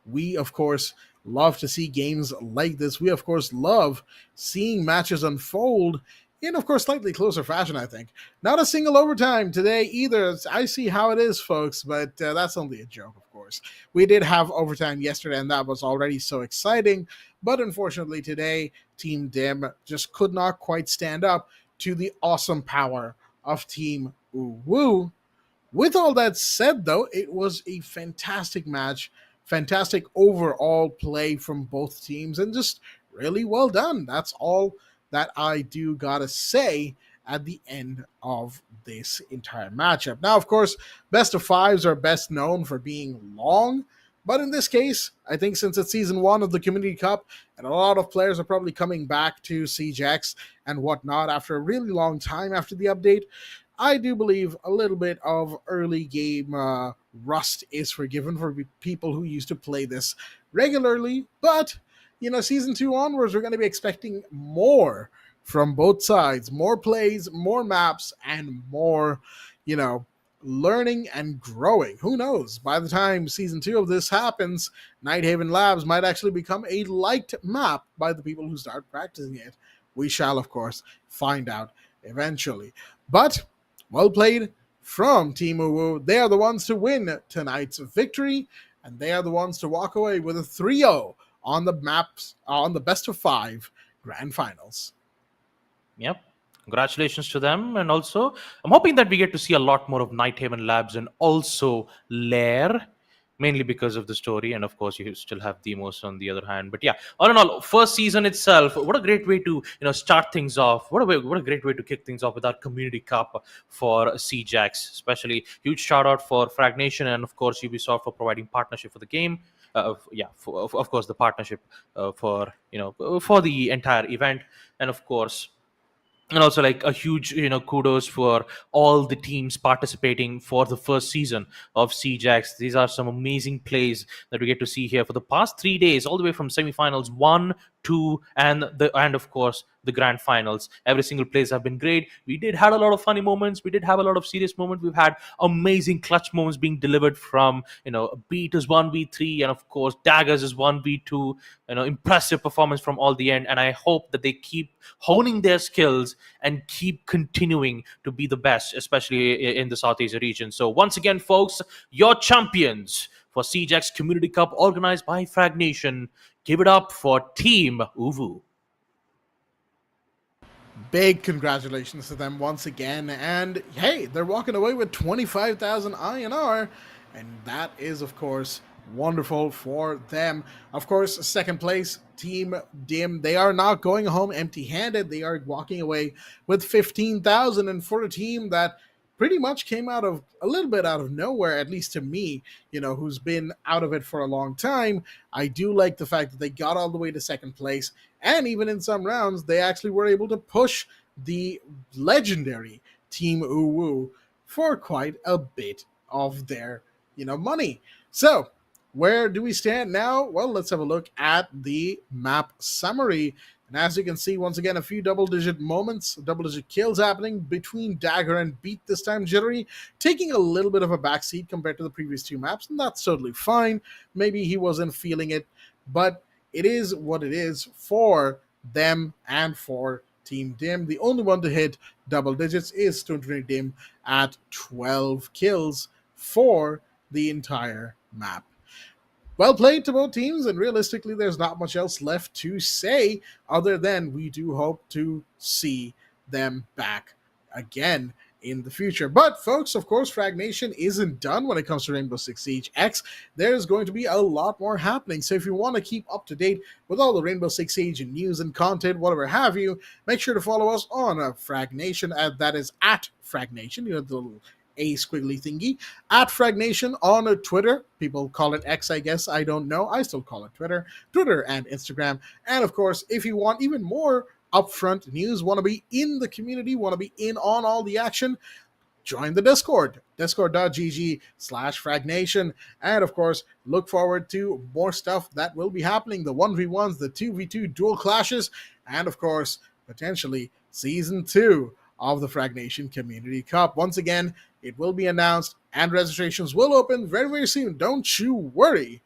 We, of course, love to see games like this. We, of course, love seeing matches unfold in, of course, slightly closer fashion, I think. Not a single overtime today either. I see how it is, folks, but that's only a joke, of course. We did have overtime yesterday, and that was already so exciting. But unfortunately, today, Team Dim just could not quite stand up to the awesome power of Team UWU. With all that said, though, it was a fantastic match, fantastic overall play from both teams, and just really well done. That's all that I do gotta say at the end of this entire matchup. Now, of course, best of fives are best known for being long, but in this case, I think since it's season 1 of the Community Cup, and a lot of players are probably coming back to Siege X and whatnot after a really long time after the update, I do believe a little bit of early game rust is forgiven for people who used to play this regularly. But, season 2 onwards, we're going to be expecting more from both sides. More plays, more maps, and more, learning and growing. Who knows? By the time season 2 of this happens, Nighthaven Labs might actually become a liked map by the people who start practicing it. We shall, of course, find out eventually. But well played from Team UWU. They are the ones to win tonight's victory, and they are the ones to walk away with a 3-0 on the maps on the best of 5 grand finals. Yep. Congratulations to them. And also, I'm hoping that we get to see a lot more of Nighthaven Labs and also Lair, mainly because of the story. And of course, you still have Demos on the other hand. But yeah, all in all, first season itself, what a great way to start things off. What a great way to kick things off with our Community Cup for Siege X. Especially huge shout out for Fragnation and of course Ubisoft for providing partnership for the game. Of course the partnership for the entire event, and of course. And also like a huge kudos for all the teams participating for the first season of Siege X. These are some amazing plays that we get to see here for the past 3 days, all the way from semifinals 1, 2, and of course the grand finals. Every single plays have been great. We did had a lot of funny moments. We did have a lot of serious moments. We've had amazing clutch moments being delivered from Beat is 1v3 and of course Daggers is 1v2. Impressive performance from all the end, and I hope that they keep honing their skills and keep continuing to be the best, especially in the South Asia region. So once again, folks, your champions for Siege X Community Cup organized by Fragnation. Give it up for Team UWU. Big congratulations to them once again. And hey, they're walking away with 25,000 INR. And that is, of course, wonderful for them. Of course, second place, Team Dim. They are not going home empty-handed. They are walking away with 15,000. And for a team that pretty much came out of a little bit out of nowhere, at least to me, who's been out of it for a long time, I do like the fact that they got all the way to second place. And even in some rounds, they actually were able to push the legendary Team UWU for quite a bit of their, money. So, where do we stand now? Well, let's have a look at the map summary. And as you can see, once again, a few double-digit moments, double-digit kills happening between Dagger and Beat this time. Jittery taking a little bit of a backseat compared to the previous 2 maps, and that's totally fine. Maybe he wasn't feeling it, but it is what it is for them and for Team Dim. The only one to hit double digits is Stone Dim at 12 kills for the entire map. Well played to both teams, and realistically, there's not much else left to say other than we do hope to see them back again in the future. But folks, of course, Fragnation isn't done when it comes to Rainbow Six Siege X. There's going to be a lot more happening. So if you want to keep up to date with all the Rainbow Six Siege news and content, whatever have you, make sure to follow us on Fragnation. That is at Fragnation. You know, the little a squiggly thingy at Fragnation on Twitter. People call it X, I guess. I don't know. I still call it Twitter and Instagram. And of course, if you want even more upfront news, want to be in the community, want to be in on all the action, join the Discord, discord.gg/Fragnation. And of course, look forward to more stuff that will be happening, the 1v1s, the 2v2 dual clashes, and of course, potentially Season 2 of the Fragnation Community Cup. Once again, it will be announced and registrations will open very, very soon. Don't you worry.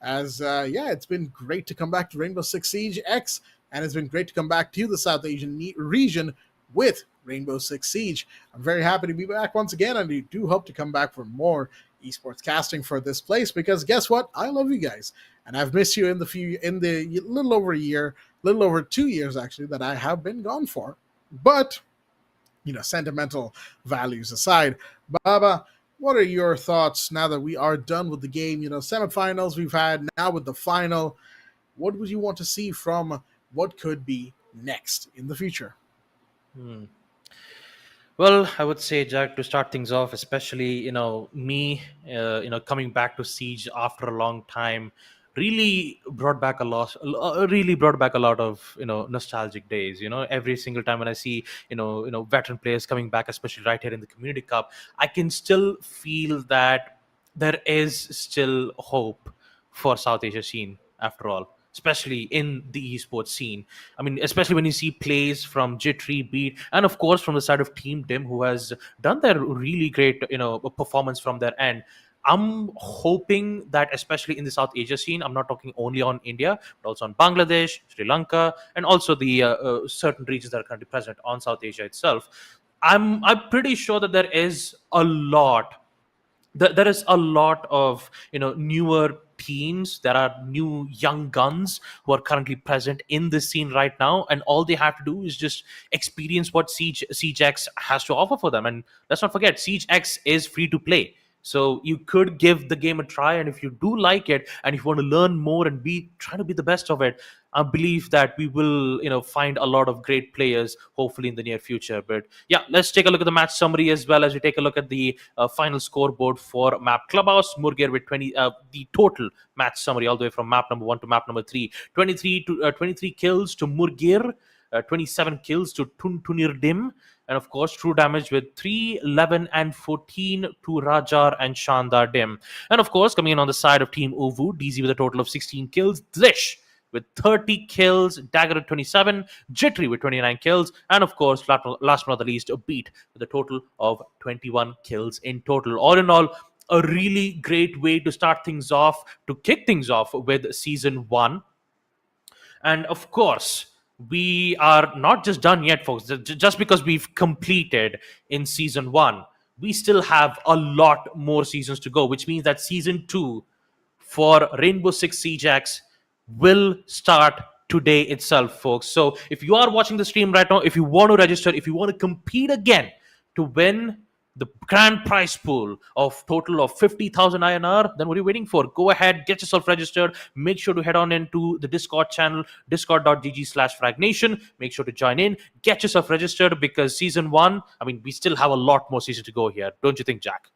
As, it's been great to come back to Rainbow Six Siege X, and it's been great to come back to the South Asian region with Rainbow Six Siege. I'm very happy to be back once again, and I do hope to come back for more esports casting for this place, because guess what? I love you guys, and I've missed you in the little over a year, little over 2 years actually, that I have been gone for. But, you know, sentimental values aside, Baba, what are your thoughts now that we are done with the game? You know, semifinals we've had, now with the final. What would you want to see from what could be next in the future? Well, I would say, Jack, to start things off, especially, me, coming back to Siege after a long time, really brought back a lot, of, nostalgic days. Every single time when I see, veteran players coming back, especially right here in the Community Cup, I can still feel that there is still hope for South Asia scene after all, especially in the esports scene. I mean, especially when you see plays from Jittery, Beat, and of course from the side of Team Dim, who has done their really great, performance from their end. I'm hoping that, especially in the South Asia scene, I'm not talking only on India, but also on Bangladesh, Sri Lanka, and also the certain regions that are currently present on South Asia itself. I'm pretty sure that there is a lot there is a lot of newer teams. There are new young guns who are currently present in this scene right now, and all they have to do is just experience what Siege X has to offer for them. And let's not forget, Siege X is free to play, so you could give the game a try. And if you do like it, and if you want to learn more and try to be the best of it, I believe that we will find a lot of great players hopefully in the near future. But yeah, let's take a look at the match summary as well as we take a look at the final scoreboard for map Clubhouse. Murgir with 20 the total match summary all the way from map number 1 to map number 3. 23 kills to Murgir, 27 kills to Tuntunir Dim, and of course true damage with 3, 11 and 14 to Rajar and Shandar Dim. And of course, coming in on the side of Team Uvu, DZ with a total of 16 kills, Drish with 30 kills, Dagger at 27, Jittery with 29 kills, and of course, last but not the least, a Beat with a total of 21 kills in total. All in all, a really great way to start things off, to kick things off with Season 1. And of course, we are not just done yet, folks. Just because we've completed in Season 1, we still have a lot more seasons to go, which means that Season 2 for Rainbow Six Siege X will start today itself, folks. So if you are watching the stream right now, if you want to register, if you want to compete again to win the grand prize pool of total of 50,000 INR, then what are you waiting for? Go ahead, get yourself registered. Make sure to head on into the Discord channel, discord.gg/Fragnation. Make sure to join in, get yourself registered, because Season 1, I mean, we still have a lot more season to go here. Don't you think, Jack?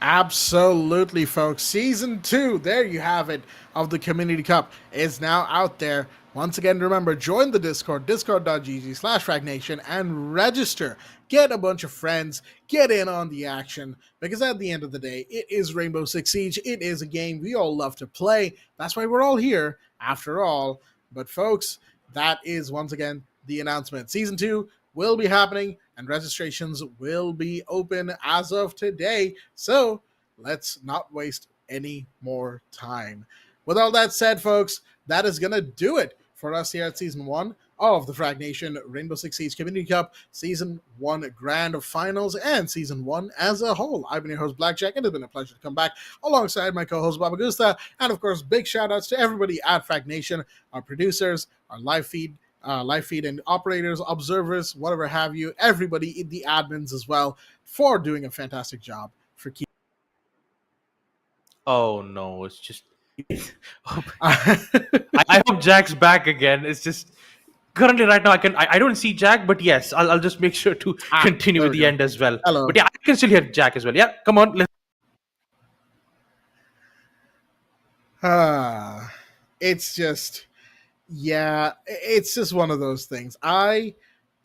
Absolutely, folks. Season 2, there you have it, of the Community Cup is now out there. Once again, remember, join the Discord, discord.gg/Fragnation, and register. Get a bunch of friends, get in on the action, because at the end of the day, it is Rainbow Six Siege. It is a game we all love to play. That's why we're all here, after all. But folks, that is, once again, the announcement. Season 2 will be happening, and registrations will be open as of today. So let's not waste any more time. With all that said, folks, that is going to do it for us here at Season 1 of the Fragnation Rainbow Six Siege Community Cup, Season 1 Grand Finals, and Season 1 as a whole. I've been your host, Blackjack, and it's been a pleasure to come back alongside my co-host, Baba Gusta. And of course, big shout outs to everybody at Fragnation, our producers, our live feed live feed and operators, observers, whatever have you, everybody, the admins as well, for doing a fantastic job for keeping. Oh no, it's just. I hope Jack's back again. It's just currently right now I don't see Jack, but yes, I'll just make sure to continue there with we the go. end as well. Hello. But yeah, I can still hear Jack as well. Yeah, come on. It's just, yeah, it's just one of those things. I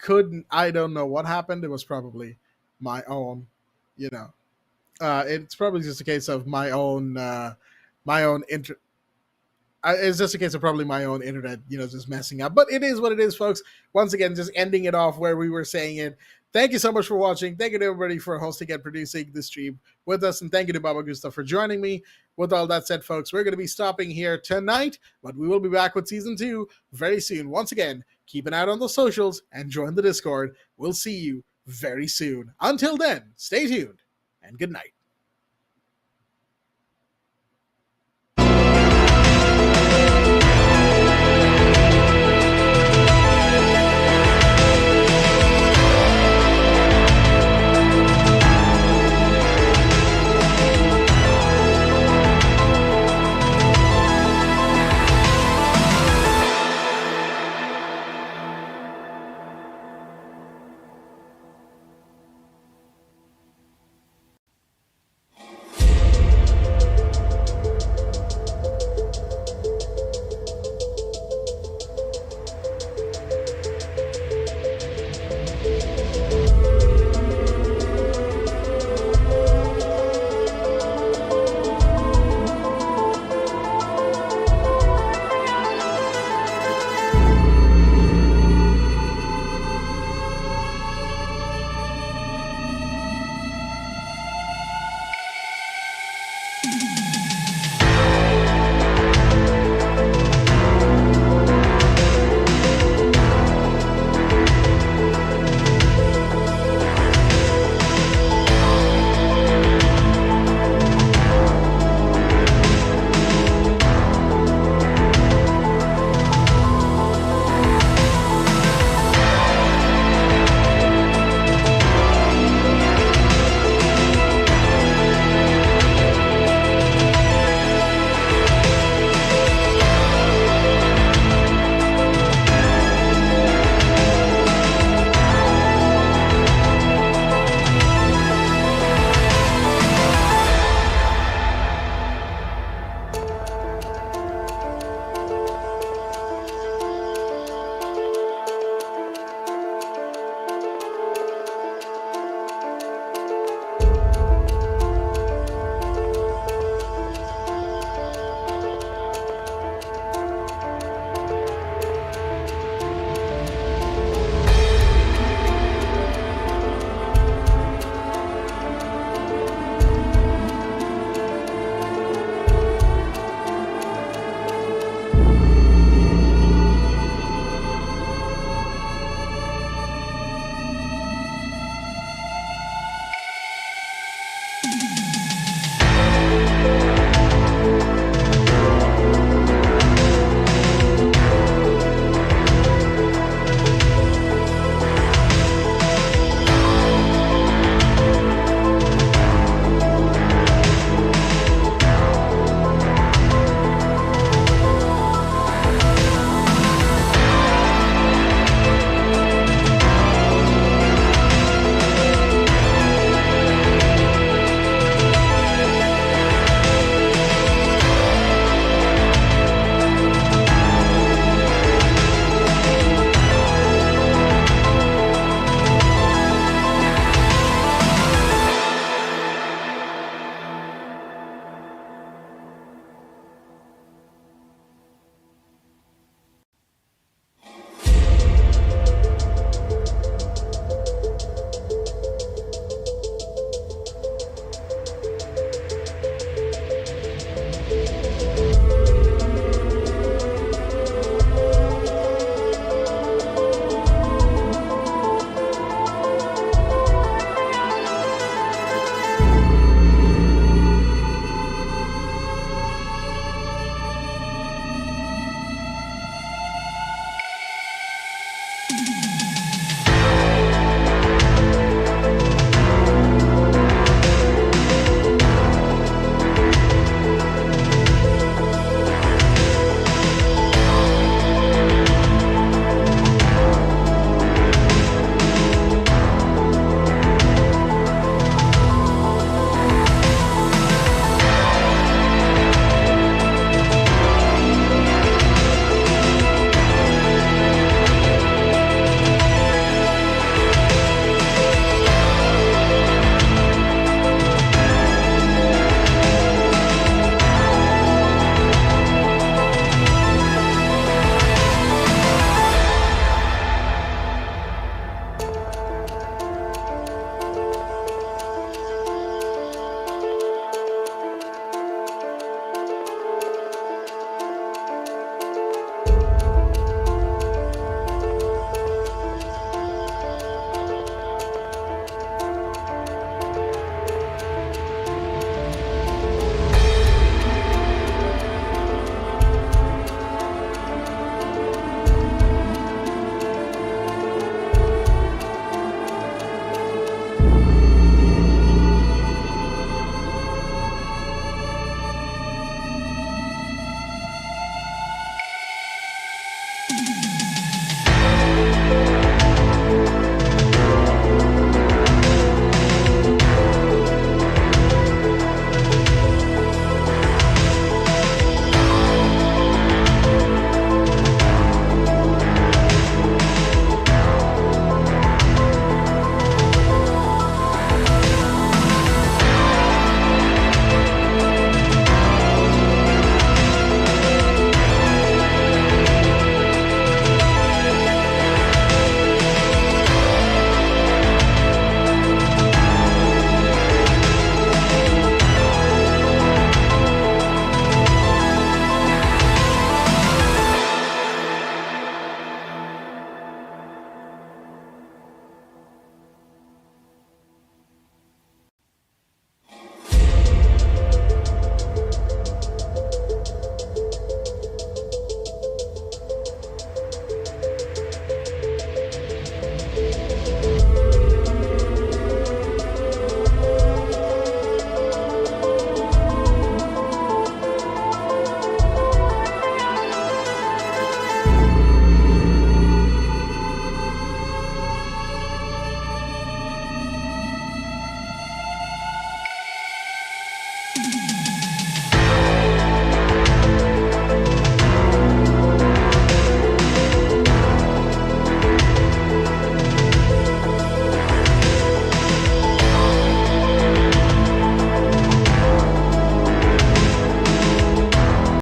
don't know what happened. It was probably my own, you know, it's probably just a case of my own it's just a case of probably my own internet, just messing up. But it is what it is, folks. Once again, just ending it off where we were saying it. Thank you so much for watching. Thank you to everybody for hosting and producing this stream with us. And thank you to Baba Gusta for joining me. With all that said, folks, we're going to be stopping here tonight, but we will be back with season 2 very soon. Once again, keep an eye out on the socials and join the Discord. We'll see you very soon. Until then, stay tuned and good night.